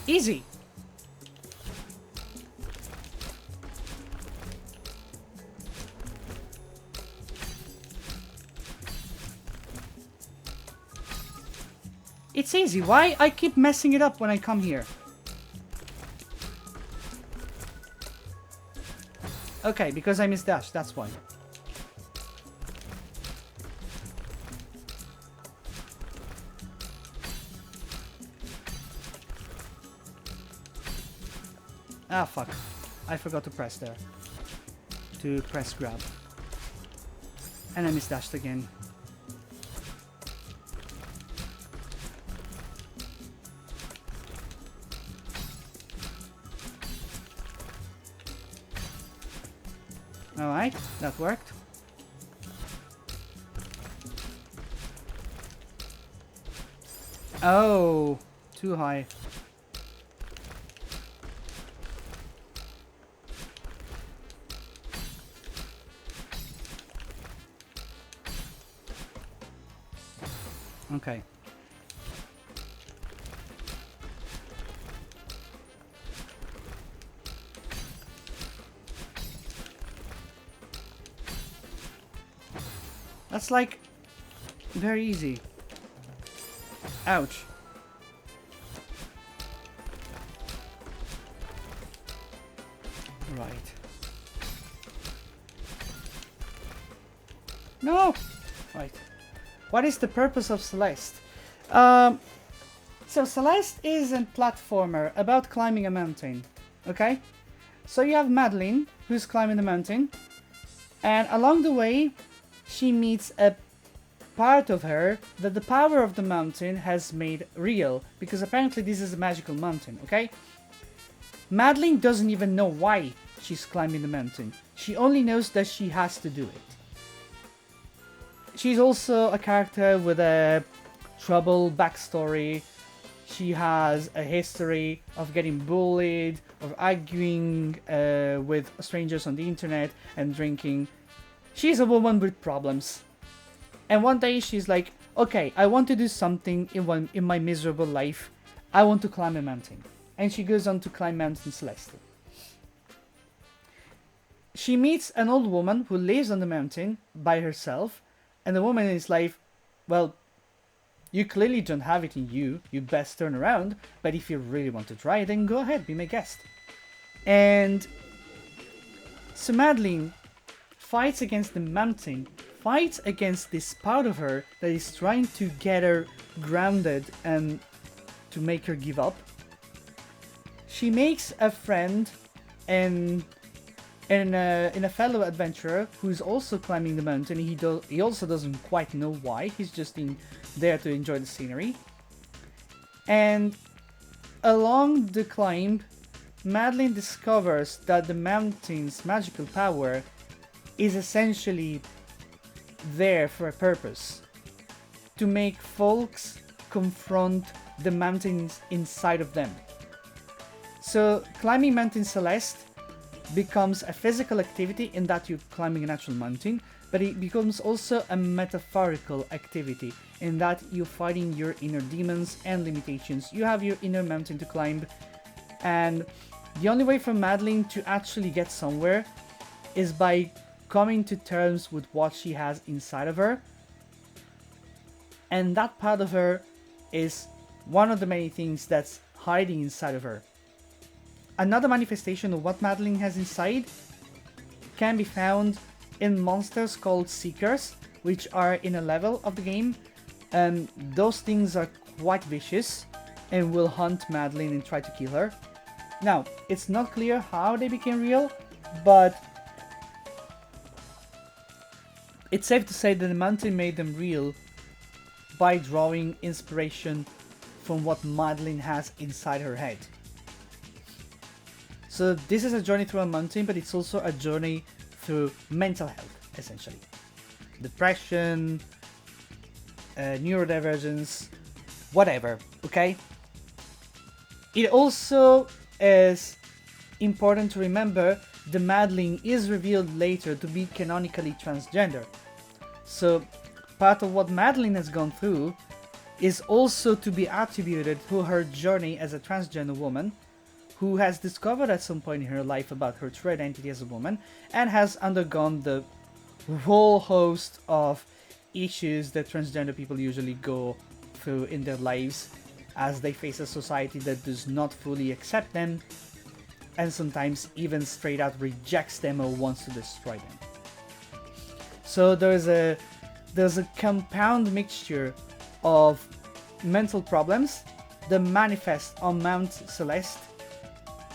Easy. It's easy. Why I keep messing it up when I come here? Okay, because I missed dash, that's why. Ah, fuck. I forgot to press there. To press grab. And I missed dashed again. Alright, that worked. Oh, too high. Okay. That's like very easy. Ouch. Right. No! Right. What is the purpose of Celeste? So Celeste is a platformer about climbing a mountain. Okay? So you have Madeline, who's climbing the mountain. And along the way, she meets a part of her that the power of the mountain has made real. Because apparently this is a magical mountain, okay? Madeline doesn't even know why she's climbing the mountain. She only knows that she has to do it. She's also a character with a troubled backstory. She has a history of getting bullied, of arguing with strangers on the internet and drinking. She's a woman with problems. And one day she's like, okay, I want to do something in my miserable life. I want to climb a mountain. And she goes on to climb Mount Celeste. She meets an old woman who lives on the mountain by herself. And the woman is like, well, you clearly don't have it in you. You best turn around. But if you really want to try, then go ahead, be my guest. And so Madeline fights against the mountain, fights against this part of her that is trying to get her grounded and to make her give up. She makes a friend and in a fellow adventurer who's also climbing the mountain. He also doesn't quite know why. He's just there to enjoy the scenery. And along the climb, Madeline discovers that the mountain's magical power is essentially there for a purpose. To make folks confront the mountains inside of them. So climbing Mount Celeste becomes a physical activity in that you're climbing an actual mountain, but it becomes also a metaphorical activity in that you're fighting your inner demons and limitations. You have your inner mountain to climb, and the only way for Madeline to actually get somewhere is by coming to terms with what she has inside of her. And that part of her is one of the many things that's hiding inside of her. Another manifestation of what Madeline has inside can be found in monsters called Seekers, which are in a level of the game. Those things are quite vicious and will hunt Madeline and try to kill her. Now, it's not clear how they became real, but it's safe to say that the mountain made them real by drawing inspiration from what Madeline has inside her head. So this is a journey through a mountain, but it's also a journey through mental health, essentially. Depression, neurodivergence, whatever, okay? It also is important to remember the Madeline is revealed later to be canonically transgender. So part of what Madeline has gone through is also to be attributed to her journey as a transgender woman who has discovered at some point in her life about her true identity as a woman and has undergone the whole host of issues that transgender people usually go through in their lives as they face a society that does not fully accept them and sometimes even straight out rejects them or wants to destroy them. So there's a compound mixture of mental problems that manifest on Mount Celeste,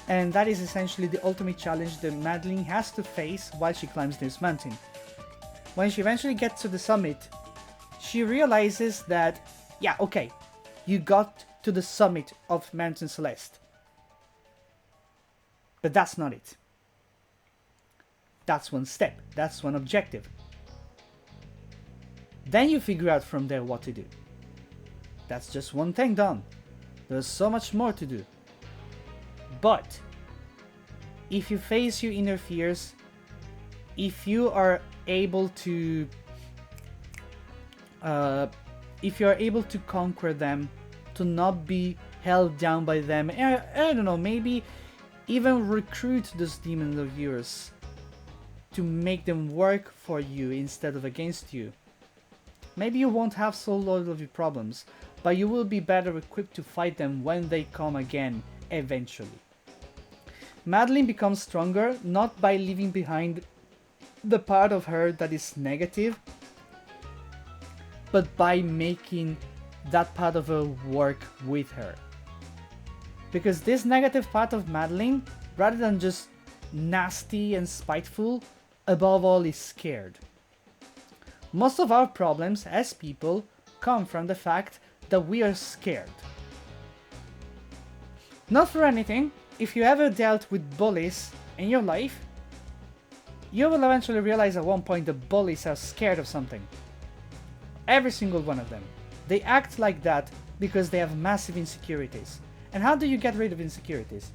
and that is essentially the ultimate challenge that Madeline has to face while she climbs this mountain. When she eventually gets to the summit, she realizes that, yeah, okay, you got to the summit of Mountain Celeste. But that's not it. That's one step, that's one objective. Then you figure out from there what to do. That's just one thing done. There's so much more to do. But if you face your inner fears, if you are able to conquer them, to not be held down by them, I don't know, maybe even recruit those demons of yours to make them work for you instead of against you. Maybe you won't have so loyalty problems, but you will be better equipped to fight them when they come again, eventually. Madeline becomes stronger not by leaving behind the part of her that is negative, but by making that part of her work with her. Because this negative part of Madeline, rather than just nasty and spiteful, above all is scared. Most of our problems as people come from the fact that we are scared. Not for anything, if you ever dealt with bullies in your life, you will eventually realize at one point that bullies are scared of something. Every single one of them. They act like that because they have massive insecurities. And how do you get rid of insecurities?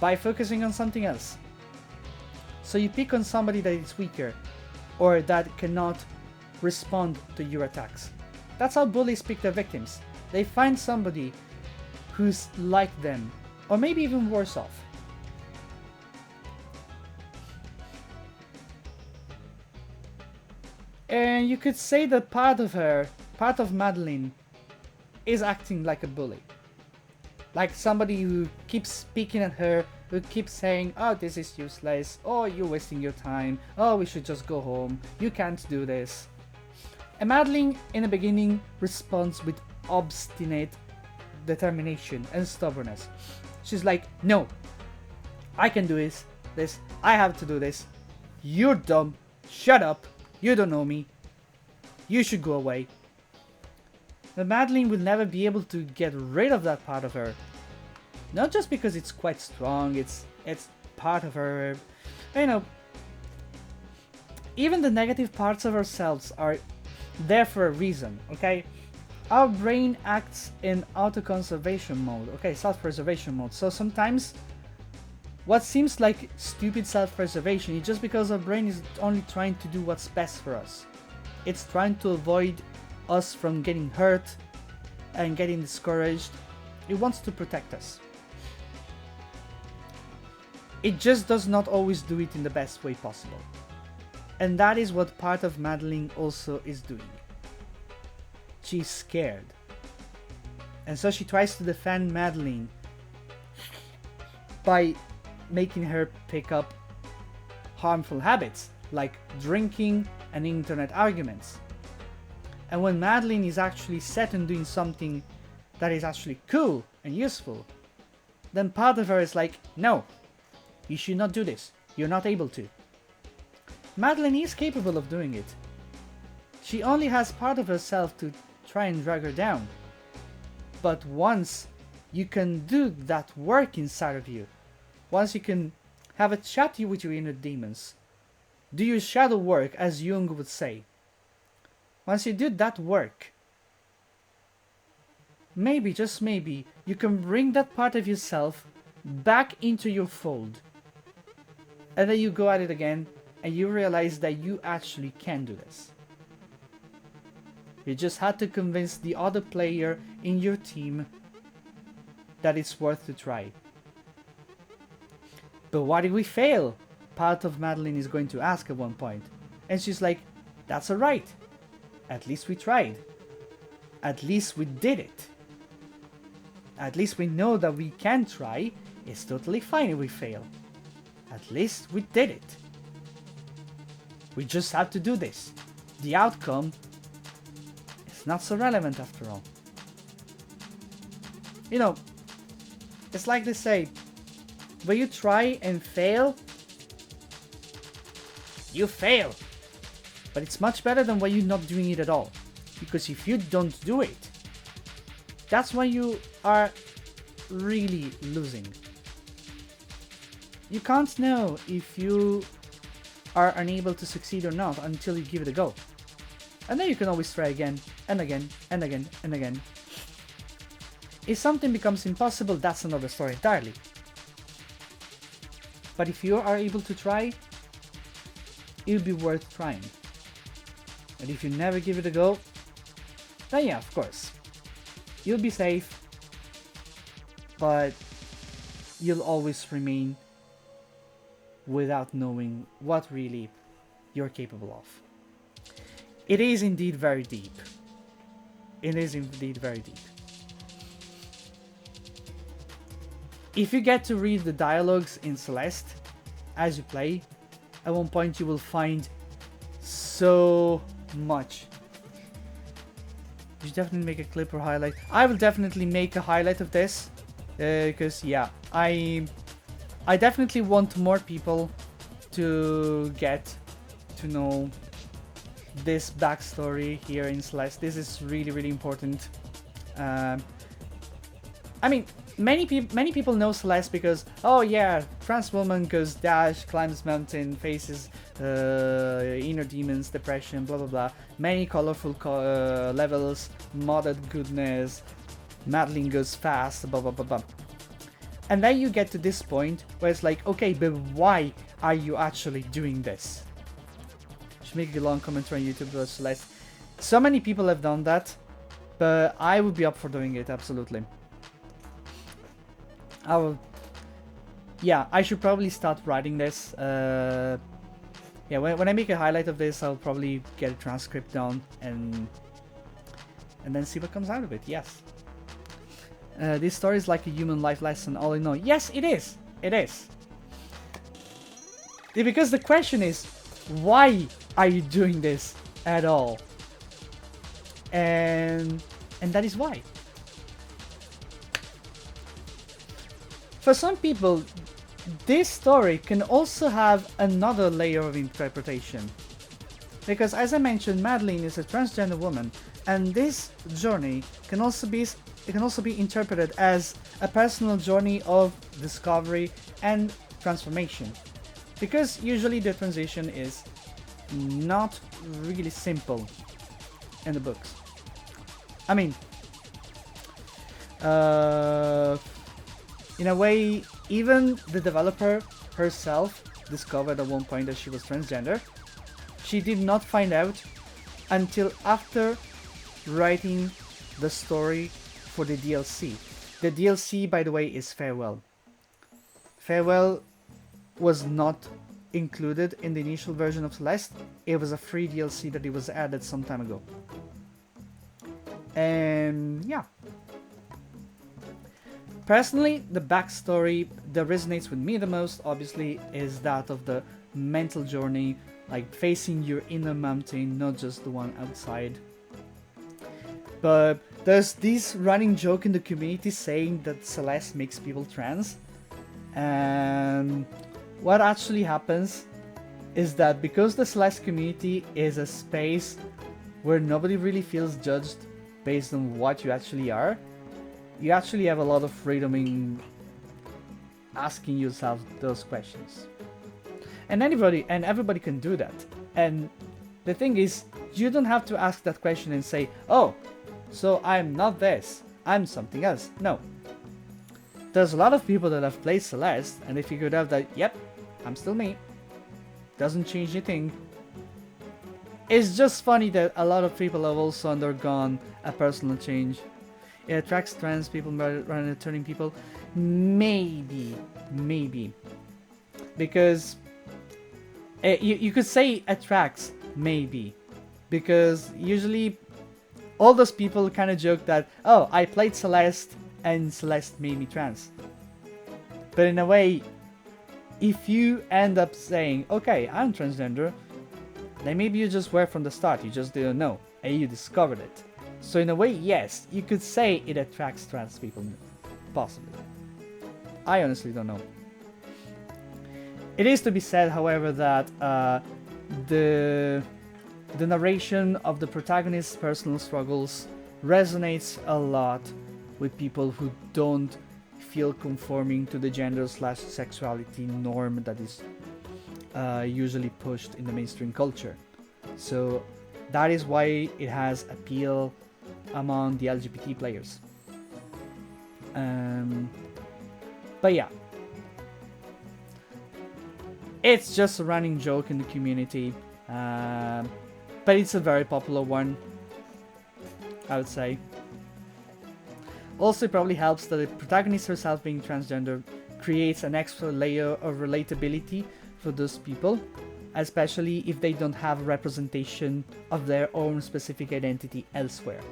By focusing on something else. So you pick on somebody that is weaker or that cannot respond to your attacks. That's how bullies pick their victims. They find somebody who's like them, or maybe even worse off. And you could say that part of Madeline, is acting like a bully. Like somebody who keeps speaking at her, who keeps saying, oh, this is useless, oh, you're wasting your time, oh, we should just go home, you can't do this. And Madeline, in the beginning, responds with obstinate determination and stubbornness. She's like, no, I can do this, I have to do this, you're dumb, shut up, you don't know me, you should go away. But Madeline will never be able to get rid of that part of her. Not just because it's quite strong, it's part of her, you know. Even the negative parts of ourselves are there for a reason, okay? Our brain acts in autoconservation mode, okay, self-preservation mode. So sometimes what seems like stupid self-preservation is just because our brain is only trying to do what's best for us. It's trying to avoid us from getting hurt and getting discouraged. It wants to protect us. It just does not always do it in the best way possible. And that is what part of Madeline also is doing. She's scared. And so she tries to defend Madeline by making her pick up harmful habits like drinking and internet arguments. And when Madeline is actually set on doing something that is actually cool and useful, then part of her is like, no, you should not do this, you're not able to. Madeline is capable of doing it. She only has part of herself to try and drag her down. But once you can do that work inside of you, once you can have a chat with your inner demons, do your shadow work, as Jung would say. Once you do that work, maybe, just maybe, you can bring that part of yourself back into your fold. And then you go at it again, and you realize that you actually can do this. You just had to convince the other player in your team that it's worth to try. But why did we fail? Part of Madeline is going to ask at one point. And she's like, that's alright. At least we tried. At least we did it. At least we know that we can try. It's totally fine if we fail. At least we did it. We just have to do this. The outcome is not so relevant after all. You know, it's like they say, when you try and fail, you fail. But it's much better than when you're not doing it at all. Because if you don't do it, that's when you are really losing. You can't know if you are unable to succeed or not until you give it a go. And then you can always try again, and again, and again, and again. If something becomes impossible, that's another story entirely. But if you are able to try, it'll be worth trying. And if you never give it a go, then yeah, of course, you'll be safe, but you'll always remain without knowing what really you're capable of. It is indeed very deep. It is indeed very deep. If you get to read the dialogues in Celeste as you play, at one point you will find so much. You should definitely make a clip or highlight. I will definitely make a highlight of this because yeah, I definitely want more people to get to know this backstory here in Celeste. This is really, really important. I mean, many people know Celeste because, oh yeah, trans woman goes dash, climbs mountain, faces inner demons, depression, blah blah blah. Many colorful levels, modded goodness, Madeline goes fast, blah blah blah blah. And then you get to this point where it's like, okay, but why are you actually doing this? Should make a long commentary on YouTube about Celeste. So many people have done that, but I would be up for doing it, absolutely. I will. Yeah, I should probably start writing this. Yeah, when I make a highlight of this, I'll probably get a transcript down and then see what comes out of it. Yes. This story is like a human life lesson, all in all. Yes, it is. It is. Because the question is, why are you doing this at all? And that is why. For some people, this story can also have another layer of interpretation. Because as I mentioned, Madeline is a transgender woman, and this journey can also be interpreted as a personal journey of discovery and transformation. Because usually the transition is not really simple in the books. I mean, in a way, even the developer herself discovered at one point that she was transgender. She did not find out until after writing the story for the DLC. The DLC, by the way, is Farewell. Farewell was not included in the initial version of Celeste. It was a free DLC that it was added some time ago. And yeah. Personally, the backstory that resonates with me the most, obviously, is that of the mental journey, like facing your inner mountain, not just the one outside. But there's this running joke in the community saying that Celeste makes people trans. And what actually happens is that because the Celeste community is a space where nobody really feels judged based on what you actually are, you actually have a lot of freedom in asking yourself those questions. And everybody can do that. And the thing is, you don't have to ask that question and say, oh, so I'm not this, I'm something else. No. There's a lot of people that have played Celeste and they figured out that, yep, I'm still me. Doesn't change anything. It's just funny that a lot of people have also undergone a personal change. It attracts trans people rather than turning people. Maybe. Because you could say attracts, maybe. Because usually all those people kind of joke that, oh, I played Celeste and Celeste made me trans. But in a way, if you end up saying, okay, I'm transgender, then maybe you just were from the start, you just didn't know, and you discovered it. So in a way, yes, you could say it attracts trans people, possibly. I honestly don't know. It is to be said, however, that the narration of the protagonist's personal struggles resonates a lot with people who don't feel conforming to the gender/sexuality norm that is usually pushed in the mainstream culture. So that is why it has appeal among the LGBT players. But yeah, it's just a running joke in the community, but it's a very popular one, I would say. Also, it probably helps that the protagonist herself being transgender creates an extra layer of relatability for those people, especially if they don't have representation of their own specific identity elsewhere.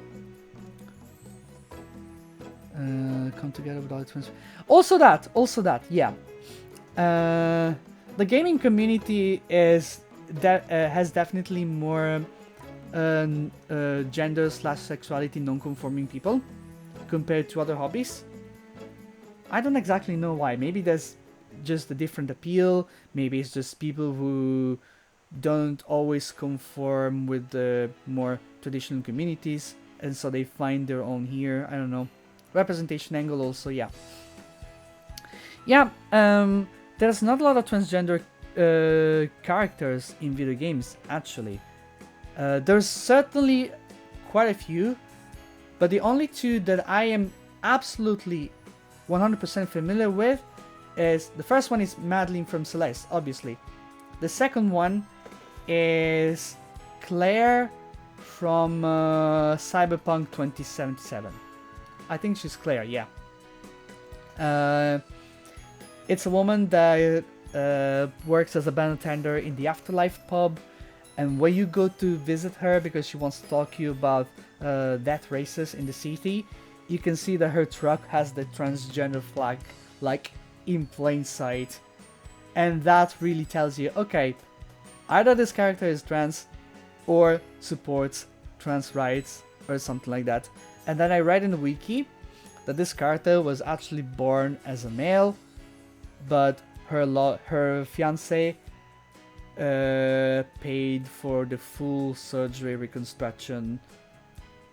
Come together with all the trans. Also that, yeah. The gaming community has definitely more gender/sexuality non-conforming people compared to other hobbies. I don't exactly know why. Maybe there's just a different appeal. Maybe it's just people who don't always conform with the more traditional communities, and so they find their own here. I don't know. Representation angle also, yeah. Yeah, there's not a lot of transgender characters in video games, actually. There's certainly quite a few, but the only two that I am absolutely 100% familiar with is, the first one is Madeline from Celeste, obviously. The second one is Claire from Cyberpunk 2077. I think she's Claire, yeah. It's a woman that works as a bartender in the Afterlife pub, and when you go to visit her because she wants to talk to you about death races in the city, you can see that her truck has the transgender flag like in plain sight, and that really tells you, okay, either this character is trans or supports trans rights or something like that. And then I read in the wiki that this character was actually born as a male, but her fiance paid for the full surgery reconstruction.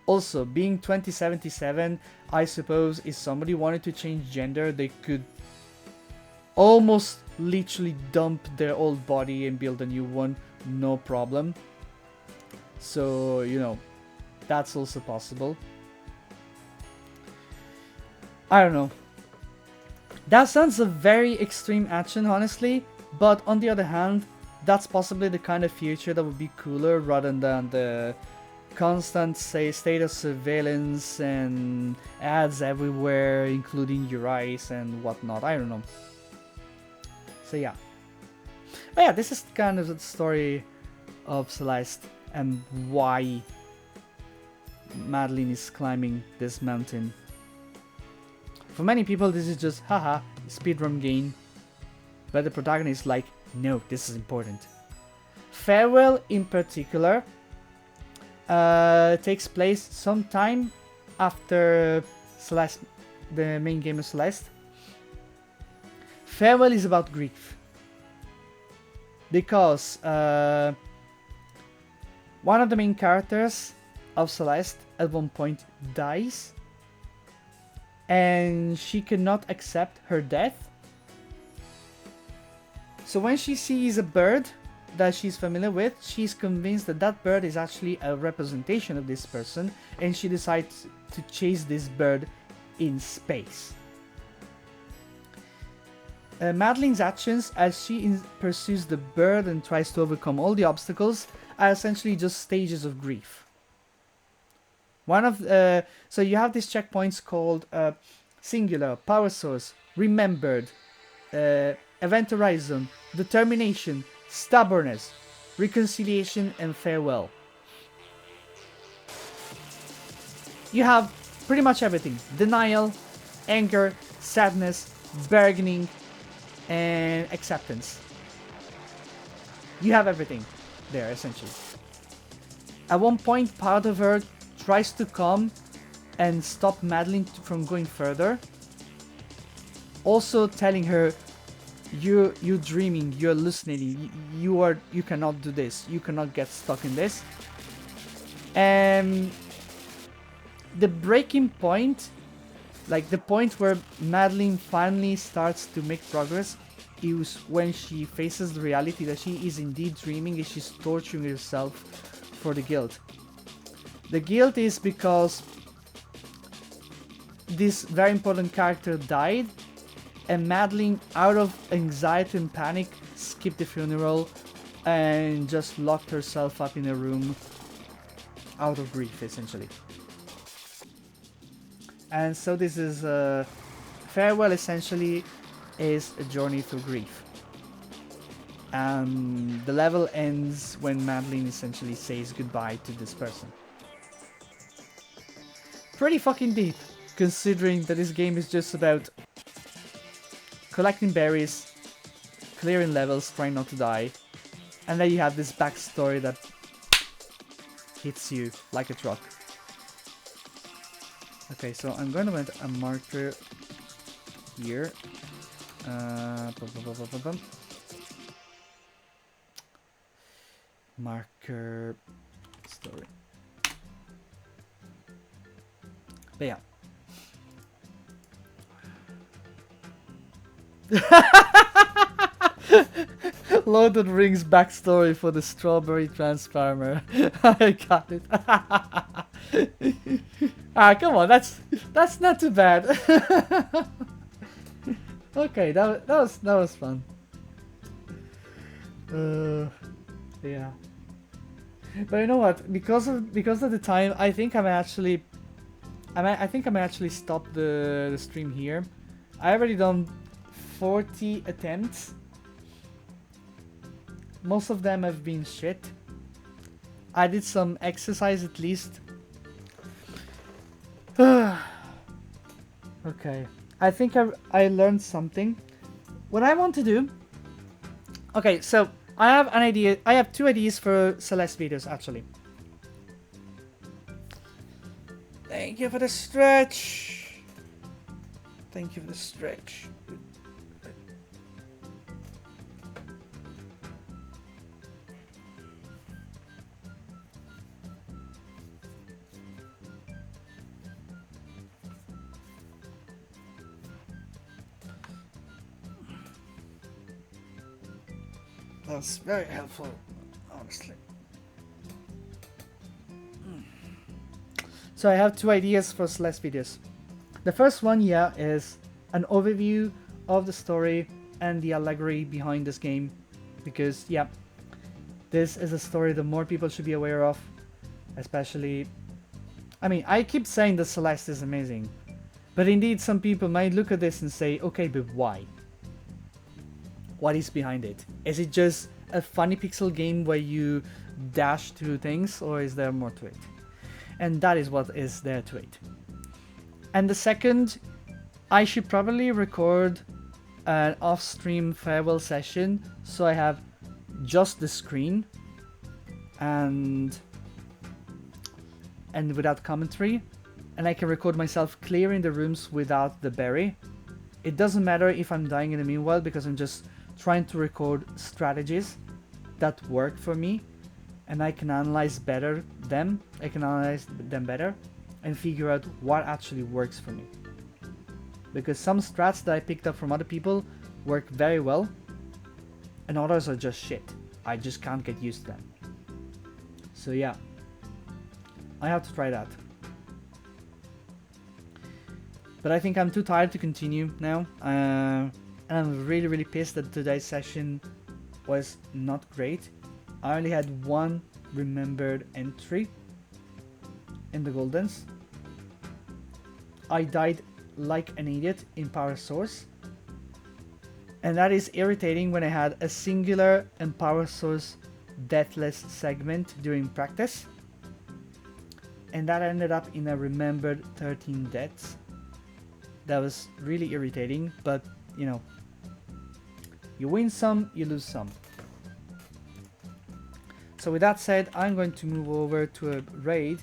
Also, being 2077, I suppose if somebody wanted to change gender, they could almost literally dump their old body and build a new one, no problem. So, you know, that's also possible. I don't know. That sounds a very extreme action, honestly, but on the other hand, that's possibly the kind of future that would be cooler rather than the constant, say, state of surveillance and ads everywhere, including your eyes and whatnot. I don't know. So yeah. But yeah, this is kind of the story of Celeste and why Madeline is climbing this mountain. For many people, this is just, haha, speedrun game. But the protagonist is like, no, this is important. Farewell, in particular, takes place sometime after Celeste, the main game of Celeste. Farewell is about grief. Because one of the main characters of Celeste at one point dies, and she cannot accept her death So when she sees a bird that she's familiar with, she's convinced that that bird is actually a representation of this person, and she decides to chase this bird in space. Madeline's actions as she pursues the bird and tries to overcome all the obstacles are essentially just stages of grief. So you have these checkpoints called Singular, Power Source, Remembered, Event Horizon, Determination, Stubbornness, Reconciliation, and Farewell. You have pretty much everything. Denial, anger, sadness, bargaining, and acceptance. You have everything there, essentially. At one point, part of her tries to come and stop Madeline from going further. Also telling her, you're dreaming, you're hallucinating, you cannot do this, you cannot get stuck in this. And the breaking point, like the point where Madeline finally starts to make progress, is when she faces the reality that she is indeed dreaming and she's torturing herself for the guilt. The guilt is because this very important character died, and Madeline, out of anxiety and panic, skipped the funeral and just locked herself up in a room out of grief, essentially. And so this is Farewell essentially is a journey through grief. And the level ends when Madeline essentially says goodbye to this person. Pretty fucking deep, considering that this game is just about collecting berries, clearing levels, trying not to die, and then you have this backstory that hits you like a truck. Okay, so I'm going to put a marker here. Marker story. But yeah. Lord of the Rings backstory for the strawberry transformer. I got it. Come on, that's not too bad. Okay, that was fun. Yeah. But you know what? Because of the time, I think I may actually stop the stream here. I already done 40 attempts. Most of them have been shit. I did some exercise at least. Okay. I think I learned something. What I want to do... Okay, so I have an idea. I have 2 ideas for Celeste videos, actually. Thank you for the stretch. Thank you for the stretch. That's very helpful, honestly. So I have 2 ideas for Celeste videos. The first one, yeah, is an overview of the story and the allegory behind this game. Because, yeah, this is a story that more people should be aware of. Especially... I mean, I keep saying that Celeste is amazing. But indeed, some people might look at this and say, okay, but why? What is behind it? Is it just a funny pixel game where you dash through things, or is there more to it? And that is what is there to it. And the second, I should probably record an off-stream farewell session, so I have just the screen and without commentary, and I can record myself clearing the rooms without the berry. It doesn't matter if I'm dying in the meanwhile, because I'm just trying to record strategies that work for me, and I can analyze them better and figure out what actually works for me. Because some strats that I picked up from other people work very well, and others are just shit. I just can't get used to them. So yeah, I have to try that. But I think I'm too tired to continue now. And I'm really pissed that today's session was not great. I only had one remembered entry in the Goldens. I died like an idiot in Power Source. And that is irritating when I had a singular and Power Source deathless segment during practice. And that ended up in a remembered 13 deaths. That was really irritating, but you know, you win some, you lose some. So with that said, I'm going to move over to a raid,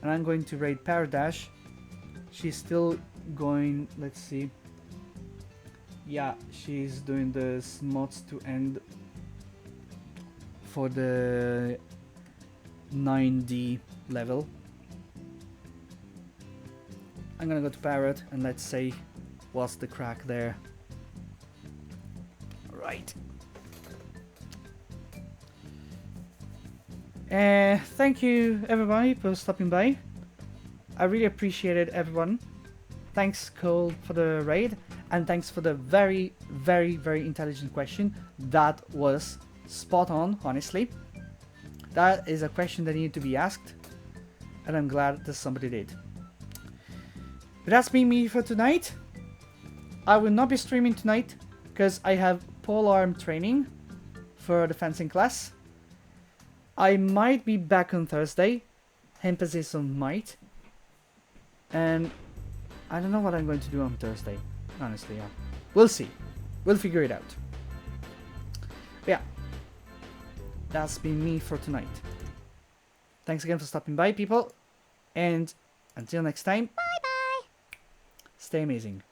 and I'm going to raid Paradash. She's still going, let's see. Yeah, she's doing the smots to end for the 9D level. I'm gonna go to Parrot and let's see what's the crack there. Right. Thank you everybody for stopping by. I really appreciated everyone. Thanks Cole for the raid, and thanks for the very intelligent question. That was spot on, honestly. That is a question that needed to be asked, and I'm glad that somebody did. But that's been me for tonight. I will not be streaming tonight because I have pole arm training for the fencing class. I might be back on Thursday. Emphasis on might. And I don't know what I'm going to do on Thursday. Honestly, yeah. We'll see. We'll figure it out. But yeah. That's been me for tonight. Thanks again for stopping by, people. And until next time. Bye-bye. Stay amazing.